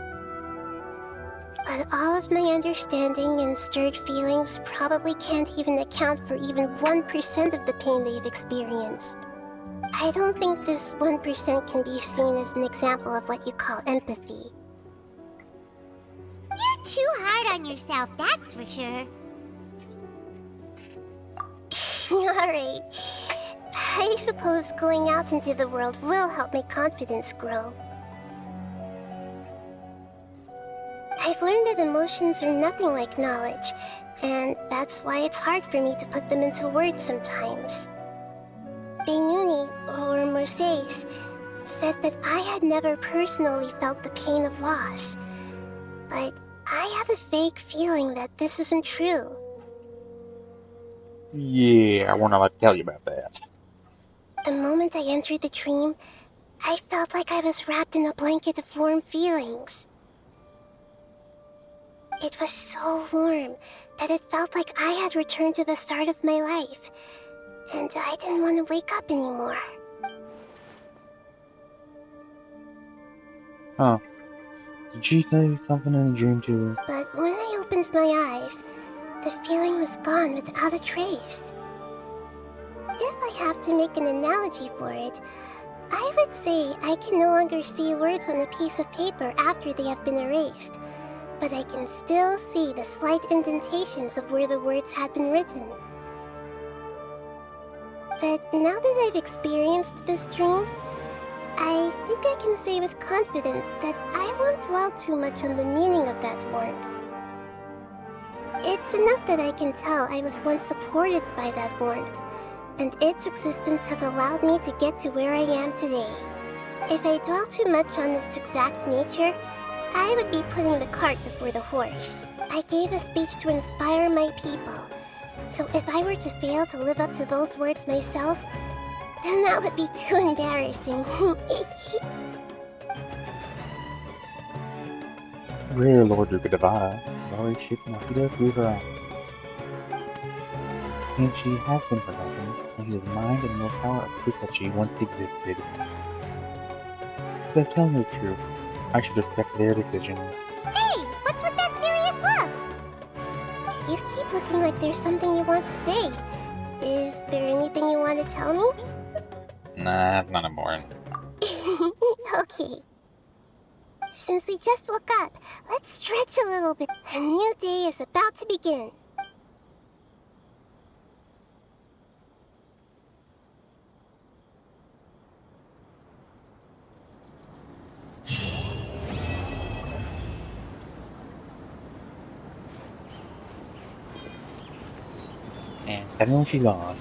But all of my understanding and stirred feelings probably can't even account for even 1% of the pain they've experienced. I don't think this 1% can be seen as an example of what you call empathy. You're too hard on yourself, that's for sure. Alright. I suppose going out into the world will help my confidence grow. I've learned that emotions are nothing like knowledge, and that's why it's hard for me to put them into words sometimes. Beinuni, or Mercedes, said that I had never personally felt the pain of loss, but I have a vague feeling that this isn't true. Yeah, I won't allowed to tell you about that. The moment I entered the dream, I felt like I was wrapped in a blanket of warm feelings. It was so warm that it felt like I had returned to the start of my life, and I didn't want to wake up anymore. Huh. Did she say something in the dream too? But when I opened my eyes, the feeling was gone without a trace. If I have to make an analogy for it, I would say I can no longer see words on a piece of paper after they have been erased, but I can still see the slight indentations of where the words had been written. But now that I've experienced this dream, I think I can say with confidence that I won't dwell too much on the meaning of that warmth. It's enough that I can tell I was once supported by that warmth, and its existence has allowed me to get to where I am today. If I dwell too much on its exact nature, I would be putting the cart before the horse. I gave a speech to inspire my people, so if I were to fail to live up to those words myself, then that would be too embarrassing. Rare Lord Rukadavada, Lord Ship Nahida through her eyes. And she has been forgotten, and his mind and willpower are proof that she once existed. So tell me the truth. I should respect their decision. Hey, what's with that serious look? You keep looking like there's something you want to say. Is there anything you want to tell me? Nah, it's not important. Okay. Since we just woke up, let's stretch a little bit. A new day is about to begin. And suddenly she's gone.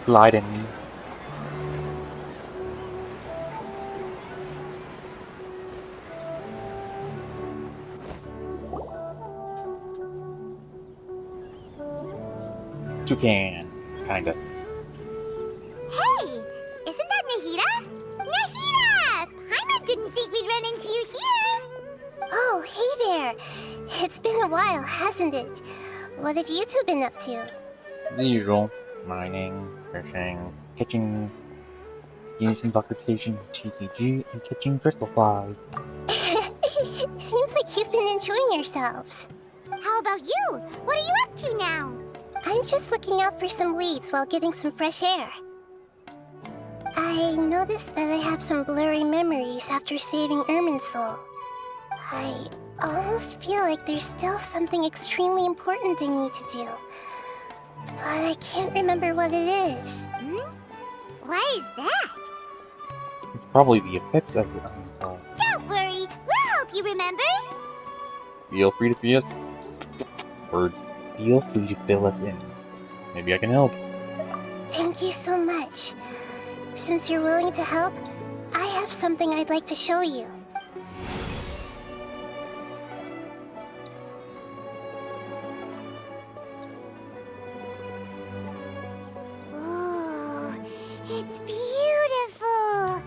Gliding. Toucan, kinda. Hey! Isn't that Nahida? Nahida! Paimon didn't think we'd run into you here! Oh, hey there! It's been a while, hasn't it? What have you two been up to? The usual. Mining, fishing, catching Genshin occupation, TCG, and catching crystal flies. Seems like you've been enjoying yourselves. How about you? What are you up to now? I'm just looking out for some leads while getting some fresh air. I noticed that I have some blurry memories after saving Ermin's soul. I almost feel like there's still something extremely important I need to do. But I can't remember what it is. Why is that? It's probably the effects of your own soul. Don't worry, we'll help you remember. Feel free to fill us. Words. Feel free to fill us in. Maybe I can help. Thank you so much. Since you're willing to help, I have something I'd like to show you. Ooh, it's beautiful.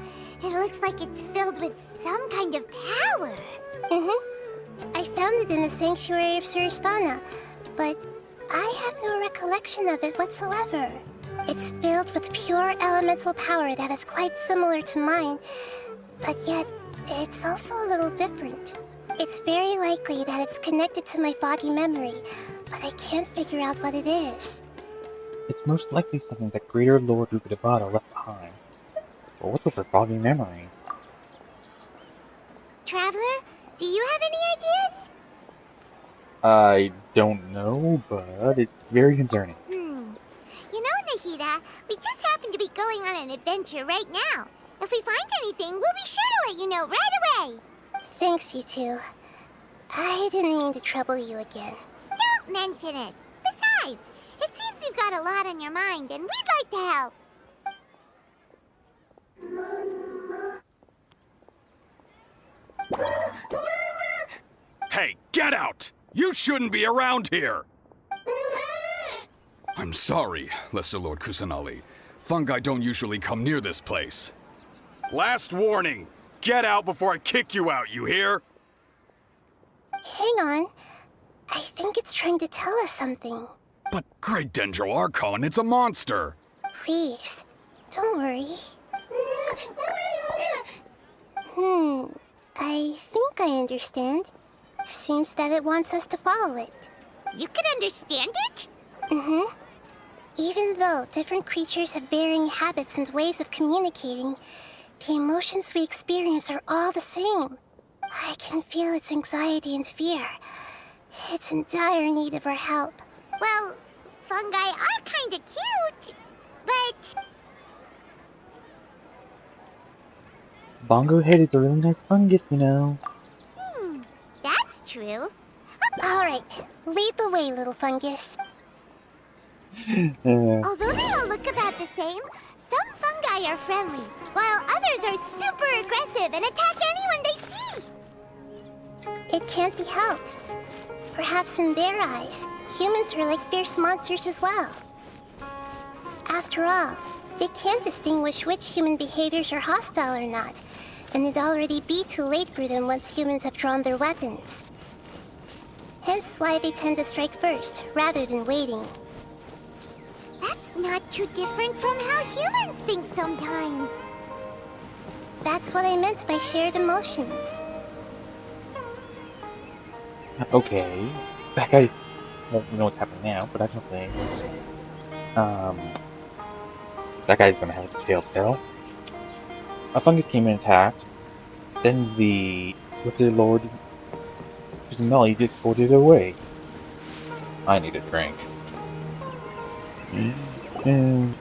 It looks like it's filled with some kind of power. I found it in the sanctuary of Suristana, but I have no recollection of it whatsoever. It's filled with pure elemental power that is quite similar to mine, but yet it's also a little different. It's very likely that it's connected to my foggy memory, but I can't figure out what it is. It's most likely something that Greater Lord Rukadabada left behind. But what's with her foggy memories? Traveler, do you have any ideas? I don't know, but it's very concerning. You know, Nahida, we just happen to be going on an adventure right now. If we find anything, we'll be sure to let you know right away. Thanks, you two. I didn't mean to trouble you again. Don't mention it. Besides, it seems you've got a lot on your mind, and we'd like to help. Hey, get out! You shouldn't be around here! I'm sorry, Lesser Lord Kusanali. Fungi don't usually come near this place. Last warning! Get out before I kick you out, you hear? Hang on. I think it's trying to tell us something. But Great Dendro Archon, it's a monster! Please, don't worry. I think I understand. Seems that it wants us to follow it. You can understand it? Even though different creatures have varying habits and ways of communicating, the emotions we experience are all the same. I can feel its anxiety and fear. It's in dire need of our help. Well, fungi are kinda cute, but... Bongo Head is a really nice fungus, you know. That's true. Alright, lead the way, little fungus. Although they all look about the same, some fungi are friendly, while others are super aggressive and attack anyone they see. It can't be helped. Perhaps in their eyes, humans are like fierce monsters as well. After all, they can't distinguish which human behaviors are hostile or not, and it'd already be too late for them once humans have drawn their weapons. Hence why they tend to strike first, rather than waiting. That's not too different from how humans think sometimes. That's what I meant by shared emotions. Okay. That guy won't know what's happening now, but I don't think. That guy's gonna have a telltale. A fungus came in attacked. Then with the Lord using Melly exploded away. I need a drink. And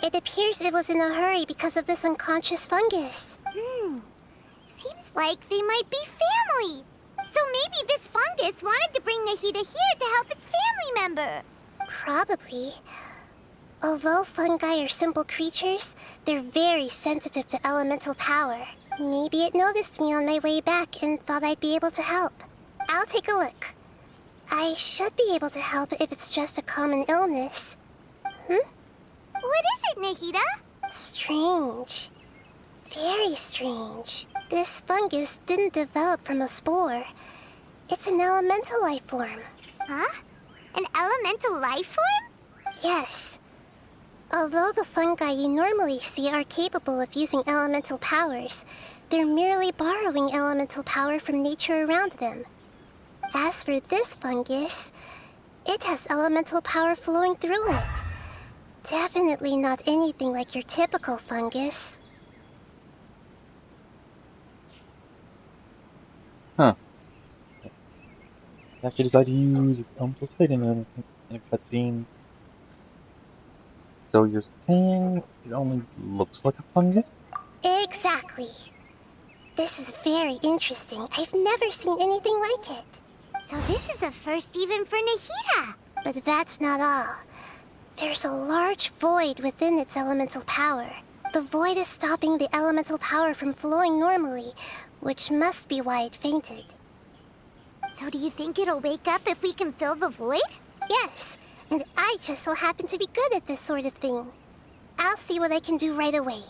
It appears it was in a hurry because of this unconscious fungus. Seems like they might be family. So maybe this fungus wanted to bring Nahida here to help its family member. Probably. Although fungi are simple creatures, they're very sensitive to elemental power. Maybe it noticed me on my way back and thought I'd be able to help. I'll take a look. I should be able to help if it's just a common illness. What is it, Nahida? Strange. Very strange. This fungus didn't develop from a spore. It's an elemental life form. Huh? An elemental life form? Yes. Although the fungi you normally see are capable of using elemental powers, they're merely borrowing elemental power from nature around them. As for this fungus, it has elemental power flowing through it. Definitely not anything like your typical fungus. Huh. Actually decided to use Sight in a cutscene. So you're saying it only looks like a fungus? Exactly. This is very interesting. I've never seen anything like it. So this is a first even for Nahida. But that's not all. There's a large void within its elemental power. The void is stopping the elemental power from flowing normally, which must be why it fainted. So do you think it'll wake up if we can fill the void? Yes, and I just so happen to be good at this sort of thing. I'll see what I can do right away.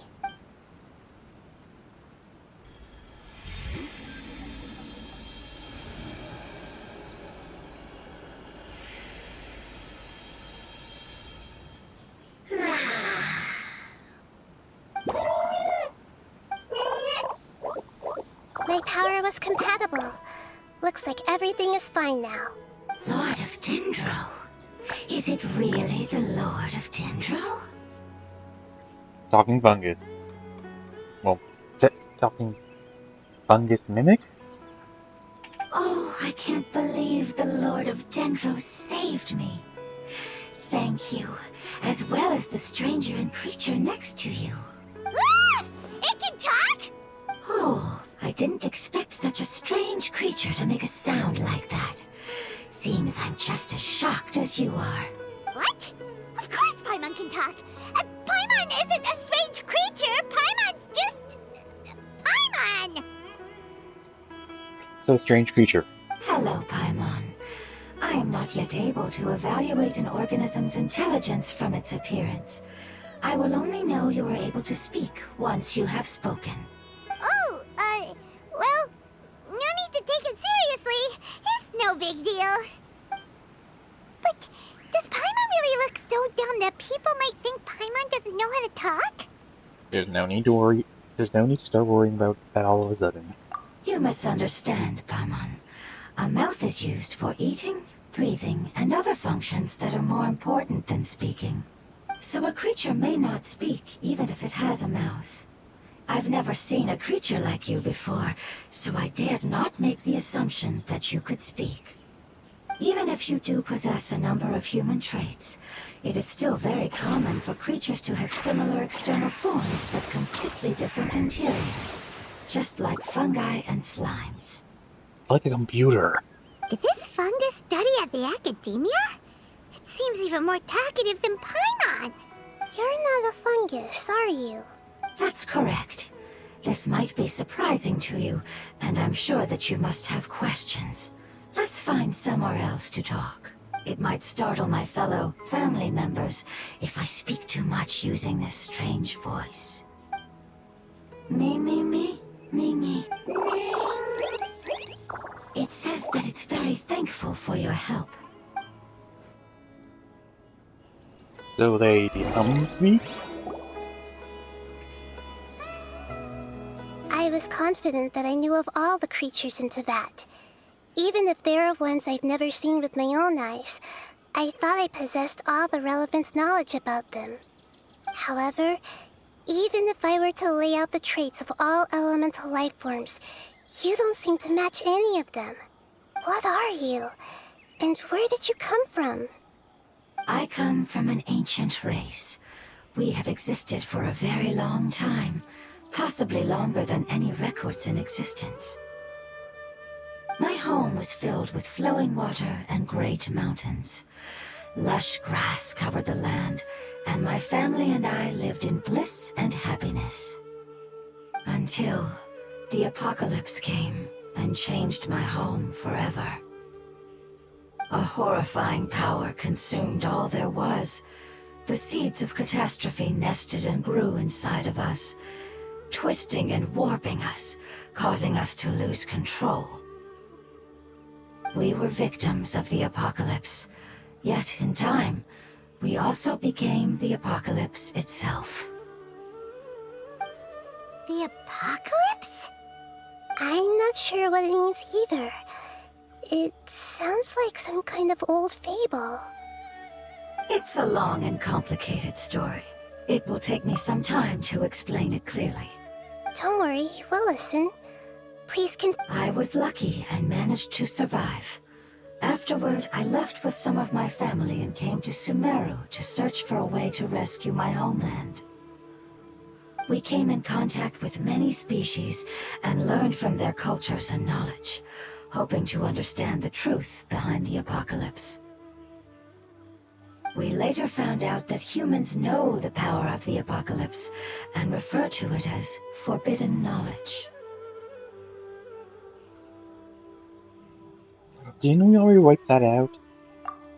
My power was compatible. Looks like everything is fine now. Lord of Dendro? Is it really the Lord of Dendro? Talking fungus. Well, talking fungus mimic? Oh, I can't believe the Lord of Dendro saved me. Thank you, as well as the stranger and creature next to you. Ah! It can talk? Oh, I didn't expect such a strange creature to make a sound like that. Seems I'm just as shocked as you are. What? Of course Paimon can talk. Paimon isn't a strange creature. Paimon's just... Paimon! So a strange creature. Hello, Paimon. I am not yet able to evaluate an organism's intelligence from its appearance. I will only know you are able to speak once you have spoken. Oh, well, no need to take it seriously. It's no big deal. But does Paimon really look so dumb that people might think Paimon doesn't know how to talk? There's no need to worry. There's no need to start worrying about that all of a sudden. You misunderstand, Paimon. A mouth is used for eating, breathing, and other functions that are more important than speaking. So a creature may not speak, even if it has a mouth. I've never seen a creature like you before, so I dared not make the assumption that you could speak. Even if you do possess a number of human traits, it is still very common for creatures to have similar external forms but completely different interiors, just like fungi and slimes. Like a computer. Did this fungus study at the academia? It seems even more talkative than Paimon. You're not a fungus, are you? That's correct. This might be surprising to you, and I'm sure that you must have questions. Let's find somewhere else to talk. It might startle my fellow family members if I speak too much using this strange voice. Me. It says that it's very thankful for your help. So they speak? I was confident that I knew of all the creatures in Teyvat. Even if there are ones I've never seen with my own eyes, I thought I possessed all the relevant knowledge about them. However, even if I were to lay out the traits of all elemental life forms, you don't seem to match any of them. What are you? And where did you come from? I come from an ancient race. We have existed for a very long time, possibly longer than any records in existence. My home was filled with flowing water and great mountains. Lush grass covered the land, and my family and I lived in bliss and happiness. Until the apocalypse came and changed my home forever. A horrifying power consumed all there was. The seeds of catastrophe nested and grew inside of us, twisting and warping us, causing us to lose control. We were victims of the apocalypse, yet in time, we also became the apocalypse itself. The apocalypse? I'm not sure what it means either. It sounds like some kind of old fable. It's a long and complicated story. It will take me some time to explain it clearly. Don't worry, we'll listen. Please I was lucky and managed to survive. Afterward, I left with some of my family and came to Sumeru to search for a way to rescue my homeland. We came in contact with many species and learned from their cultures and knowledge, hoping to understand the truth behind the apocalypse. We later found out that humans know the power of the apocalypse and refer to it as forbidden knowledge. Didn't we already wipe that out?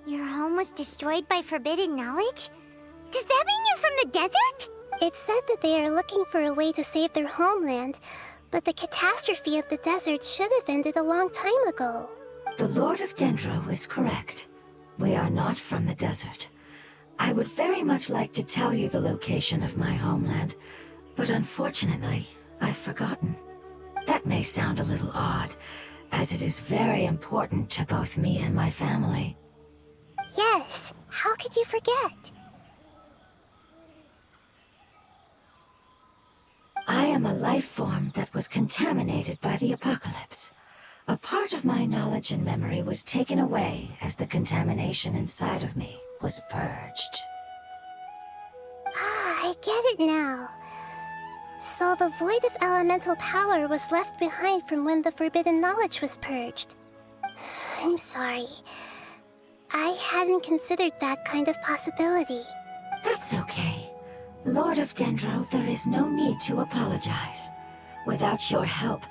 Your home was destroyed by forbidden knowledge? Does that mean you're from the desert? It said that they are looking for a way to save their homeland, but the catastrophe of the desert should have ended a long time ago. The Lord of Dendro is correct. We are not from the desert. I would very much like to tell you the location of my homeland, but unfortunately, I've forgotten. That may sound a little odd, as it is very important to both me and my family. Yes, how could you forget? I am a life form that was contaminated by the apocalypse. A part of my knowledge and memory was taken away as the contamination inside of me was purged. Ah, I get it now. So the void of elemental power was left behind from when the forbidden knowledge was purged. I'm sorry. I hadn't considered that kind of possibility. That's okay. Lord of Dendro, there is no need to apologize. Without your help,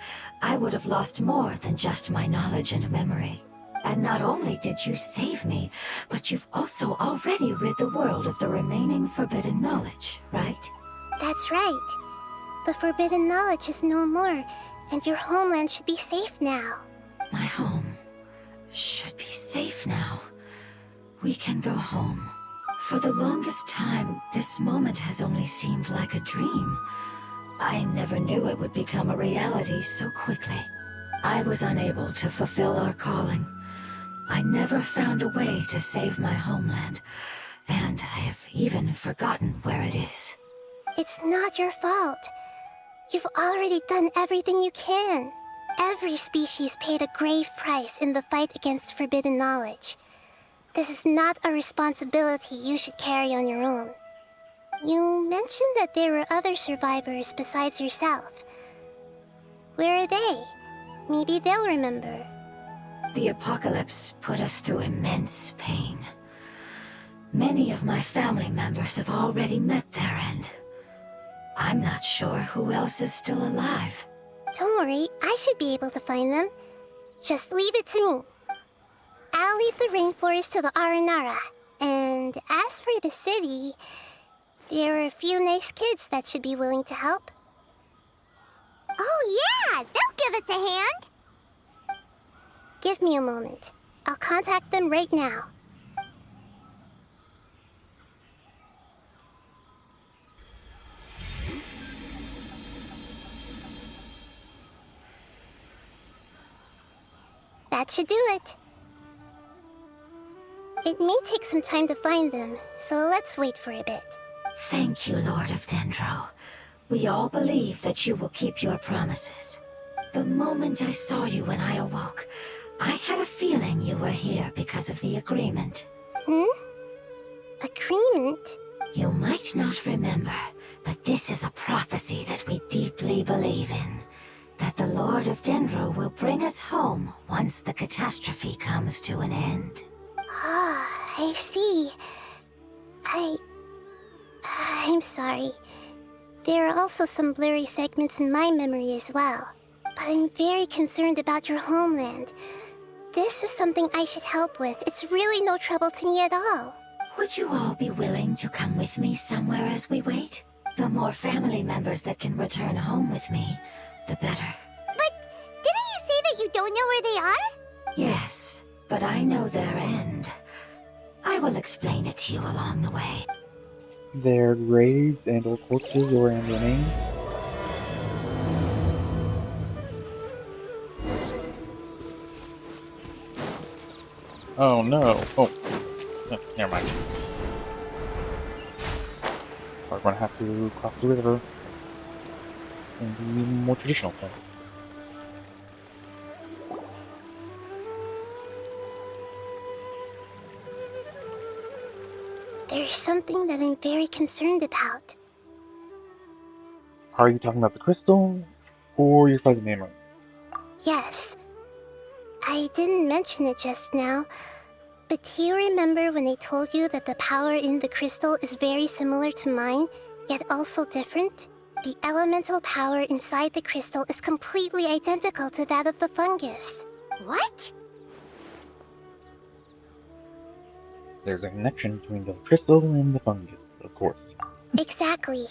I would have lost more than just my knowledge and memory. And not only did you save me, but you've also already rid the world of the remaining forbidden knowledge, right? That's right. The forbidden knowledge is no more, and your homeland should be safe now. My home should be safe now. We can go home. For the longest time, this moment has only seemed like a dream. I never knew it would become a reality so quickly. I was unable to fulfill our calling. I never found a way to save my homeland, and I have even forgotten where it is. It's not your fault. You've already done everything you can. Every species paid a grave price in the fight against forbidden knowledge. This is not a responsibility you should carry on your own. You mentioned that there were other survivors besides yourself. Where are they? Maybe they'll remember. The apocalypse put us through immense pain. Many of my family members have already met their end. I'm not sure who else is still alive. Don't worry, I should be able to find them. Just leave it to me. I'll leave the rainforest to the Aranara. And as for the city, there are a few nice kids that should be willing to help. Oh yeah, they'll give us a hand. Give me a moment. I'll contact them right now. That should do it. It may take some time to find them, so let's wait for a bit. Thank you, Lord of Dendro. We all believe that you will keep your promises. The moment I saw you when I awoke, I had a feeling you were here because of the agreement. Agreement? You might not remember, but this is a prophecy that we deeply believe in. That the Lord of Dendro will bring us home once the catastrophe comes to an end. Ah, I see. I'm sorry. There are also some blurry segments in my memory as well. But I'm very concerned about your homeland. This is something I should help with. It's really no trouble to me at all. Would you all be willing to come with me somewhere as we wait? The more family members that can return home with me, the better. But didn't you say that you don't know where they are? Yes, but I know their end. I will explain it to you along the way. Their graves and or corpses or and remains. Oh no. Oh. No, never mind. We're gonna have to cross the river and do more traditional things. There's something that I'm very concerned about. Are you talking about the crystal or your fuzzy memories? Yes. I didn't mention it just now, but do you remember when I told you that the power in the crystal is very similar to mine, yet also different? The elemental power inside the crystal is completely identical to that of the fungus. What? There's a connection between the crystal and the fungus, of course. Exactly.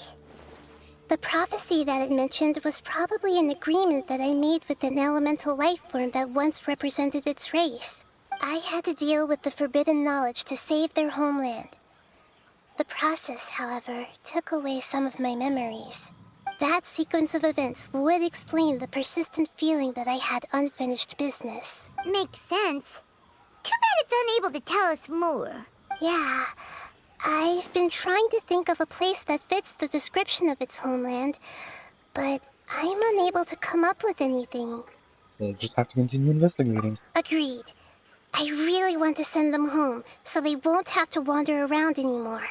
The prophecy that it mentioned was probably an agreement that I made with an elemental life form that once represented its race. I had to deal with the forbidden knowledge to save their homeland. The process, however, took away some of my memories. That sequence of events would explain the persistent feeling that I had unfinished business. Makes sense. Too bad it's unable to tell us more. Yeah, I've been trying to think of a place that fits the description of its homeland, but I'm unable to come up with anything. We'll just have to continue investigating. Agreed. I really want to send them home, so they won't have to wander around anymore.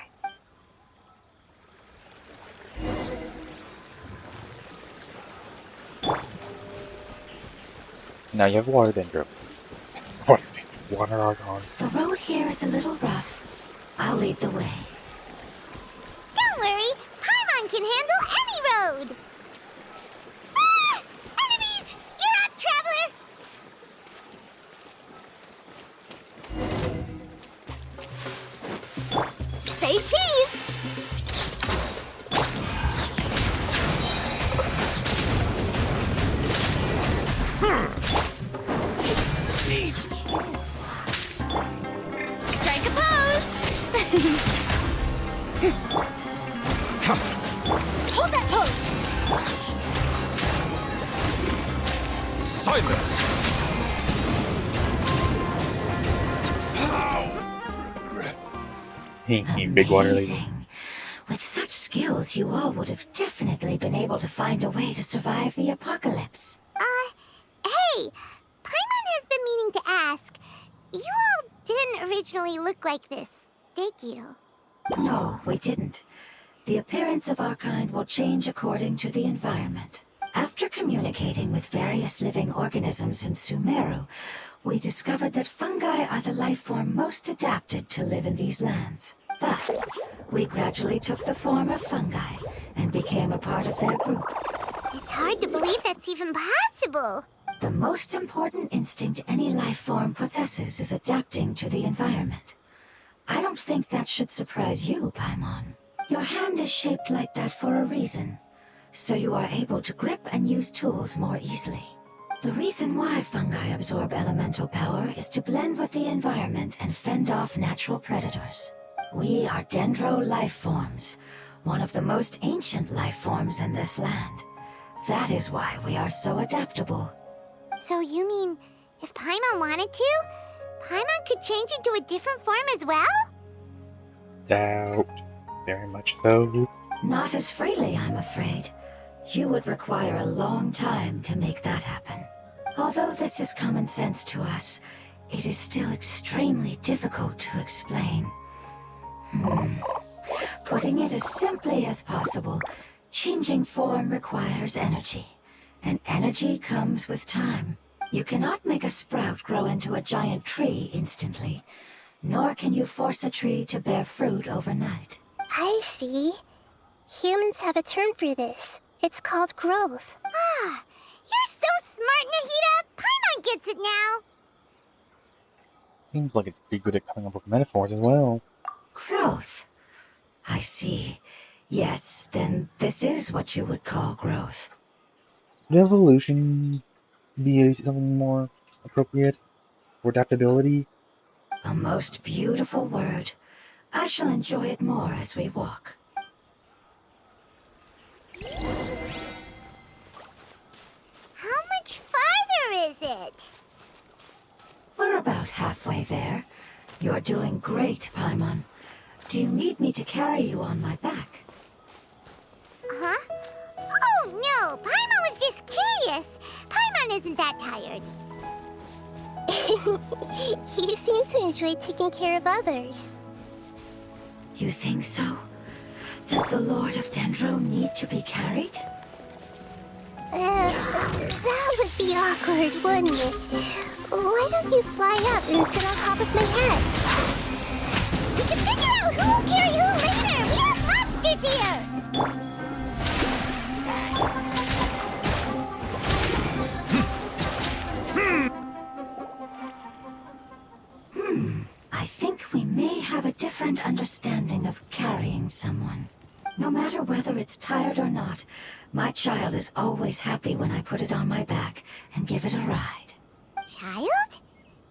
Now you have water dendro. Water argon. The road here is a little rough. I'll lead the way. Don't worry, Paimon can handle any road. Ah! Enemies! You're up, traveler! Say cheese! Strike a pose! Hold that pose! Silence! Big water lady. Amazing. With such skills, you all would have definitely been able to find a way to survive the apocalypse. Hey! Paimon has been meaning to ask. You all didn't originally look like this, did you? No, we didn't. The appearance of our kind will change according to the environment. After communicating with various living organisms in Sumeru, we discovered that fungi are the life form most adapted to live in these lands. Thus, we gradually took the form of fungi and became a part of their group. It's hard to believe that's even possible. The most important instinct any life form possesses is adapting to the environment. I don't think that should surprise you, Paimon. Your hand is shaped like that for a reason, so you are able to grip and use tools more easily. The reason why fungi absorb elemental power is to blend with the environment and fend off natural predators. We are dendro life forms, one of the most ancient life forms in this land. That is why we are so adaptable. So you mean, if Paimon wanted to, Paimon could change into a different form as well? Doubt. Very much so. Not as freely, I'm afraid. You would require a long time to make that happen. Although this is common sense to us, it is still extremely difficult to explain. Putting it as simply as possible, changing form requires energy, and energy comes with time. You cannot make a sprout grow into a giant tree instantly, nor can you force a tree to bear fruit overnight. I see. Humans have a term for this. It's called growth. Ah, you're so smart, Nahida! Paimon gets it now! Seems like it's pretty good at coming up with metaphors as well. Growth. I see. Yes, then this is what you would call growth. Would evolution be something more appropriate for adaptability? A most beautiful word. I shall enjoy it more as we walk. How much farther is it? We're about halfway there. You're doing great, Paimon. Do you need me to carry you on my back? Huh? Oh no, Paimon was just curious. Paimon isn't that tired. He seems to enjoy taking care of others. You think so? Does the Lord of Dendro need to be carried? That would be awkward, wouldn't it? Why don't you fly up and sit on top of my head? We can figure out who will carry who later! We have monsters here! I think we may have a different understanding of carrying someone. No matter whether it's tired or not, my child is always happy when I put it on my back and give it a ride. Child?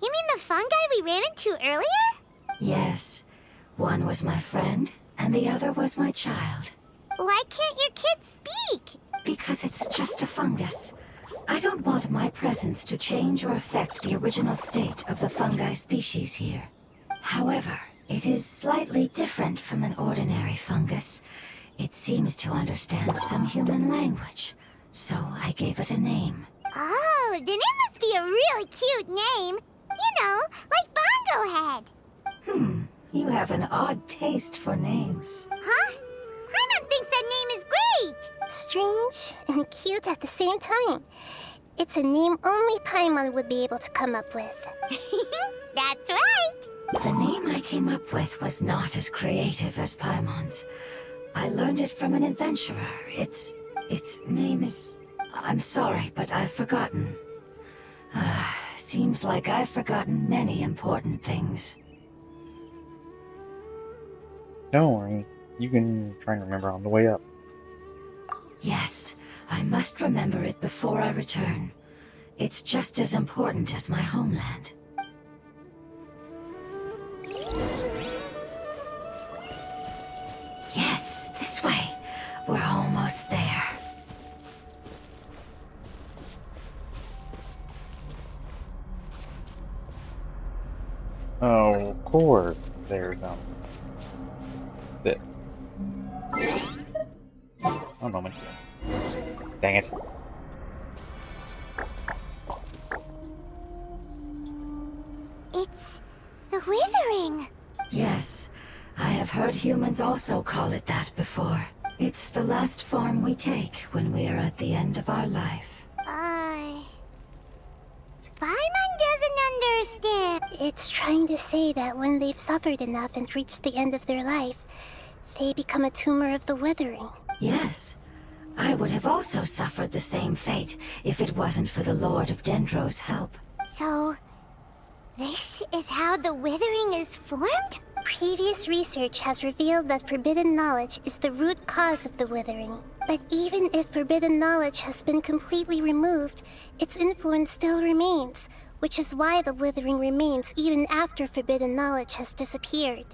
You mean the fungi we ran into earlier? Yes. One was my friend, and the other was my child. Why can't your kid speak? Because it's just a fungus. I don't want my presence to change or affect the original state of the fungi species here. However, it is slightly different from an ordinary fungus. It seems to understand some human language, so I gave it a name. Oh, then it must be a really cute name. You know, like Bongo Head. You have an odd taste for names. Huh? Paimon thinks that name is great. Strange and cute at the same time. It's a name only Paimon would be able to come up with. That's right. The name I came up with was not as creative as Paimon's. I learned it from an adventurer. Its name is... I'm sorry, but I've forgotten. Seems like I've forgotten many important things. Don't worry. You can try and remember on the way up. Yes, I must remember it before I return. It's just as important as my homeland. Yes, this way. We're almost there. Oh, of course. There's, this. One moment. Dang it. It's the Withering. Yes, I have heard humans also call it that before. It's the last form we take when we are at the end of our life. Paimon doesn't understand. It's trying to say that when they've suffered enough and reached the end of their life, they become a tumor of the Withering. Yes, I would have also suffered the same fate if it wasn't for the Lord of Dendro's help. So, this is how the Withering is formed? Previous research has revealed that forbidden knowledge is the root cause of the Withering. But even if forbidden knowledge has been completely removed, its influence still remains, which is why the withering remains even after forbidden knowledge has disappeared.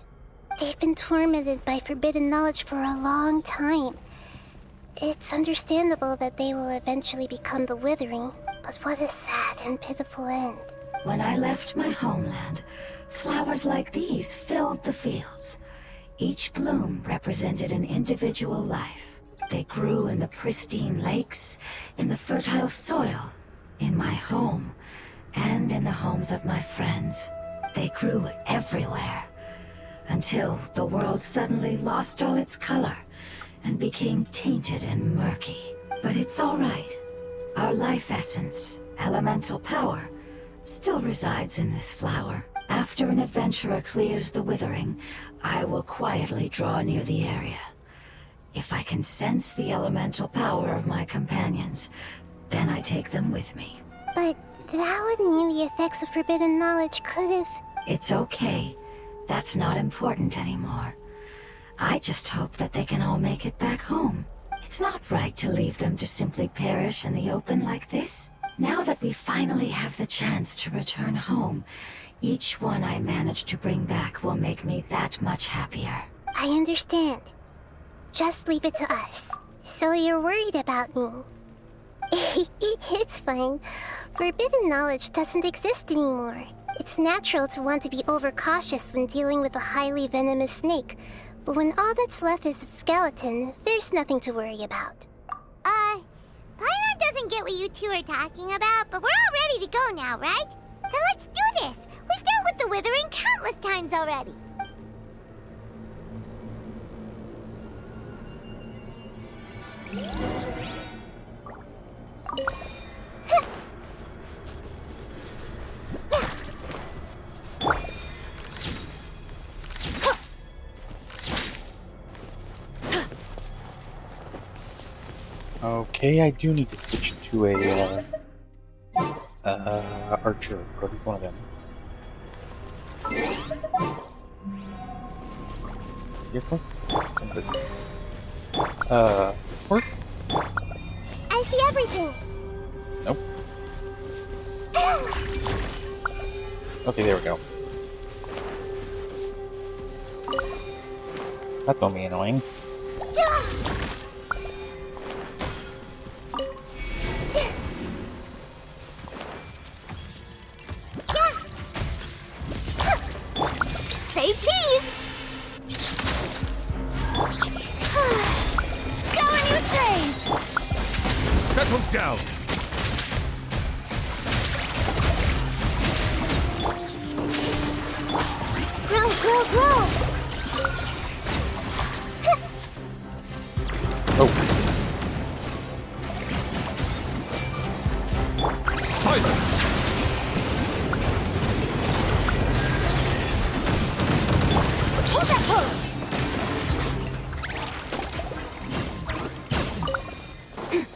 They've been tormented by forbidden knowledge for a long time. It's understandable that they will eventually become the withering, but what a sad and pitiful end. When I left my homeland, flowers like these filled the fields. Each bloom represented an individual life. They grew in the pristine lakes, in the fertile soil, in my home, and in the homes of my friends. They grew everywhere, until the world suddenly lost all its color and became tainted and murky. But it's all right. Our life essence, elemental power, still resides in this flower. After an adventurer clears the withering, I will quietly draw near the area. If I can sense the elemental power of my companions, then I take them with me. But that would mean the effects of forbidden knowledge could have... It's okay. That's not important anymore. I just hope that they can all make it back home. It's not right to leave them to simply perish in the open like this. Now that we finally have the chance to return home, each one I manage to bring back will make me that much happier. I understand. Just leave it to us. So you're worried about me. It's fine. Forbidden knowledge doesn't exist anymore. It's natural to want to be overcautious when dealing with a highly venomous snake, but when all that's left is its skeleton, there's nothing to worry about. Paimon doesn't get what you two are talking about, but we're all ready to go now, right? Then let's do this! We've dealt with the withering countless times already. Okay, I do need to switch to a archer, or at least one of them. Vehicle? Horse? I see everything! Nope. Okay, there we go. That's gonna be annoying. Say cheese! Shower new praise! Settle down! Grow, grow, grow! Silence! Hold that pose!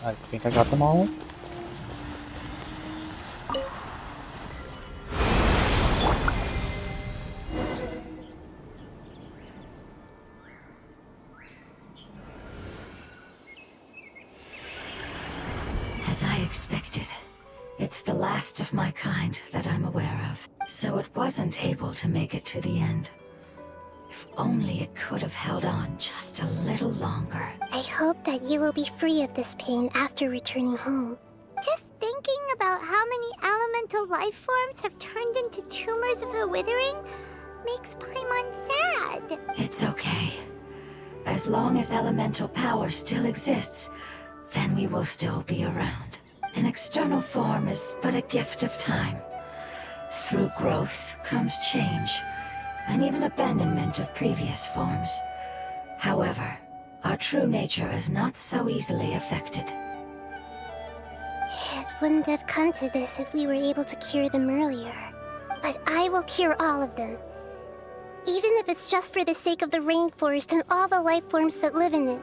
I think I got them all. As I expected, it's the last of my kind that I'm aware of, so it wasn't able to make it to the end. If only it could have held on just a little longer. I hope that you will be free of this pain after returning home. Just thinking about how many elemental life forms have turned into tumors of the withering makes Paimon sad. It's okay. As long as elemental power still exists, then we will still be around. An external form is but a gift of time. Through growth comes change, and even abandonment of previous forms. However, our true nature is not so easily affected. It wouldn't have come to this if we were able to cure them earlier. But I will cure all of them. Even if it's just for the sake of the rainforest and all the life forms that live in it.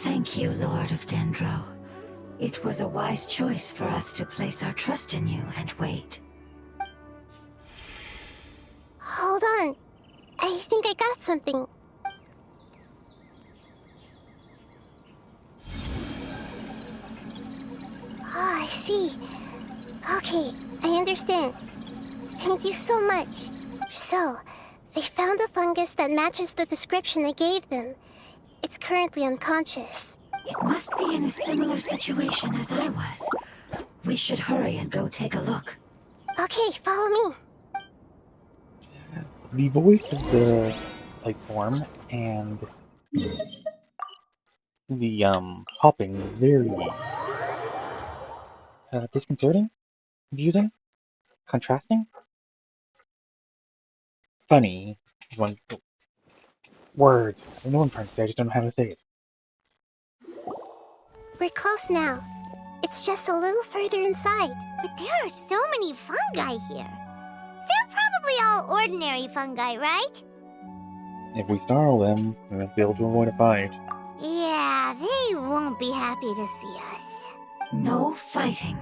Thank you, Lord of Dendro. It was a wise choice for us to place our trust in you and wait. Hold on. I think I got something. Oh, I see. Okay, I understand. Thank you so much. So, they found a fungus that matches the description I gave them. It's currently unconscious. It must be in a similar situation as I was. We should hurry and go take a look. Okay, follow me. The voice of the life form and the hopping is very disconcerting, confusing, contrasting, funny. Is one word. I know what I'm trying to say. I just don't know how to say it. We're close now. It's just a little further inside. But there are so many fungi here. They're probably all ordinary fungi, right? If we startle them, we must be able to avoid a fight. Yeah, they won't be happy to see us. No fighting.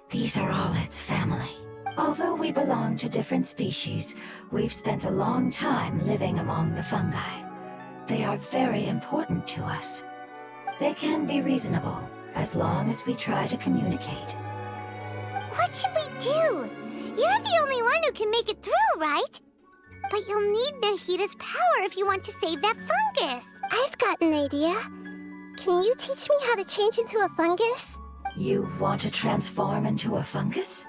These are all its family. Although we belong to different species, we've spent a long time living among the fungi. They are very important to us. They can be reasonable, as long as we try to communicate. What should we do? You're the only one who can make it through, right? But you'll need Nahida's power if you want to save that fungus. I've got an idea. Can you teach me how to change into a fungus? You want to transform into a fungus?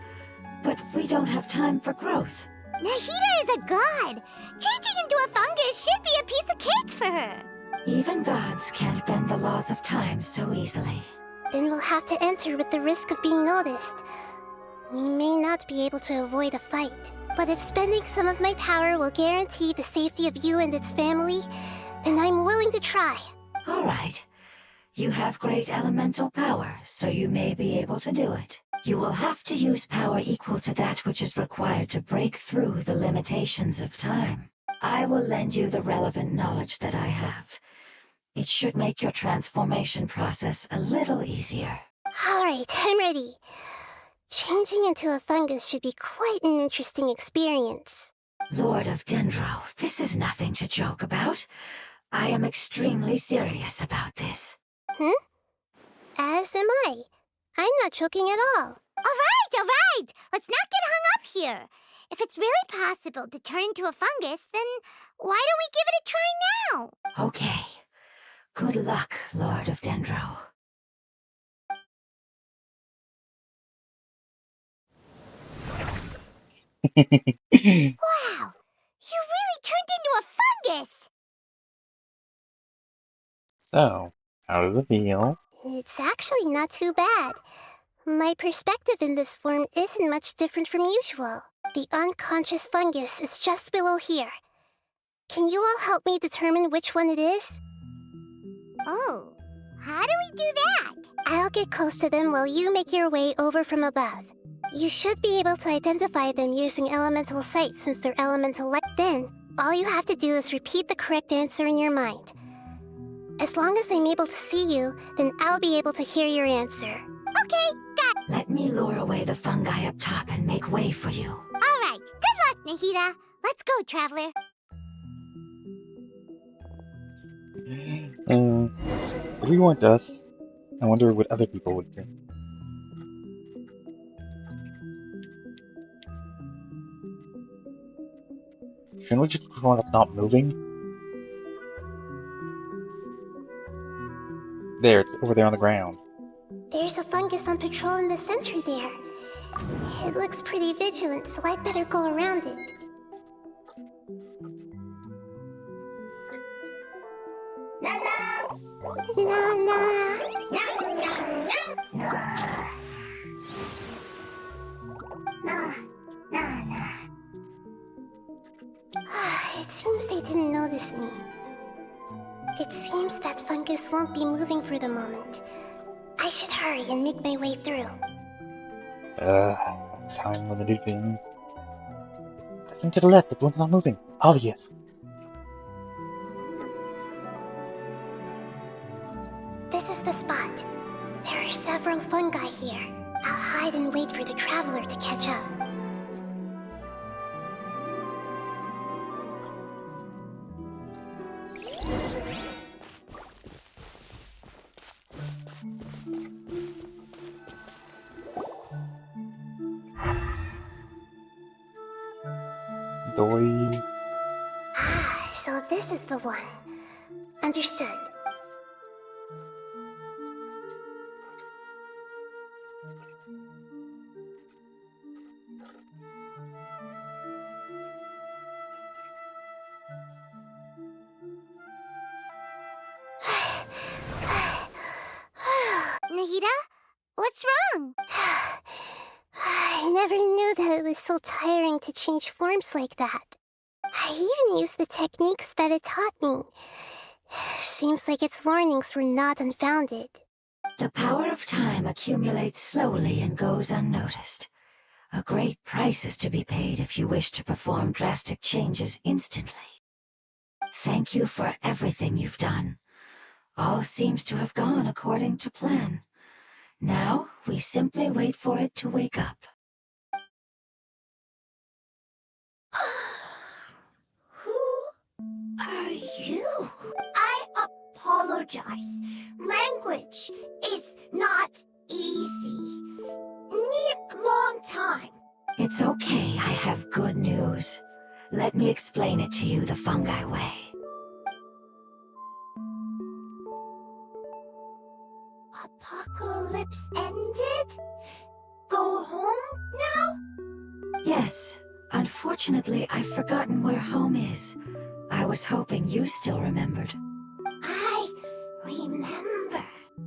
But we don't have time for growth. Nahida is a god. Changing into a fungus should be a piece of cake for her. Even gods can't bend the laws of time so easily. Then we'll have to enter with the risk of being noticed. We may not be able to avoid a fight, but if spending some of my power will guarantee the safety of you and its family, then I'm willing to try. All right. You have great elemental power, so you may be able to do it. You will have to use power equal to that which is required to break through the limitations of time. I will lend you the relevant knowledge that I have. It should make your transformation process a little easier. All right, I'm ready. Changing into a fungus should be quite an interesting experience. Lord of Dendro, this is nothing to joke about. I am extremely serious about this. As am I. I'm not joking at all. All right. Let's not get hung up here. If it's really possible to turn into a fungus, then why don't we give it a try now? Okay. Good luck, Lord of Dendro. Wow! You really turned into a fungus! So, how does it feel? It's actually not too bad. My perspective in this form isn't much different from usual. The unconscious fungus is just below here. Can you all help me determine which one it is? Oh, how do we do that? I'll get close to them while you make your way over from above. You should be able to identify them using elemental sight since they're elemental light. Then, all you have to do is repeat the correct answer in your mind. As long as I'm able to see you, then I'll be able to hear your answer. Okay, got it. Let me lure away the fungi up top and make way for you. All right, good luck, Nahida. Let's go, Traveler. If we weren't us, I wonder what other people would think. Shouldn't we just want to stop moving? There, it's over there on the ground. There's a fungus on patrol in the center there. It looks pretty vigilant, so I'd better go around it. It seems they didn't notice me. It seems that fungus won't be moving for the moment. I should hurry and make my way through. Time limited things. Looking to the left, the one's not moving. Obvious. This is the spot. There are several fungi here. I'll hide and wait for the traveler to catch up. story. Ah, so this is the one. Understood. Nahida? What's wrong? I never knew that it was so tiring to change forms like that. I even used the techniques that it taught me. Seems like its warnings were not unfounded. The power of time accumulates slowly and goes unnoticed. A great price is to be paid if you wish to perform drastic changes instantly. Thank you for everything you've done. All seems to have gone according to plan. Now, we simply wait for it to wake up. Are you? I apologize. Language is not easy. Need long time. It's okay, I have good news. Let me explain it to you the fungi way. Apocalypse ended? Go home now? Yes, unfortunately I've forgotten where home is. I was hoping you still remembered. I remember.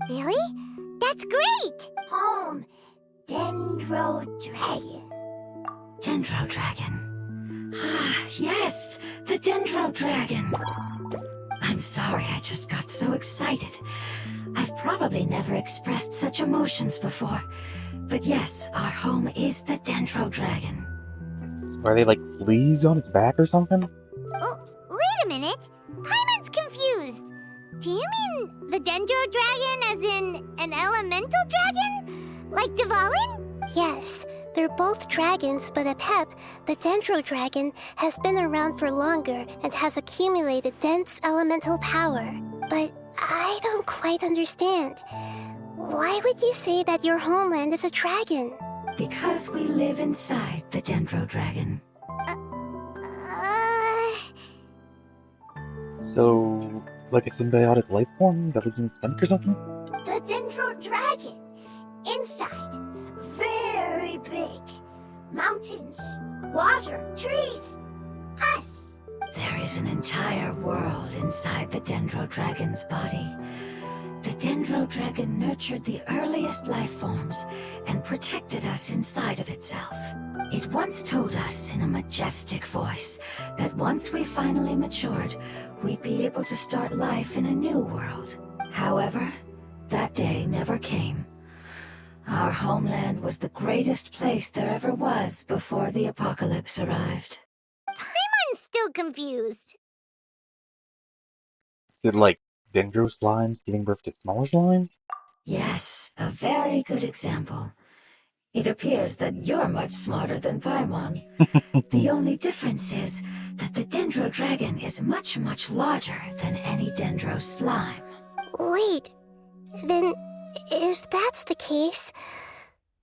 Really? That's great! Home. Dendro Dragon. Dendro Dragon. Ah, yes, the Dendro Dragon. I'm sorry, I just got so excited. I've probably never expressed such emotions before. But yes, our home is the Dendro Dragon. Are they like fleas on its back or something? Oh, wait a minute. Paimon's confused. Do you mean the Dendro Dragon as in an elemental dragon? Like Dvalin? Yes, they're both dragons, but Apep, the Dendro Dragon, has been around for longer and has accumulated dense elemental power. But I don't quite understand. Why would you say that your homeland is a dragon? Because we live inside the Dendro Dragon. So, like a symbiotic life form that lives in its stomach or something? The Dendro Dragon. Inside. Very big. Mountains. Water. Trees. Us. There is an entire world inside the Dendro Dragon's body. The Dendro Dragon nurtured the earliest life forms and protected us inside of itself. It once told us in a majestic voice that once we finally matured, we'd be able to start life in a new world. However, that day never came. Our homeland was the greatest place there ever was before the apocalypse arrived. Paimon's still confused. Is it like dendro slimes giving birth to smaller slimes? Yes, a very good example. It appears that you're much smarter than Paimon. The only difference is that the Dendro Dragon is much, much larger than any Dendro slime. Wait, then if that's the case,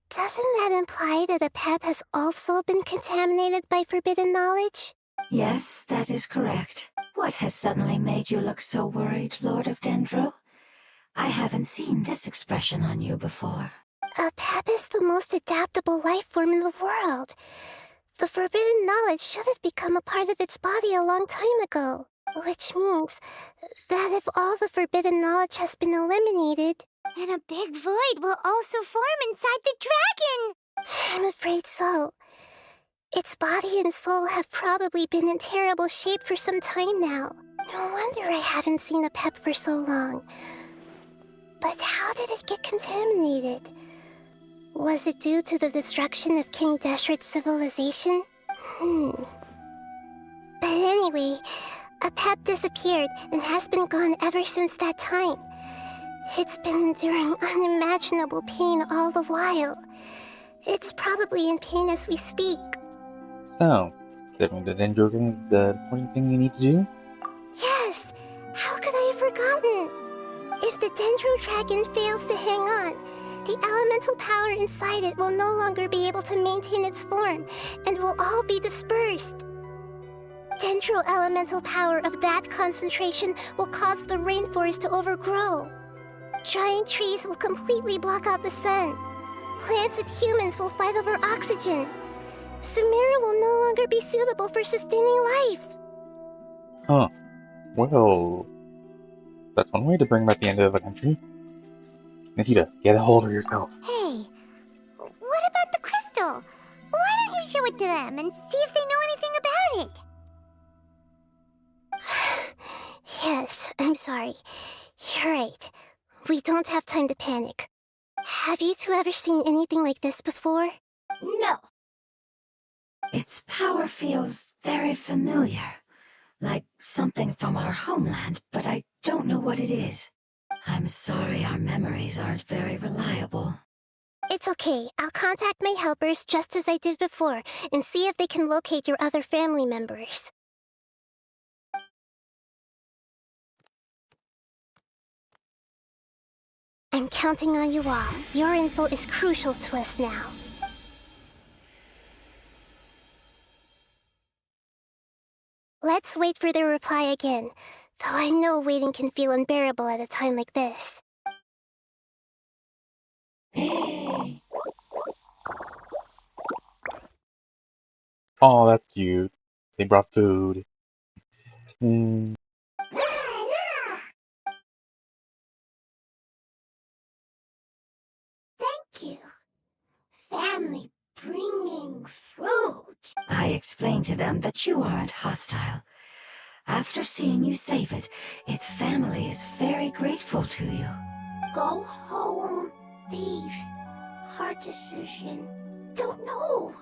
doesn't that imply that Apep has also been contaminated by forbidden knowledge? Yes, that is correct. What has suddenly made you look so worried, Lord of Dendro? I haven't seen this expression on you before. Apep is the most adaptable life form in the world. The forbidden knowledge should have become a part of its body a long time ago. Which means that if all the forbidden knowledge has been eliminated, then a big void will also form inside the dragon! I'm afraid so. Its body and soul have probably been in terrible shape for some time now. No wonder I haven't seen Apep for so long. But how did it get contaminated? Was it due to the destruction of King Deshret's civilization? But anyway, Apep disappeared and has been gone ever since that time. It's been enduring unimaginable pain all the while. It's probably in pain as we speak. So, saving the dendro dragon is the important thing you need to do? Yes! How could I have forgotten? If the Dendro Dragon fails to hang on, the elemental power inside it will no longer be able to maintain its form, and will all be dispersed. dendro elemental power of that concentration will cause the rainforest to overgrow. Giant trees will completely block out the sun. Plants and humans will fight over oxygen. Sumeru will no longer be suitable for sustaining life. Huh. Well, that's one way to bring back the end of the country. Nahida, get a hold of yourself. Hey, what about the crystal? Why don't you show it to them and see if they know anything about it? Yes, I'm sorry. You're right. We don't have time to panic. Have you two ever seen anything like this before? No. Its power feels very familiar. Like something from our homeland, but I don't know what it is. I'm sorry our memories aren't very reliable. It's okay. I'll contact my helpers just as I did before and see if they can locate your other family members. I'm counting on you all. Your info is crucial to us now. Let's wait for their reply again, though I know waiting can feel unbearable at a time like this. Oh, that's cute. They brought food. Mm. Thank you. Family bringing fruit. I explained to them that you aren't hostile. After seeing you save it, its family is very grateful to you. Go home. Leave. Hard decision. Don't know.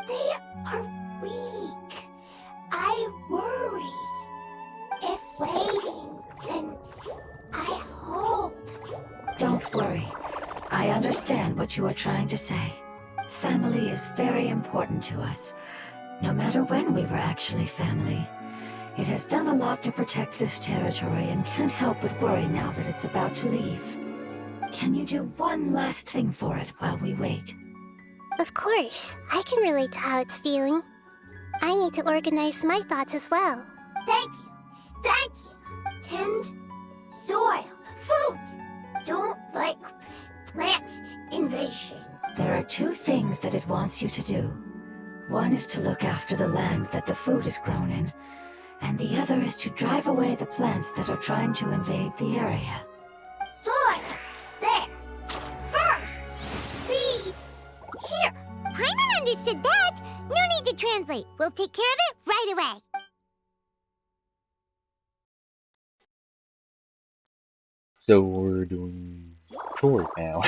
They are weak. I worry. If waiting, then I hope. Don't worry. I understand what you are trying to say. Family is very important to us, no matter when we were actually family. It has done a lot to protect this territory and can't help but worry now that it's about to leave. Can you do one last thing for it while we wait? Of course. I can relate to how it's feeling. I need to organize my thoughts as well. Thank you. Thank you. Tend soil. Food. Don't like plant invasion. There are two things that it wants you to do. One is to look after the land that the food is grown in, and the other is to drive away the plants that are trying to invade the area. Soil. There. First. Seed. Here. Paimon understood that. No need to translate. We'll take care of it right away. So we're doing chores now.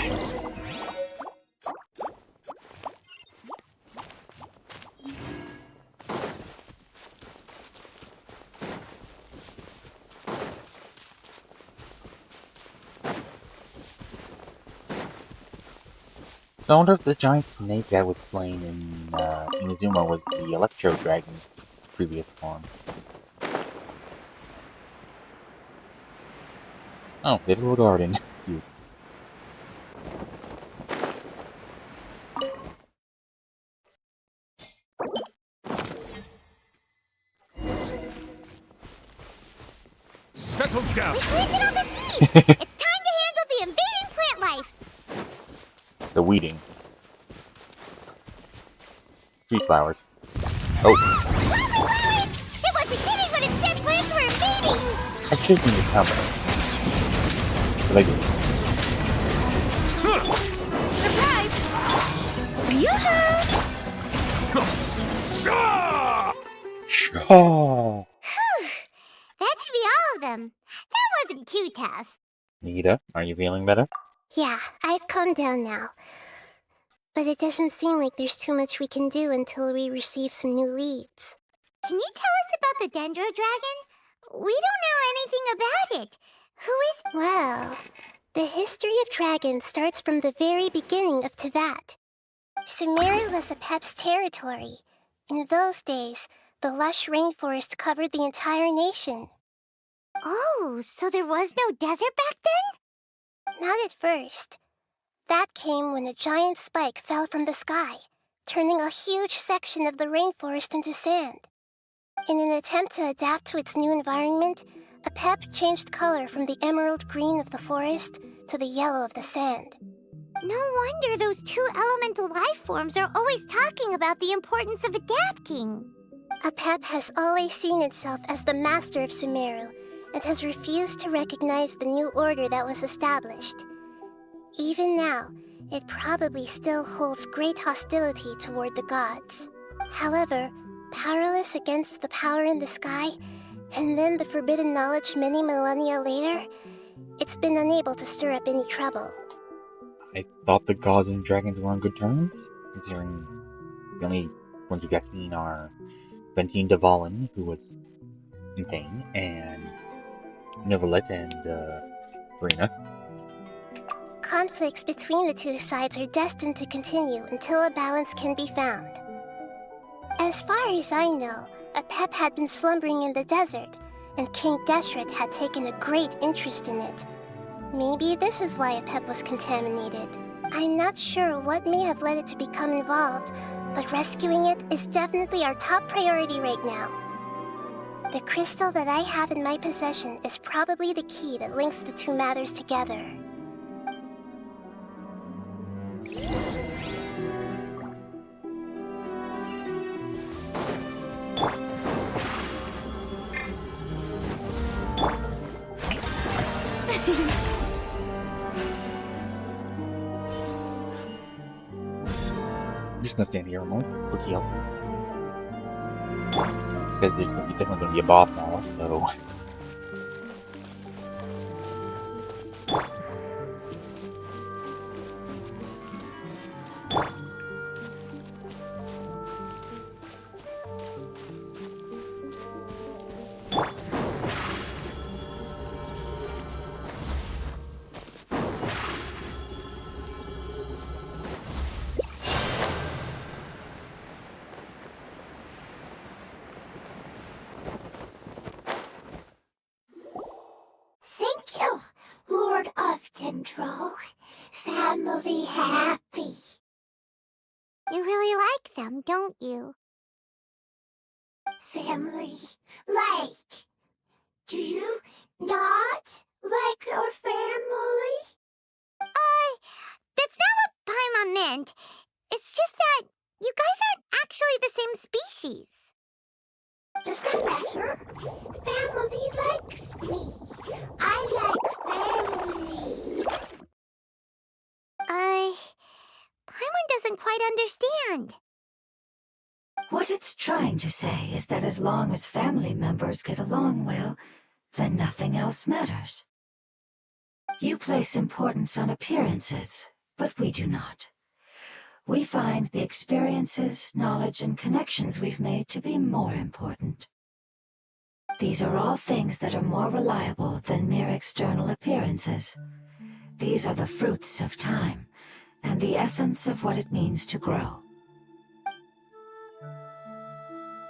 So I wonder if the giant snake that was slain in Inazuma was the Electro Dragon's previous form. Oh, they have a little garden. Cute. Settle down. We planted all the seeds! It's time to handle the invading plant life! The weeding. Tree flowers. Oh. It wasn't kidding when it said plants were invading! I should have been coming. But I didn't. Surprise! Yoo-hoo! Oh. That should be all of them. That wasn't too tough. Nahida, are you feeling better? Yeah, I've calmed down now. But it doesn't seem like there's too much we can do until we receive some new leads. Can you tell us about the Dendro Dragon? We don't know anything about it. Who is... Well, the history of dragons starts from the very beginning of Teyvat. Sumeru was Apep's territory. In those days, the lush rainforest covered the entire nation. Oh, so there was no desert back then? Not at first. That came when a giant spike fell from the sky, turning a huge section of the rainforest into sand. In an attempt to adapt to its new environment, a pep changed color from the emerald green of the forest to the yellow of the sand. No wonder those two elemental life forms are always talking about the importance of adapting. A pep has always seen itself as the master of Sumeru and has refused to recognize the new order that was established. Even now, it probably still holds great hostility toward the gods. However, powerless against the power in the sky, and then the forbidden knowledge many millennia later, it's been unable to stir up any trouble. I thought the gods and dragons were on good terms, considering the only ones we've seen are Ventine Dvalin, who was in pain, and Neverlet and Verena. Conflicts between the two sides are destined to continue until a balance can be found. As far as I know, a pep had been slumbering in the desert, and King Deshret had taken a great interest in it. Maybe this is why a pep was contaminated. I'm not sure what may have led it to become involved, but rescuing it is definitely our top priority right now. The crystal that I have in my possession is probably the key that links the two matters together. I'm just gonna stand here a moment, quick heal. Because there's definitely gonna be a boss now, so. Thank you, Lord of Dendro. Family happy. You really like them, don't you? Family like. Do you not like your family? That's not what Paimon meant. It's just that you guys aren't actually the same species. Does that matter? Family likes me. I like family. Paimon doesn't quite understand. What it's trying to say is that as long as family members get along well, then nothing else matters. You place importance on appearances, but we do not. We find the experiences, knowledge, and connections we've made to be more important. These are all things that are more reliable than mere external appearances. These are the fruits of time, and the essence of what it means to grow.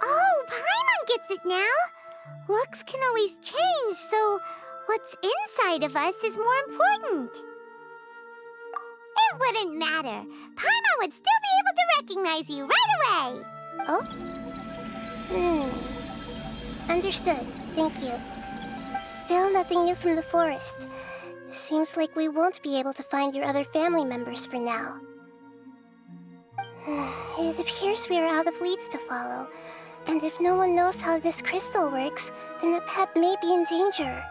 Oh, Paimon gets it now. Looks can always change, so what's inside of us is more important. It wouldn't matter. Paimon would still be able to recognize you right away. Oh? Understood. Thank you. Still nothing new from the forest. Seems like we won't be able to find your other family members for now. It appears we are out of leads to follow. And if no one knows how this crystal works, then a pep may be in danger.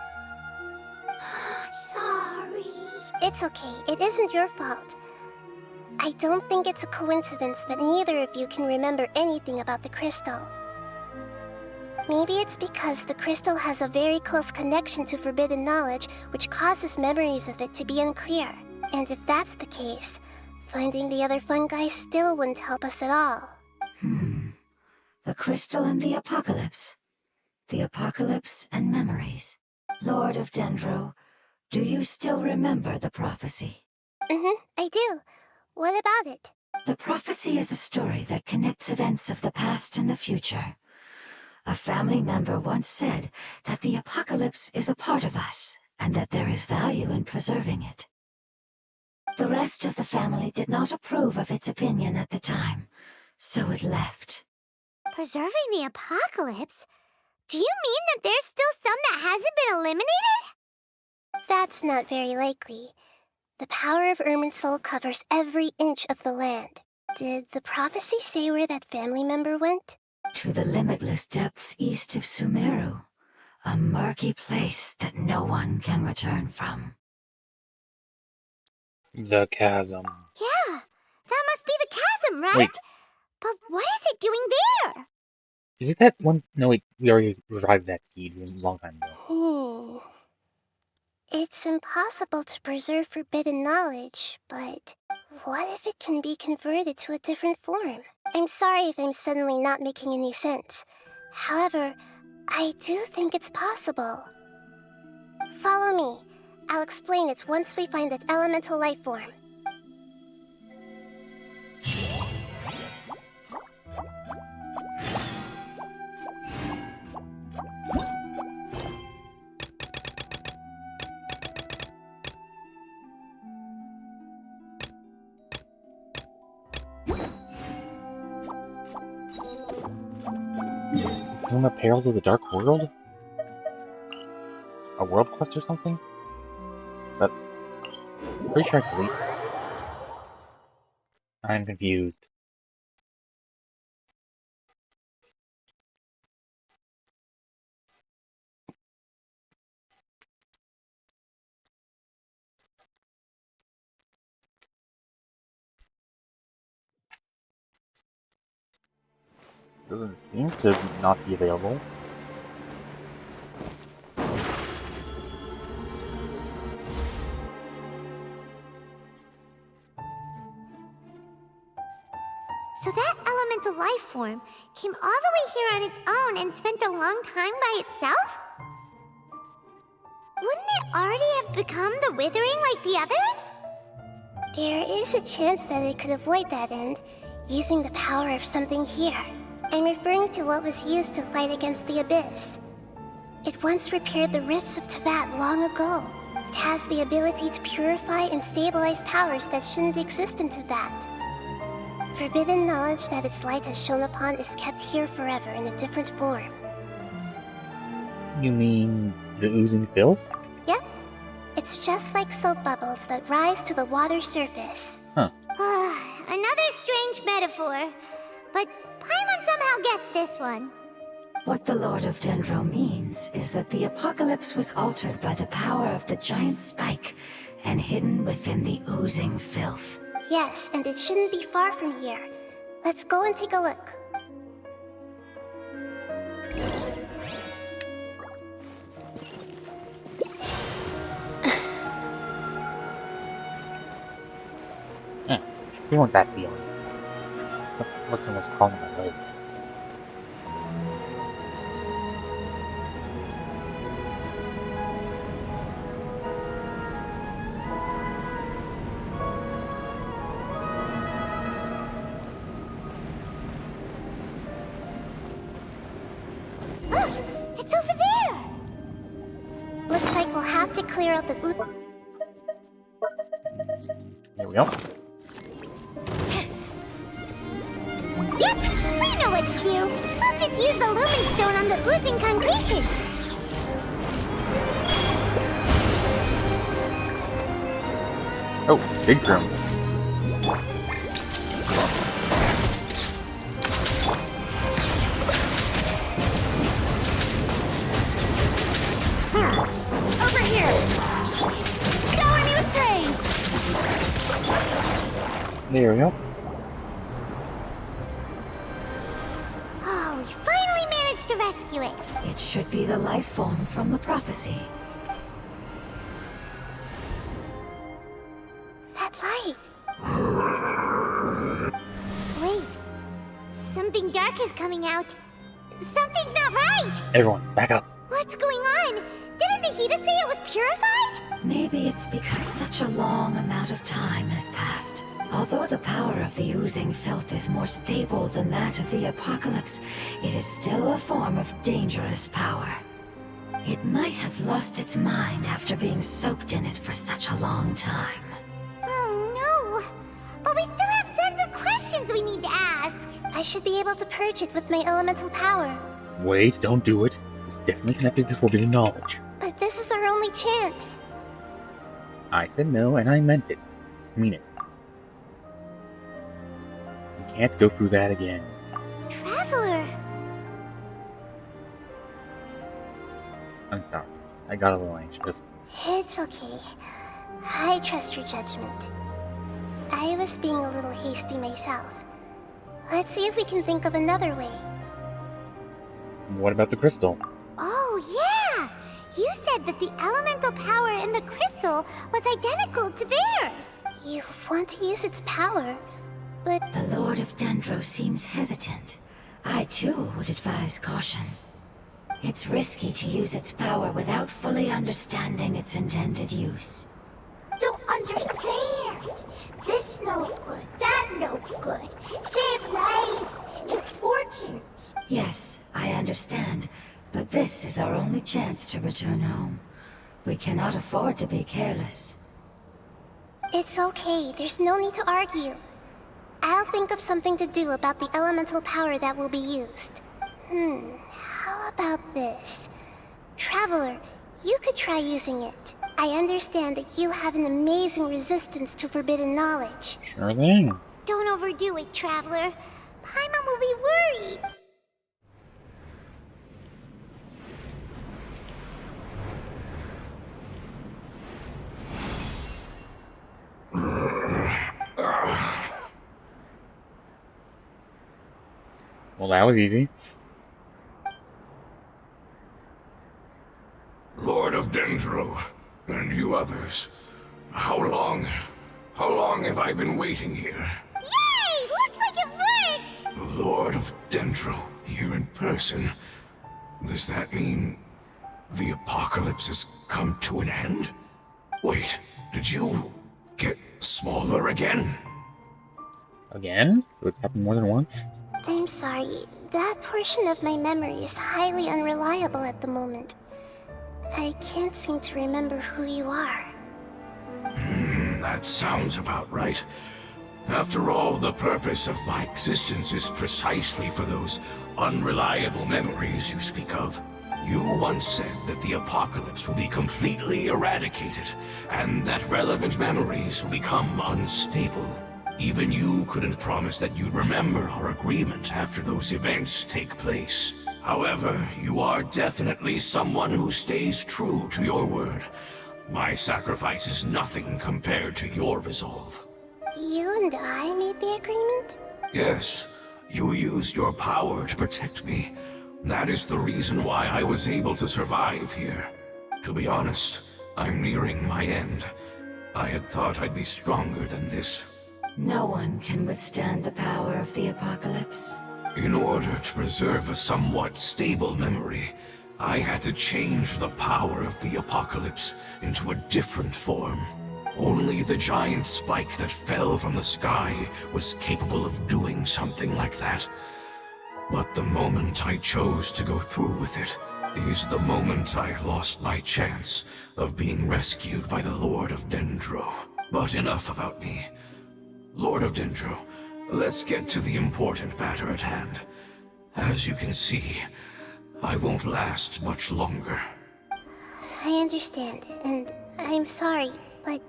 Sorry. It's okay. It isn't your fault. I don't think it's a coincidence that neither of you can remember anything about the crystal. Maybe it's because the crystal has a very close connection to forbidden knowledge, which causes memories of it to be unclear. And if that's the case, finding the other fungi still wouldn't help us at all. The crystal and the apocalypse. The apocalypse and memories. Lord of Dendro, do you still remember the prophecy? I do. What about it? The prophecy is a story that connects events of the past and the future. A family member once said that the apocalypse is a part of us, and that there is value in preserving it. The rest of the family did not approve of its opinion at the time, so it left. Preserving the apocalypse? Do you mean that there's still some that hasn't been eliminated? That's not very likely. The power of Irminsul covers every inch of the land. Did the prophecy say where that family member went? To the limitless depths east of Sumeru, a murky place that no one can return from. The chasm. Yeah, that must be the chasm, right? Wait. But what is it doing there? Is it that one? No, wait, we already revived that seed a long time ago. It's impossible to preserve forbidden knowledge, but what if it can be converted to a different form? I'm sorry if I'm suddenly not making any sense. However, I do think it's possible. Follow me. I'll explain it once we find that elemental life form. Isn't that Perils of the Dark World? A world quest or something? But pretty sure I can delete. I'm confused. Doesn't seem to not be available. So that elemental life form came all the way here on its own and spent a long time by itself? Wouldn't it already have become the Withering like the others? There is a chance that it could avoid that end, using the power of something here. I'm referring to what was used to fight against the Abyss. It once repaired the rifts of Teyvat long ago. It has the ability to purify and stabilize powers that shouldn't exist in Teyvat. Forbidden knowledge that its light has shone upon is kept here forever in a different form. You mean the oozing filth? Yep. It's just like soap bubbles that rise to the water's surface. Huh. Another strange metaphor. But Paimon somehow gets this one. What the Lord of Dendro means is that the apocalypse was altered by the power of the giant spike and hidden within the oozing filth. Yes, and it shouldn't be far from here. Let's go and take a look. You want that feeling. What's almost calling my leg? It's over there! Looks like we'll have to clear out the Here we go. Yep, we know what to do. We'll just use the Lumen Stone on the oozing concretion. Oh, big drum. Over here! Shower me with praise! There we go. Oh, we finally managed to rescue it. It should be the life form from the prophecy. That light! Wait, something dark is coming out. Something's not right! Everyone, back up. What's going on? Didn't Nahida say it was purified? Maybe it's because such a long amount of time has passed. Although the power of the oozing filth is more stable than that of the apocalypse, it is still a form of dangerous power. It might have lost its mind after being soaked in it for such a long time. Oh no! But we still have tons of questions we need to ask. I I should be able to purge it with my elemental power. Wait, don't do it. It's definitely connected to forbidden knowledge. But this is our only chance. I said no, and I meant it. I mean it. You can't go through that again. Traveler! I'm sorry. I got a little anxious. It's okay. I trust your judgment. I was being a little hasty myself. Let's see if we can think of another way. What about the crystal? Oh, yeah! You said that the elemental power in the crystal was identical to theirs! You want to use its power, but... The Lord of Dendro seems hesitant. I too would advise caution. It's risky to use its power without fully understanding its intended use. Don't understand. This no good, that no good. Save lives. Important. Yes, I understand, but this is our only chance to return home. We cannot afford to be careless. It's okay, there's no need to argue. I'll think of something to do about the elemental power that will be used. How about this? Traveler, you could try using it. I understand that you have an amazing resistance to forbidden knowledge. Sure thing. Don't overdo it, Traveler. Paimon will be worried. Well, that was easy. Lord of Dendro, and you others, how long have I been waiting here? Yay! Looks like it worked! Lord of Dendro, here in person. Does that mean the apocalypse has come to an end? Wait, did you get smaller again? Again? So it's happened more than once? I'm sorry, that portion of my memory is highly unreliable at the moment. I can't seem to remember who you are. That sounds about right. After all, the purpose of my existence is precisely for those unreliable memories you speak of. You once said that the apocalypse will be completely eradicated, and that relevant memories will become unstable. Even you couldn't promise that you'd remember our agreement after those events take place. However, you are definitely someone who stays true to your word. My sacrifice is nothing compared to your resolve. You and I made the agreement? Yes, you used your power to protect me. That is the reason why I was able to survive here. To be honest, I'm nearing my end. I had thought I'd be stronger than this. No one can withstand the power of the apocalypse. In order to preserve a somewhat stable memory, I had to change the power of the apocalypse into a different form. Only the giant spike that fell from the sky was capable of doing something like that. But the moment I chose to go through with it is the moment I lost my chance of being rescued by the Lord of Dendro. But enough about me. Lord of Dendro, let's get to the important matter at hand. As you can see, I won't last much longer. I understand, and I'm sorry, but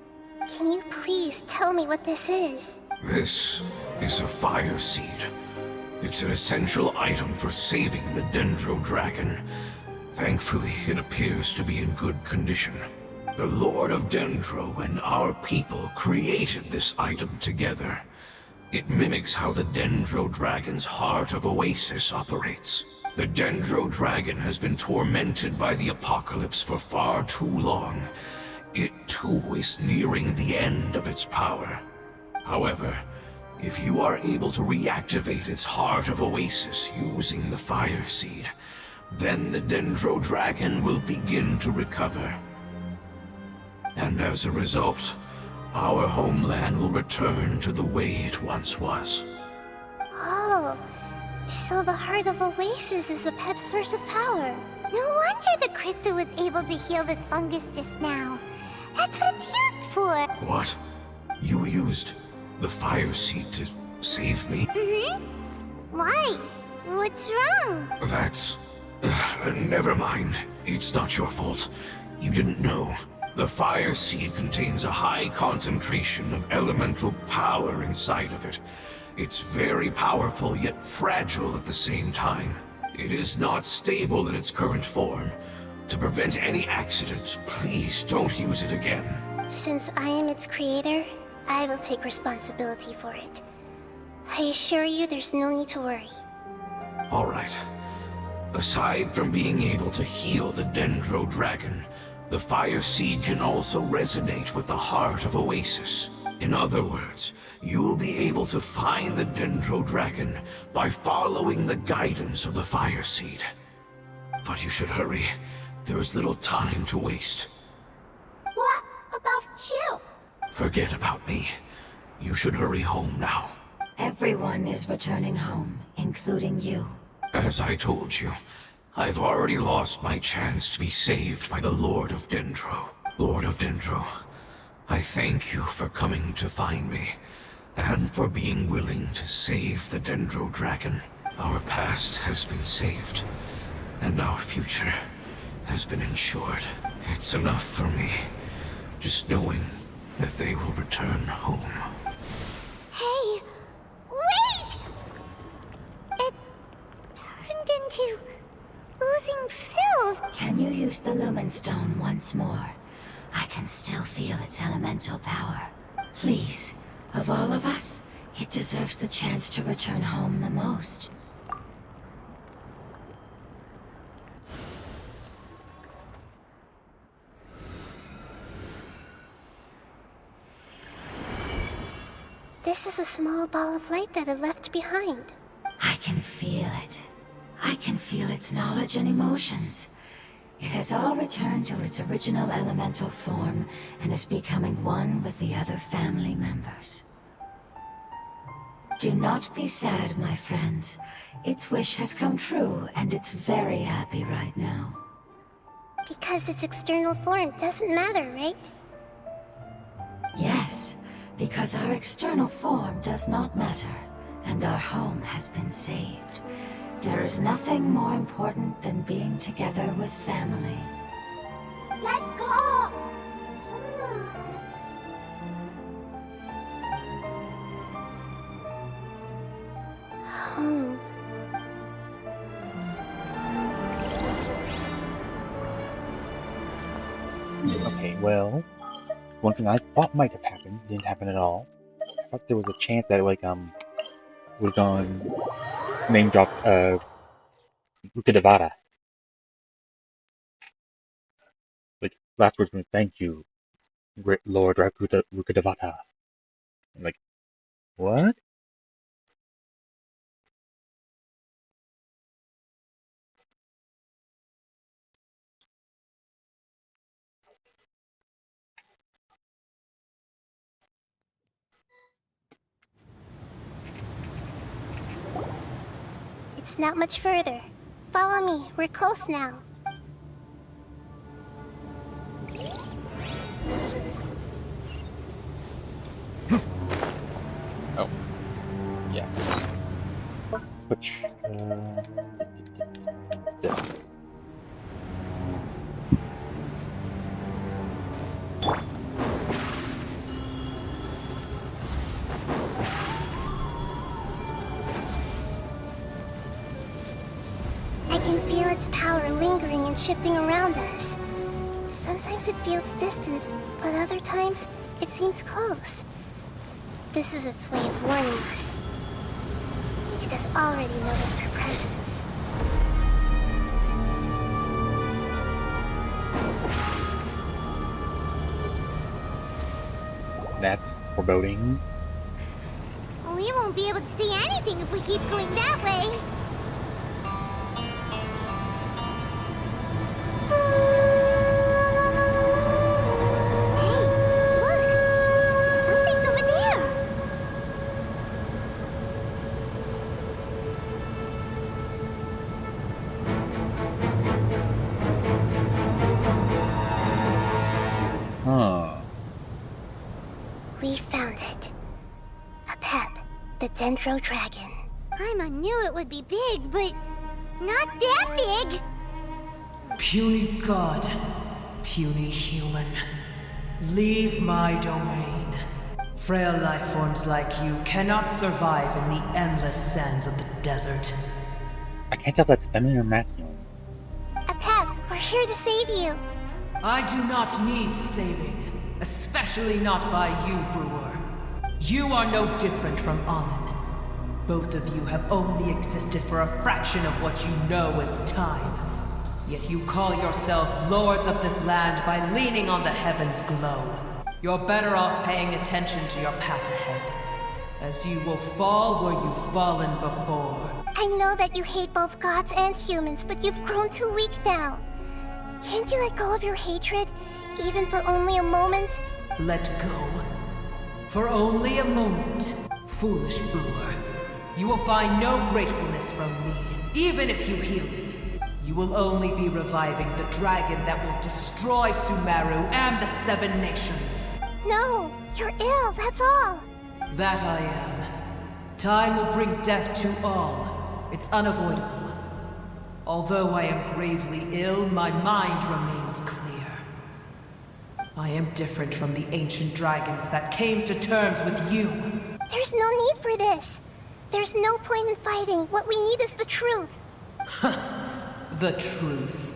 can you please tell me what this is? This is a fire seed. It's an essential item for saving the Dendro Dragon. Thankfully, it appears to be in good condition. The Lord of Dendro and our people created this item together. It mimics how the Dendro Dragon's Heart of Oasis operates. The Dendro Dragon has been tormented by the apocalypse for far too long. It too is nearing the end of its power. However, if you are able to reactivate its Heart of Oasis using the Fire Seed, then the Dendro Dragon will begin to recover. And as a result, our homeland will return to the way it once was. Oh, so the Heart of Oasis is a pep source of power. No wonder the crystal was able to heal this fungus just now. That's what it's used for. What? You used the Fire Seed to save me? Why? What's wrong? That's... never mind. It's not your fault. You didn't know. The fire seed contains a high concentration of elemental power inside of it. It's very powerful, yet fragile at the same time. It is not stable in its current form. To prevent any accidents, please don't use it again. Since I am its creator, I will take responsibility for it. I assure you there's no need to worry. Alright. Aside from being able to heal the Dendro Dragon, the fire seed can also resonate with the heart of Oasis. In other words, you'll be able to find the Dendro Dragon by following the guidance of the fire seed. But you should hurry. There is little time to waste. What about you? Forget about me. You should hurry home now. Everyone is returning home, including you. As I told you, I've already lost my chance to be saved by the Lord of Dendro. Lord of Dendro, I thank you for coming to find me, and for being willing to save the Dendro Dragon. Our past has been saved, and our future has been ensured. It's enough for me, just knowing that they will return home. Hey! Wait! It turned into oozing filth. Can you use the Lumen Stone once more? I can still feel its elemental power. Please, of all of us, it deserves the chance to return home the most. This is a small ball of light that it left behind. I can feel it. I can feel its knowledge and emotions. It has all returned to its original elemental form and is becoming one with the other family members. Do not be sad, my friends. Its wish has come true, and it's very happy right now. Because its external form doesn't matter, right? Yes, because our external form does not matter, and our home has been saved. There is nothing more important than being together with family. Let's go! Home. Okay, well, one thing I thought might have happened didn't happen at all. I thought there was a chance that would gone name drop Rukadevata. Like last words were thank you, Great Lord Rukadevata. I'm like, what? It's not much further. Follow me, we're close now. Oh, yeah. Which, I can feel its power lingering and shifting around us. Sometimes it feels distant, but other times it seems close. This is its way of warning us. It has already noticed our presence. that's foreboding. We won't be able to see anything if we keep going that way. Something's over there. Huh. We found it. A pep, the Dendro Dragon. Paimon knew it would be big, but not that big. Puny god, puny human, leave my domain. Frail life forms like you cannot survive in the endless sands of the desert. I can't tell if that's feminine or masculine. Apep, we're here to save you. I do not need saving, especially not by you, Brewer. You are no different from Amun. Both of you have only existed for a fraction of what you know as time. Yet you call yourselves lords of this land by leaning on the heavens' glow. You're better off paying attention to your path ahead, as you will fall where you've fallen before. I know that you hate both gods and humans, but you've grown too weak now. Can't you let go of your hatred, even for only a moment? Let go. For only a moment, foolish Brewer. You will find no gratefulness from me, even if you heal me. You will only be reviving the dragon that will destroy Sumeru and the Seven Nations. No, you're ill, that's all. That I am. Time will bring death to all. It's unavoidable. Although I am gravely ill, my mind remains clear. I am different from the ancient dragons that came to terms with you. There's no need for this. There's no point in fighting. What we need is the truth. The truth.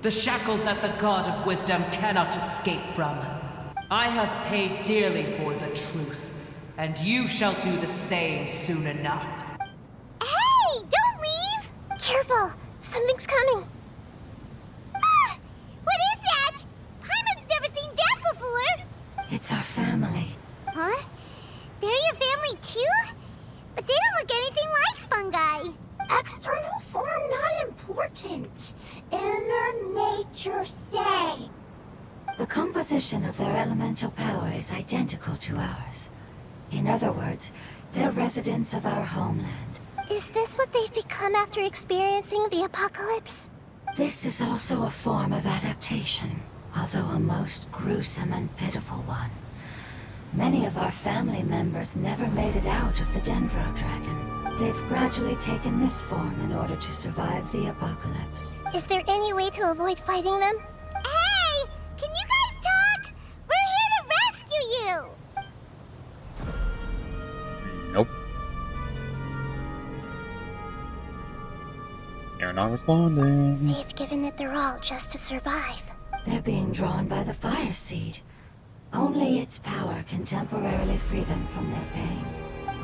The shackles that the God of Wisdom cannot escape from. I have paid dearly for the truth, and you shall do the same soon enough. Hey, don't leave! Careful, something's coming. Ah! What is that? Paimon's never seen that before! It's our family. Huh? They're your family too? But they don't look anything like fungi. External form not important. Inner nature say. The composition of their elemental power is identical to ours. In other words, they're residents of our homeland. Is this what they've become after experiencing the apocalypse? This is also a form of adaptation, although a most gruesome and pitiful one. Many of our family members never made it out of the Dendro Dragon. They've gradually taken this form in order to survive the apocalypse. Is there any way to avoid fighting them? Hey! Can you guys talk? We're here to rescue you! Nope. You're not responding. They've given it their all just to survive. They're being drawn by the fire seed. Only its power can temporarily free them from their pain.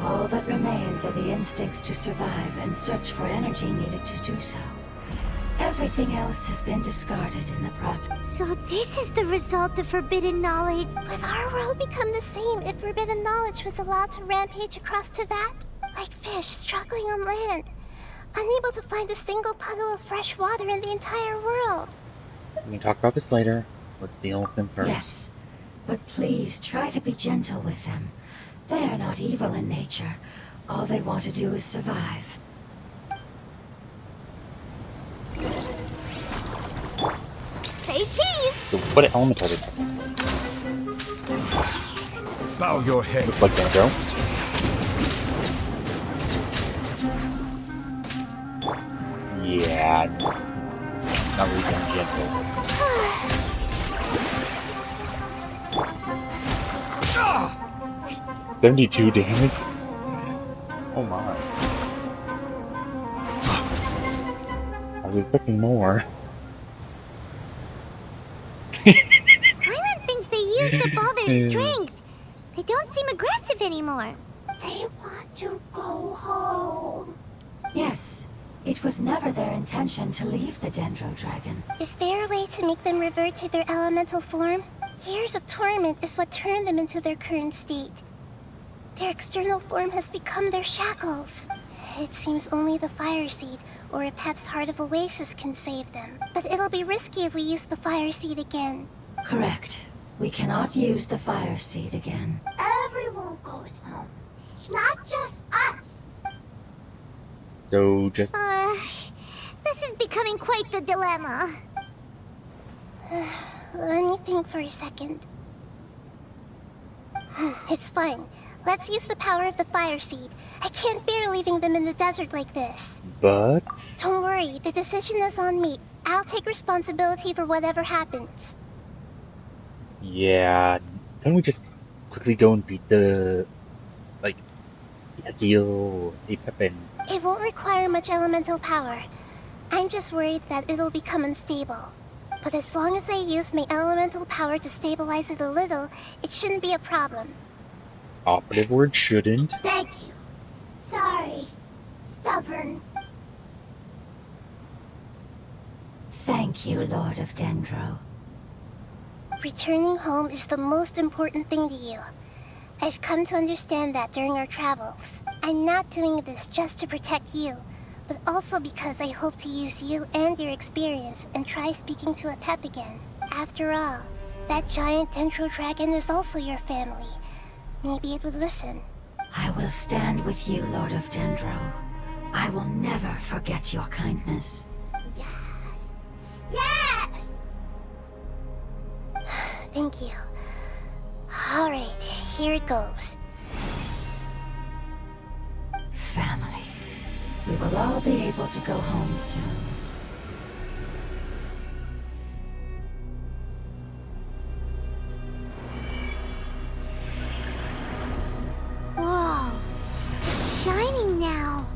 All that remains are the instincts to survive and search for energy needed to do so. Everything else has been discarded in the process. So this is the result of forbidden knowledge. Would our world become the same if forbidden knowledge was allowed to rampage across Tevat? Like fish struggling on land, unable to find a single puddle of fresh water in the entire world. We can talk about this later. Let's deal with them first. Yes, but please try to be gentle with them. They are not evil in nature. All they want to do is survive. Say cheese! So what element are they? Bow your head. Looks like Dendro. Yeah. Not really going gentle. 72 damage? Oh my. I was expecting more. Paimon thinks they used up all their strength. They don't seem aggressive anymore. They want to go home. Yes, it was never their intention to leave the Dendro Dragon. Is there a way to make them revert to their elemental form? Years of torment is what turned them into their current state. Their external form has become their shackles. It seems only the Fire Seed or Apep's Heart of Oasis can save them. But it'll be risky if we use the Fire Seed again. Correct. We cannot use the Fire Seed again. Everyone goes home. Not just us. So just... This is becoming quite the dilemma. Let me think for a second. It's fine. Let's use the power of the fire seed. I can't bear leaving them in the desert like this. But... Don't worry, the decision is on me. I'll take responsibility for whatever happens. Yeah... Can we just quickly go and beat the... like... Yakio, Apep, and... It won't require much elemental power. I'm just worried that it'll become unstable. But as long as I use my elemental power to stabilize it a little, it shouldn't be a problem. Operative word shouldn't. Thank you. Sorry. Stubborn. Thank you, Lord of Dendro. Returning home is the most important thing to you. I've come to understand that during our travels. I'm not doing this just to protect you, but also because I hope to use you and your experience and try speaking to Apep again. After all, that giant Dendro dragon is also your family. Maybe it would listen. I will stand with you, Lord of Dendro. I will never forget your kindness. Yes! Thank you. Alright, here it goes. Family. We will all be able to go home soon. Whoa. It's shining now.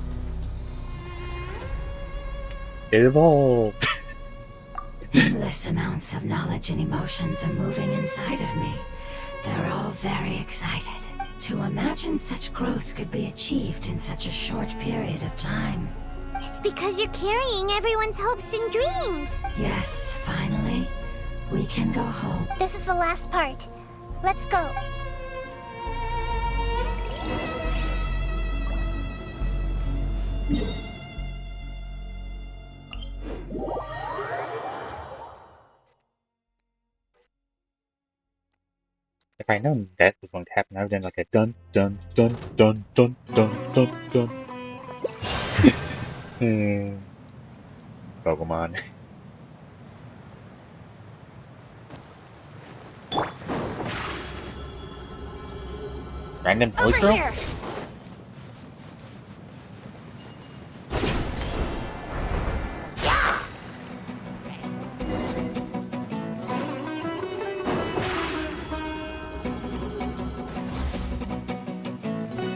It evolved! Endless amounts of knowledge and emotions are moving inside of me. They're all very excited. To imagine such growth could be achieved in such a short period of time. It's because you're carrying everyone's hopes and dreams. Yes, finally, we can go home. This is the last part. Let's go. If I known that was going to happen, I would have done like a dun dun dun dun dun dun dun dun. Pokemon. Random Over polycro? here.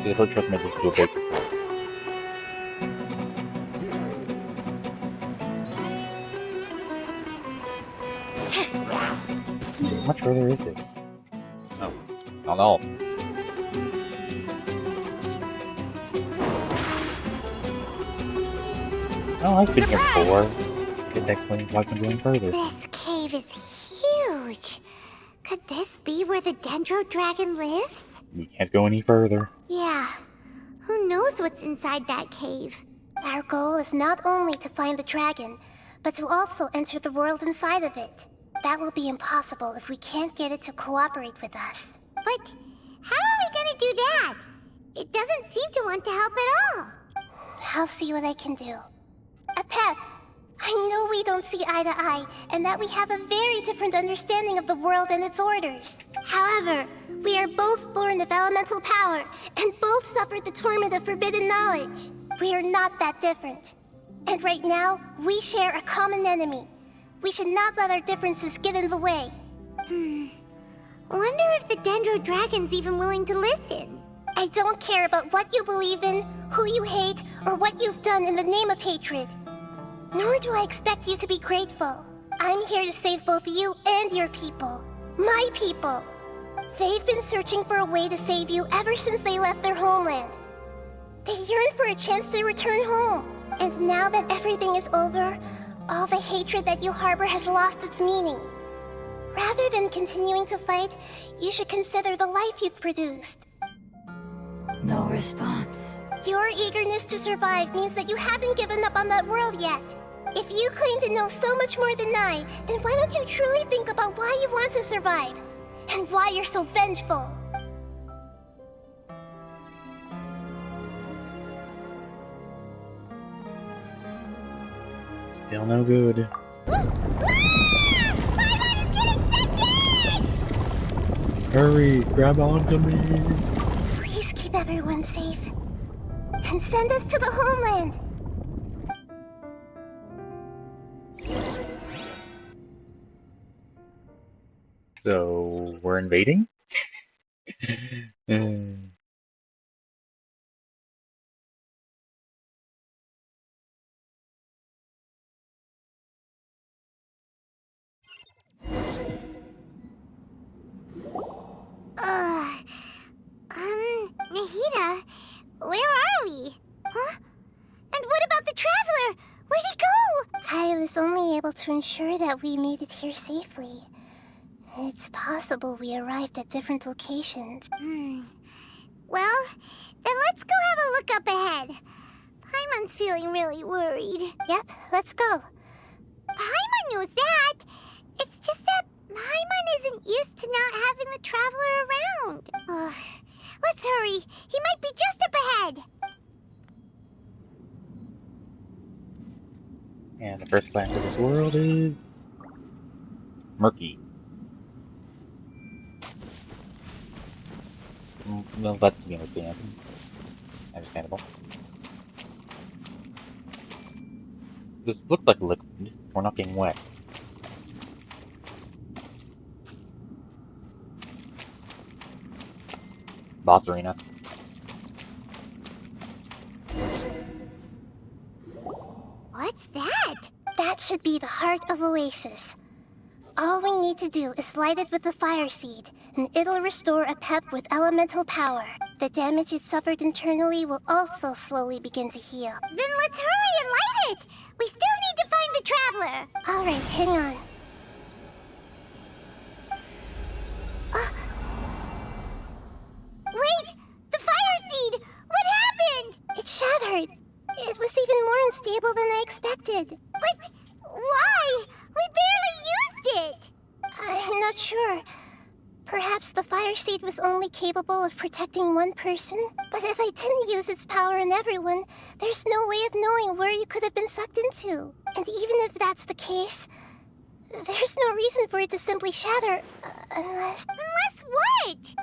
The hook truck might just do a big. How much further is this? Oh, not all. Oh, I've been here before. Could that explain why I'm going further. This cave is huge. Could this be where the Dendro dragon lives? We can't go any further. Yeah. Who knows what's inside that cave? Our goal is not only to find the dragon, but to also enter the world inside of it. That will be impossible if we can't get it to cooperate with us. But how are we gonna do that? It doesn't seem to want to help at all. I'll see what I can do. Apep, I know we don't see eye to eye, and that we have a very different understanding of the world and its orders. However, we are both born of elemental power, and both suffered the torment of forbidden knowledge. We are not that different. And right now, we share a common enemy. We should not let our differences get in the way. Wonder if the Dendro dragon's even willing to listen. I don't care about what you believe in, who you hate, or what you've done in the name of hatred. Nor do I expect you to be grateful. I'm here to save both you and your people. My people. They've been searching for a way to save you ever since they left their homeland. They yearn for a chance to return home. And now that everything is over, all the hatred that you harbor has lost its meaning. Rather than continuing to fight, you should consider the life you've produced. No response. Your eagerness to survive means that you haven't given up on that world yet. If you claim to know so much more than I, then why don't you truly think about why you want to survive? And why you're so vengeful? Still no good. Hurry, grab onto me. Please keep everyone safe. And send us to the homeland. So, we're invading? Mm. Nahida, where are we? Huh? And what about the Traveler? Where'd he go? I was only able to ensure that we made it here safely. It's possible we arrived at different locations. Well, then let's go have a look up ahead. Paimon's feeling really worried. Yep, let's go. Paimon knows that. It's just that Paimon isn't used to not having the Traveler around. Let's hurry. He might be just up ahead. And the first glance of this world is murky. Well, that's to be understandable. This looks like liquid. We're not getting wet. Boss arena. What's that? That should be the heart of Oasis. All we need to do is light it with the fire seed, and it'll restore a pep with elemental power. The damage it suffered internally will also slowly begin to heal. Then let's hurry and light it! We still need to find the Traveler! Alright, hang on. Wait! The fire seed! What happened? It shattered! It was even more unstable than I expected. But why? We barely used it! I'm not sure. Perhaps the fire seed was only capable of protecting one person? But if I didn't use its power on everyone, there's no way of knowing where you could have been sucked into. And even if that's the case, there's no reason for it to simply shatter, unless... Unless what?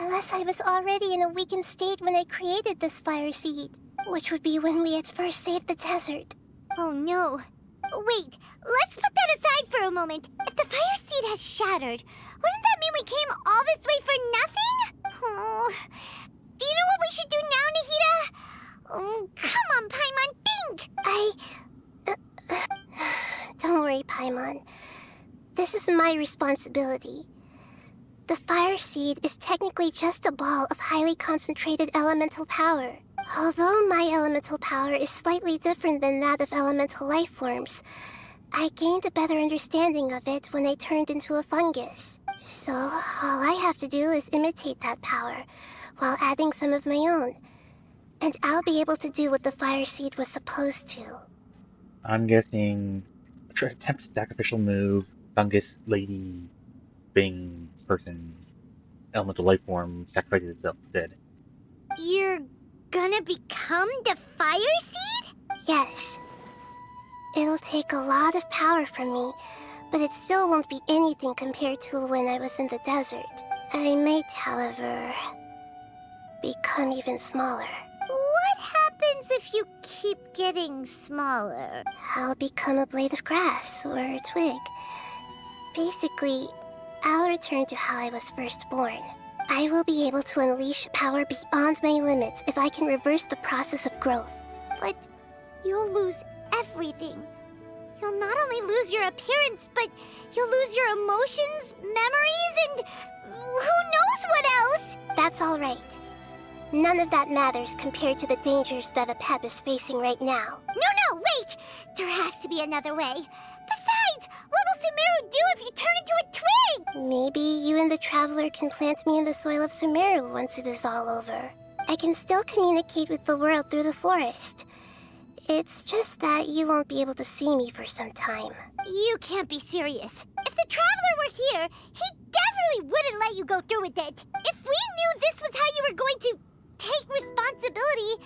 Unless I was already in a weakened state when I created this fire seed. Which would be when we had first saved the desert. Oh no. Wait, let's put that aside for a moment. If the fire seed has shattered, wouldn't that mean we came all this way for nothing? Oh. Do you know what we should do now, Nahida? Oh, come on, Paimon, think! Don't worry, Paimon. This is my responsibility. The fire seed is technically just a ball of highly concentrated elemental power. Although my elemental power is slightly different than that of elemental life forms, I gained a better understanding of it when I turned into a fungus. So, all I have to do is imitate that power, while adding some of my own. And I'll be able to do what the fire seed was supposed to. I'm guessing... attempt sacrificial move, fungus lady, thing, person, elemental life form, sacrifices itself dead. You're gonna become the fire seed? Yes. It'll take a lot of power from me, but it still won't be anything compared to when I was in the desert. I might, however, become even smaller. What happens if you keep getting smaller? I'll become a blade of grass or a twig. Basically, I'll return to how I was first born. I will be able to unleash power beyond my limits if I can reverse the process of growth. But you'll lose everything. You'll not only lose your appearance, but you'll lose your emotions, memories, and who knows what else? That's all right. None of that matters compared to the dangers that a Pep is facing right now. No, wait! There has to be another way. Besides, what will Sumeru do if you turn into a twig? Maybe you and the Traveler can plant me in the soil of Sumeru once it is all over. I can still communicate with the world through the forest. It's just that you won't be able to see me for some time. You can't be serious. If the Traveler were here, he definitely wouldn't let you go through with it. If we knew this was how you were going to take responsibility,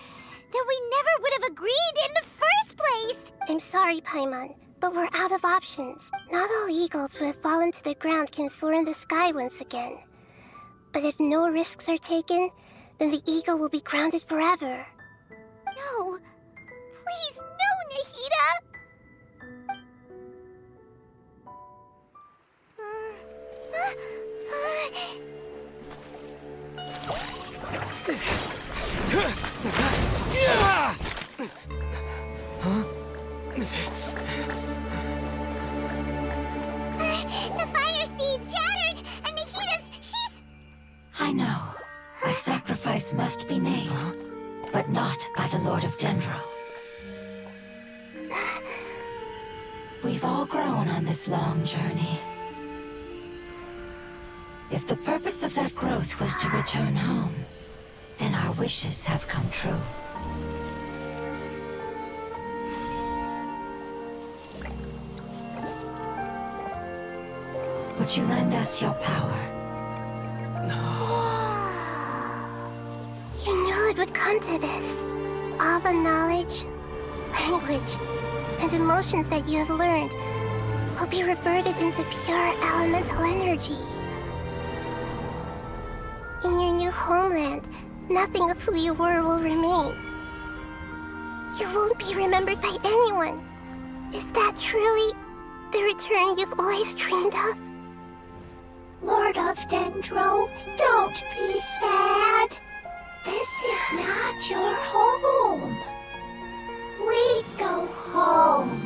then we never would have agreed in the first place. I'm sorry, Paimon, but we're out of options. Not all eagles who have fallen to the ground can soar in the sky once again. But if no risks are taken, then the eagle will be grounded forever. No! Please, no, Nahida! The fire seed shattered, and she's... I know. A sacrifice must be made, but not by the Lord of Dendro. We've all grown on this long journey. If the purpose of that growth was to return home, then our wishes have come true. Would you lend us your power? You knew it would come to this. All the knowledge, language, and emotions that you have learned will be reverted into pure elemental energy. In your new homeland, nothing of who you were will remain. You won't be remembered by anyone. Is that truly the return you've always dreamed of? Lord of Dendro, don't be sad. This is not your home. We go home.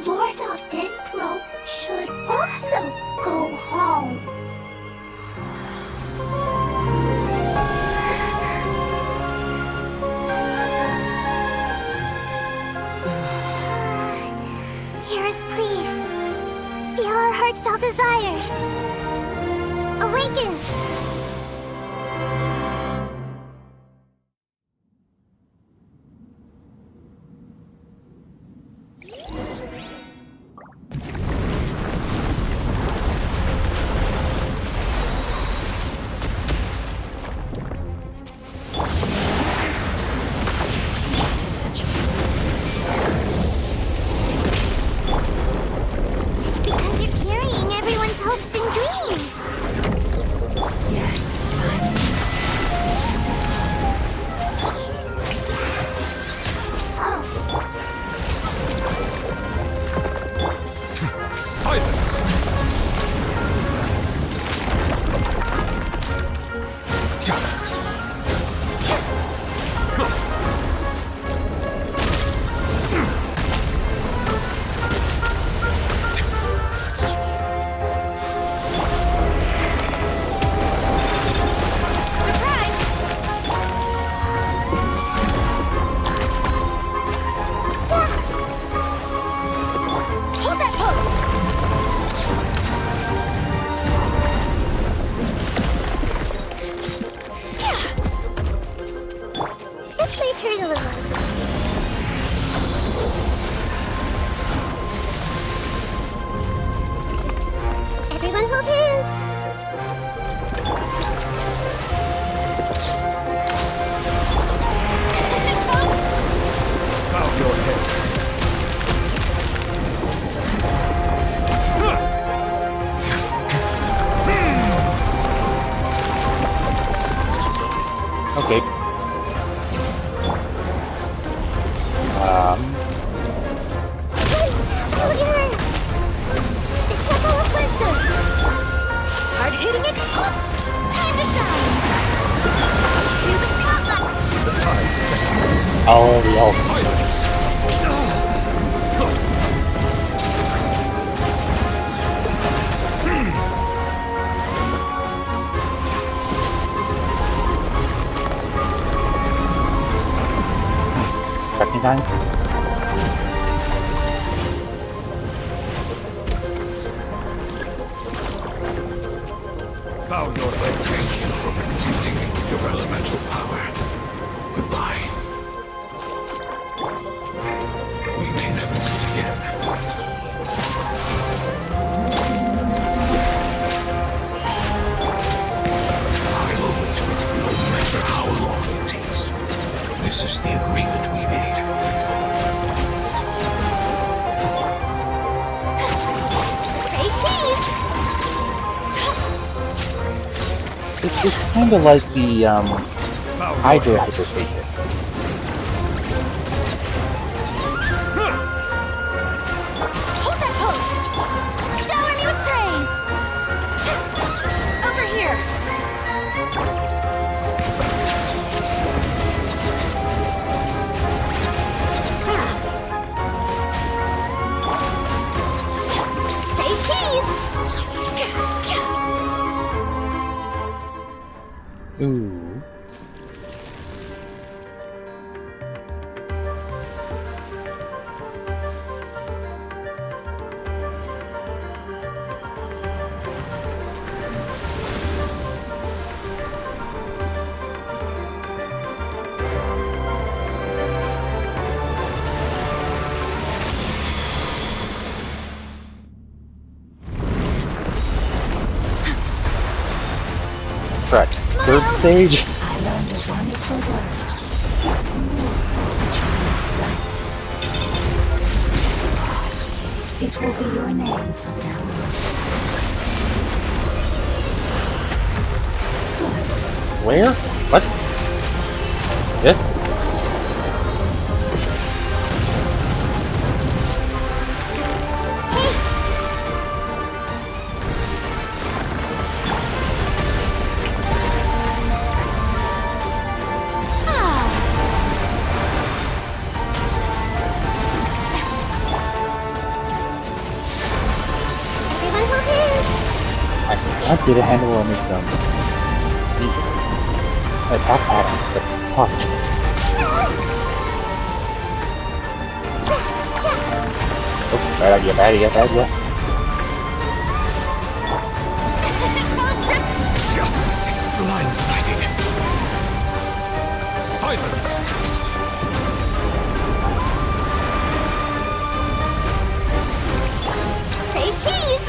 Lord of Dendro should also go home. Hear us, please. Feel our heartfelt desires. Awaken! It's because you're carrying everyone's hopes and dreams. Yes, Silence! Hold that pose! This might hurt a little. Everyone hold hands. Bow your head. Okay. The Temple of Wisdom. Hard-hitting exclusive! Time to shine! Cue the spotlight! The tide's back. Oh, we all. Silence! Stretching time. Bow your head. Thank you for protecting me with your elemental power. Goodbye. We may never meet again. I'll always with you, no matter how long it takes. This is the agreement we made. Say cheese! It's kind of like the Hydra hyperstation. Hold that pose! Shower me with praise! Over here! Say cheese! Ooh. Correct. Third stage. I learned a wonderful word. It's more, which means right. It will be your name from now on. Where? What? This? I did a handle on this attack pattern, but fuck. Oh, bad idea, bad idea, bad idea. Justice is blindsided. Silence! Say cheese!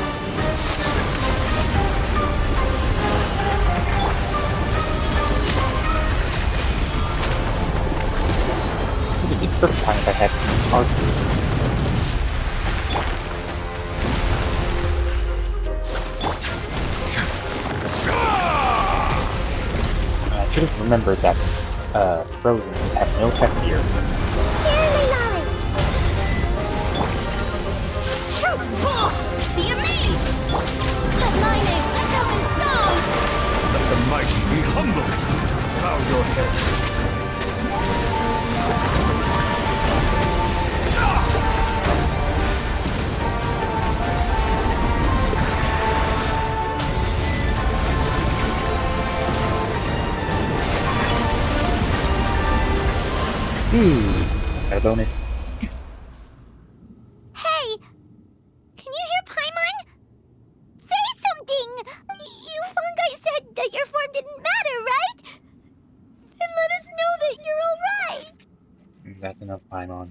It would be perfect time if I had some archers. I should have remembered that Frozen had no tech gear. Share me knowledge! Truth! Fear me! Let my name echo in song! Let the mighty be humble. Bow your head. Got a bonus. Hey! Can you hear Paimon? Say something! You fungi said that your form didn't matter, right? Then let us know that you're alright! That's enough, Paimon.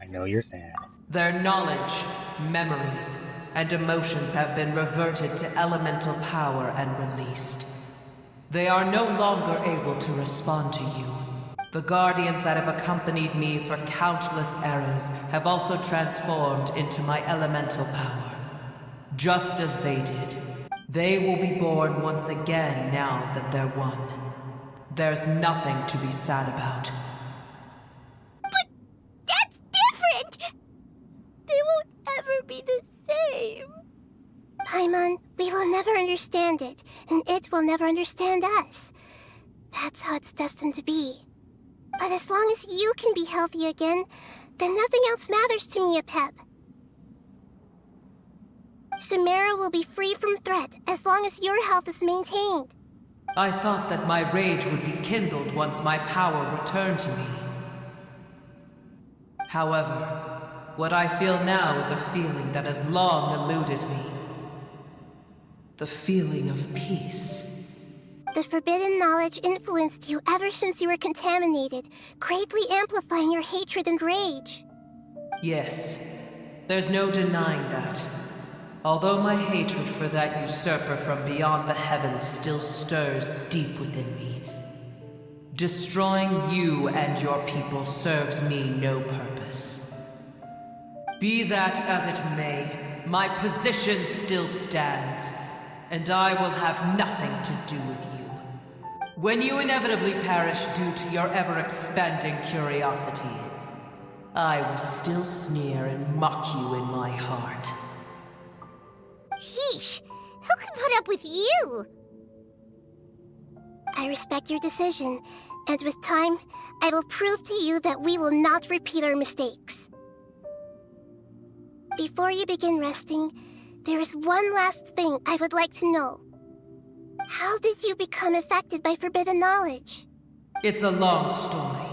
I know you're sad. Their knowledge, memories, and emotions have been reverted to elemental power and released. They are no longer able to respond to you. The guardians that have accompanied me for countless eras have also transformed into my elemental power. Just as they did. They will be born once again now that they're one. There's nothing to be sad about. That's different! They won't ever be the same. Paimon, we will never understand it, and it will never understand us. That's how it's destined to be. But as long as you can be healthy again, then nothing else matters to me, Apep. Samara will be free from threat as long as your health is maintained. I thought that my rage would be kindled once my power returned to me. However, what I feel now is a feeling that has long eluded me. The feeling of peace. The forbidden knowledge influenced you ever since you were contaminated, greatly amplifying your hatred and rage. Yes, there's no denying that. Although my hatred for that usurper from beyond the heavens still stirs deep within me. Destroying you and your people serves me no purpose. Be that as it may, my position still stands. and I will have nothing to do with you. When you inevitably perish due to your ever-expanding curiosity, I will still sneer and mock you in my heart. Heesh! Who can put up with you? I respect your decision, and with time, I will prove to you that we will not repeat our mistakes. Before you begin resting, there is one last thing I would like to know. How did you become affected by forbidden knowledge? It's a long story.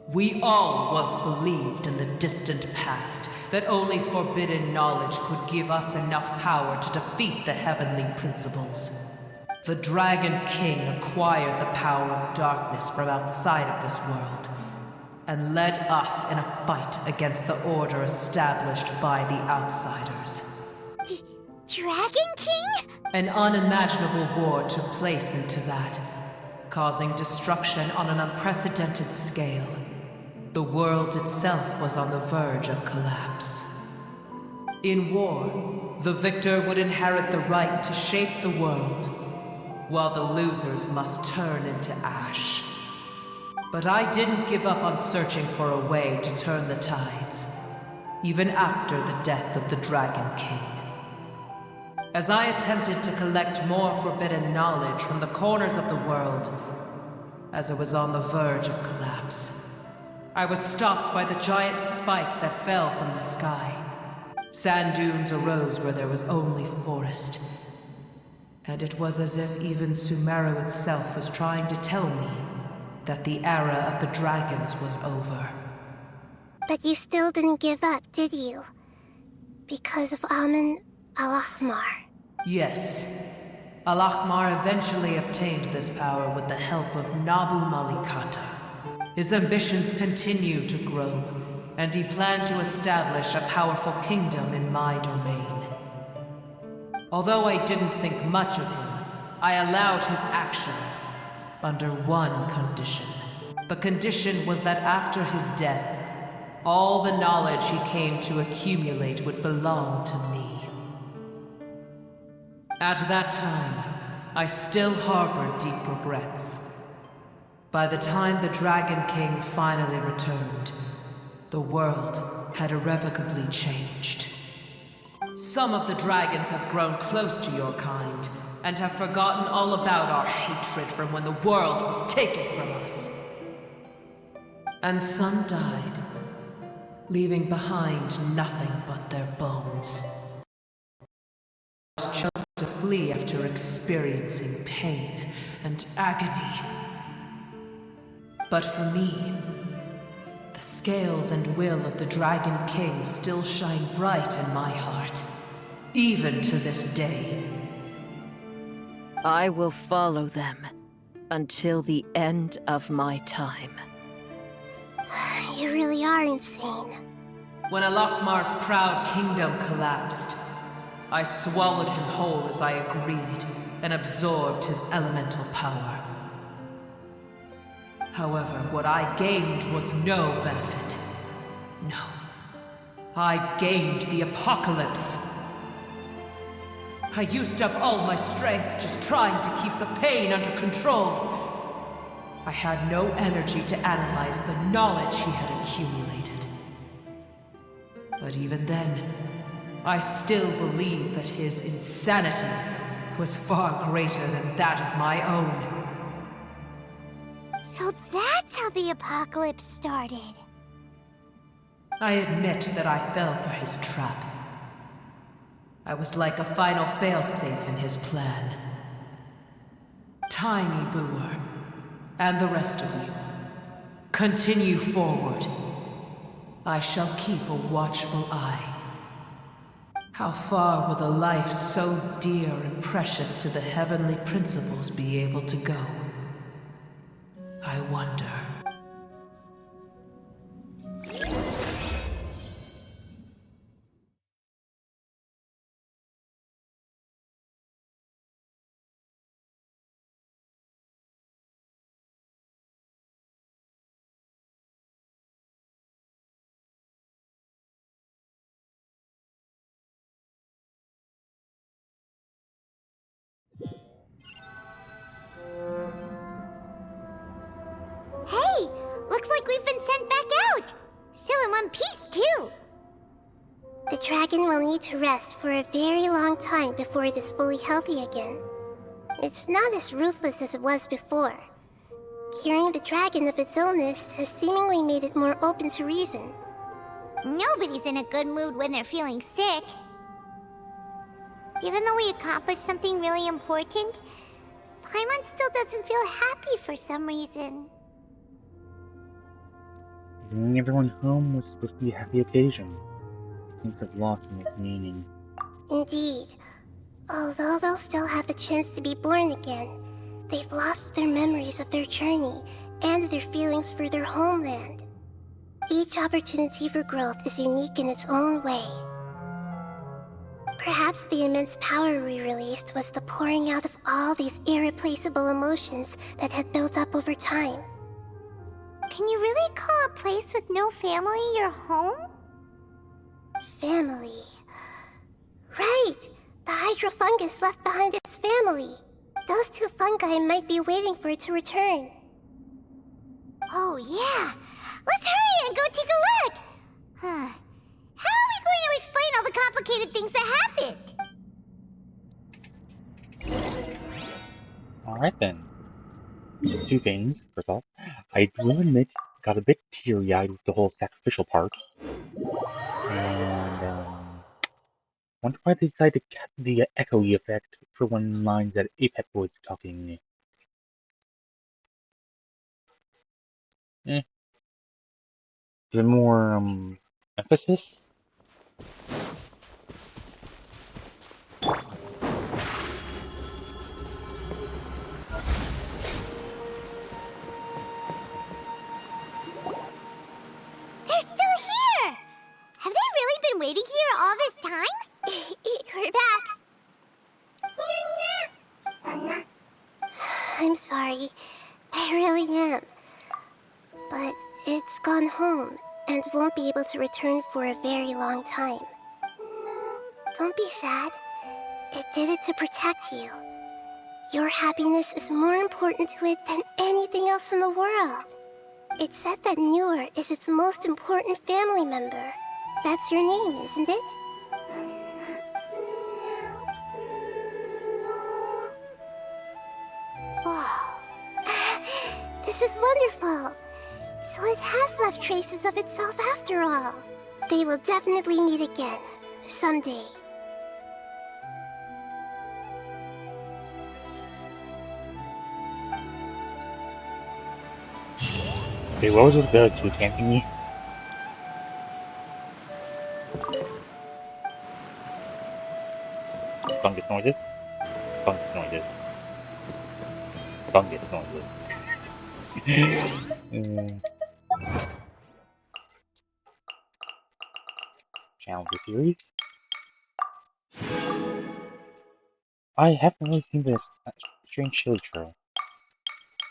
We all once believed in the distant past that only forbidden knowledge could give us enough power to defeat the heavenly principles. The Dragon King acquired the power of darkness from outside of this world, and led us in a fight against the order established by the outsiders. Dragon King? An unimaginable war took place into that, causing destruction on an unprecedented scale. The world itself was on the verge of collapse. In war, the victor would inherit the right to shape the world, while the losers must turn into ash. But I didn't give up on searching for a way to turn the tides, even after the death of the Dragon King. As I attempted to collect more forbidden knowledge from the corners of the world, as it was on the verge of collapse, I was stopped by the giant spike that fell from the sky. Sand dunes arose where there was only forest, and it was as if even Sumeru itself was trying to tell me that the era of the dragons was over. But you still didn't give up, did you? Because of Amun Al-Ahmar. Yes. Al-Ahmar eventually obtained this power with the help of Nabu Malikata. His ambitions continued to grow, and he planned to establish a powerful kingdom in my domain. Although I didn't think much of him, I allowed his actions under one condition. The condition was that after his death, all the knowledge he came to accumulate would belong to me. At that time, I still harbored deep regrets. By the time the Dragon King finally returned, the world had irrevocably changed. Some of the dragons have grown close to your kind, and have forgotten all about our hatred from when the world was taken from us. And some died, leaving behind nothing but their bones. Chose to flee after experiencing pain and agony. But for me, the scales and will of the Dragon King still shine bright in my heart, even to this day. I will follow them until the end of my time. You really are insane. When Al-Ahmar's proud kingdom collapsed, I swallowed him whole as I agreed and absorbed his elemental power. However, what I gained was no benefit. No. I gained the apocalypse. I used up all my strength just trying to keep the pain under control. I had no energy to analyze the knowledge he had accumulated. But even then, I still believed that his insanity was far greater than that of my own. So that's how the apocalypse started. I admit that I fell for his trap. I was like a final failsafe in his plan. Tiny Boer, and the rest of you, continue forward. I shall keep a watchful eye. How far will a life so dear and precious to the heavenly principles be able to go? I wonder. like we've been sent back out. Still in one piece, too. The dragon will need to rest for a very long time before it is fully healthy again. It's not as ruthless as it was before. Curing the dragon of its illness has seemingly made it more open to reason. Nobody's in a good mood when they're feeling sick. Even though we accomplished something really important, Paimon still doesn't feel happy for some reason. Bringing everyone home was supposed to be a happy occasion. Things have lost some of its meaning. Indeed. Although they'll still have the chance to be born again, they've lost their memories of their journey and their feelings for their homeland. Each opportunity for growth is unique in its own way. Perhaps the immense power we released was the pouring out of all these irreplaceable emotions that had built up over time. Can you really call a place with no family your home? Family. Right! The hydro fungus left behind its family. Those two fungi might be waiting for it to return. Oh yeah! Let's hurry and go take a look! Huh. How are we going to explain all the complicated things that happened? Alright then. Two things. First off, I will admit, got a bit teary-eyed with the whole sacrificial part. And, wonder why they decided to cut the echoey effect for one lines that Apep was talking. Give it more, emphasis? They're still here! Have they really been waiting here all this time? We're back! I'm sorry. I really am. But it's gone home and won't be able to return for a very long time. Don't be sad. It did it to protect you. Your happiness is more important to it than anything else in the world. It's said that Noor is its most important family member. That's your name, isn't it? Wow. This is wonderful. So it has left traces of itself after all. They will definitely meet again, someday. Okay, what was with the toucan thingy? Fungus noises? Fungus noises. Fungus noises. Challenger series? I haven't really seen this strange chili trail.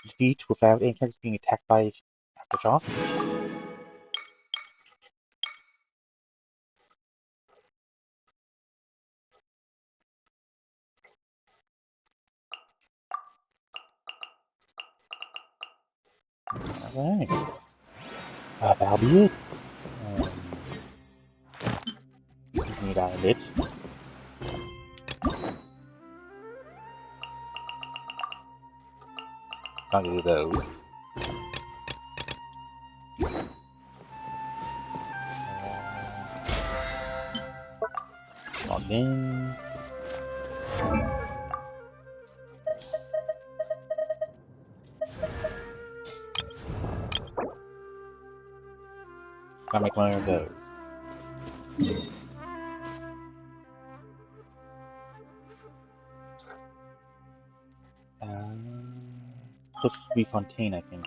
Defeat without any characters being attacked by Aftershock? Alright. That'll be it. Need out of it. Not do those. Log in. Gotta make one of those. Supposed to be Fontaine, I think.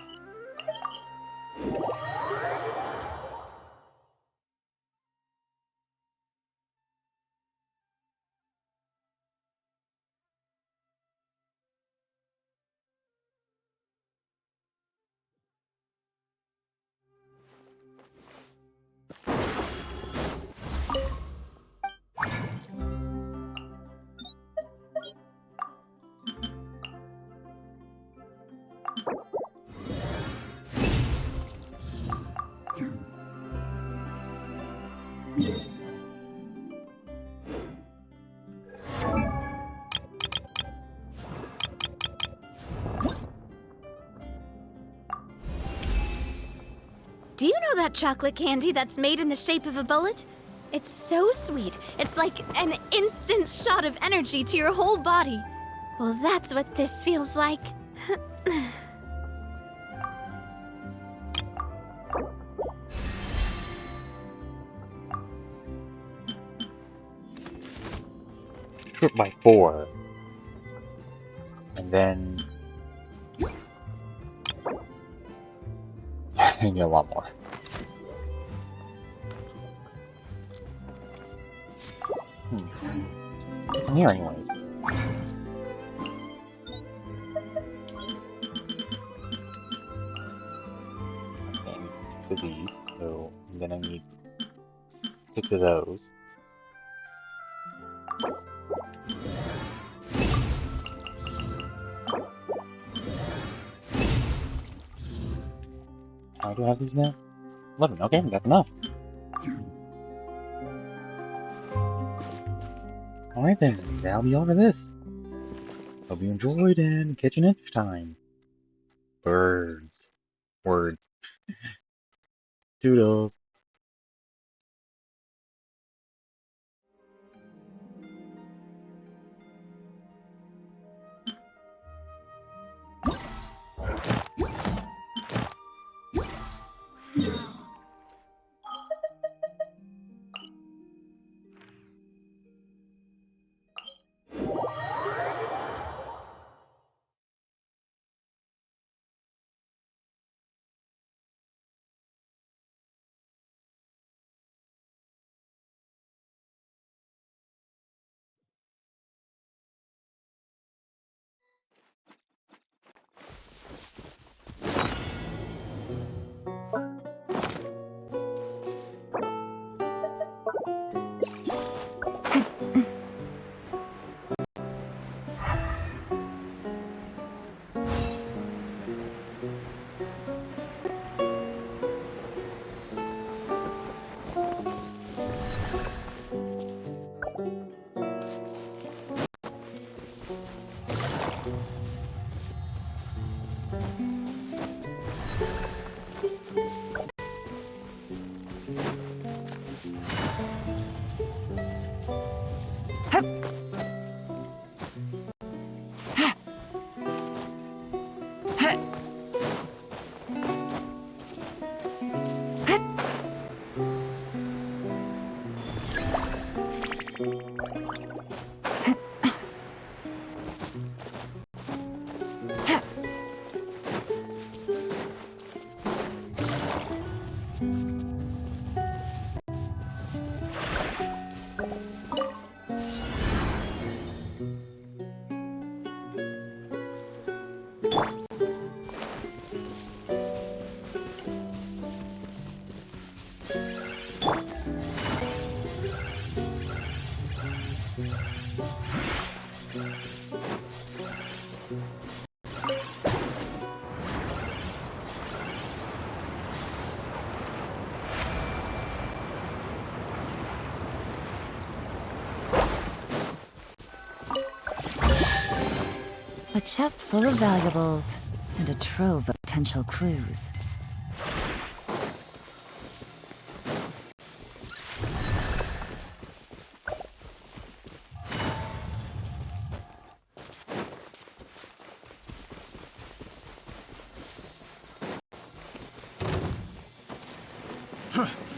Do you know that chocolate candy that's made in the shape of a bullet? It's so sweet. It's like an instant shot of energy to your whole body. Well, that's what this feels like. Trip by 4. And then... I need a lot more. It's in here anyways. Okay, I need 6 of these, so and then I need 6 of those. How do I have these now? 11, okay, that's enough. Alright then, that'll be all for this. Hope you enjoyed and catch you next time. Birds. Words. Doodles. A chest full of valuables, and a trove of potential clues.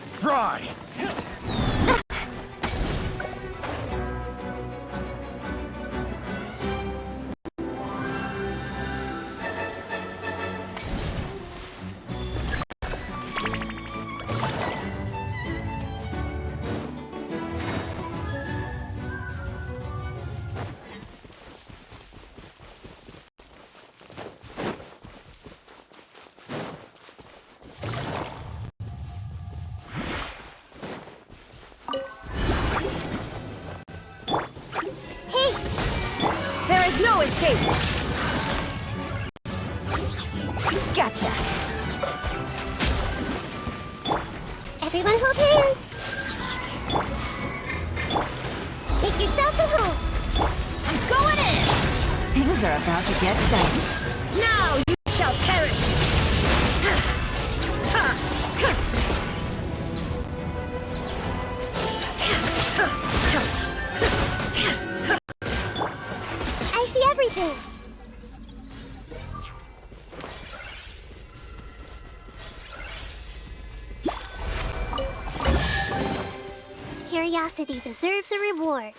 Fry! No escape! Gotcha! Everyone hold hands! Make yourselves at home! I'm going in! Things are about to get dicey. Now you shall perish! Curiosity deserves a reward.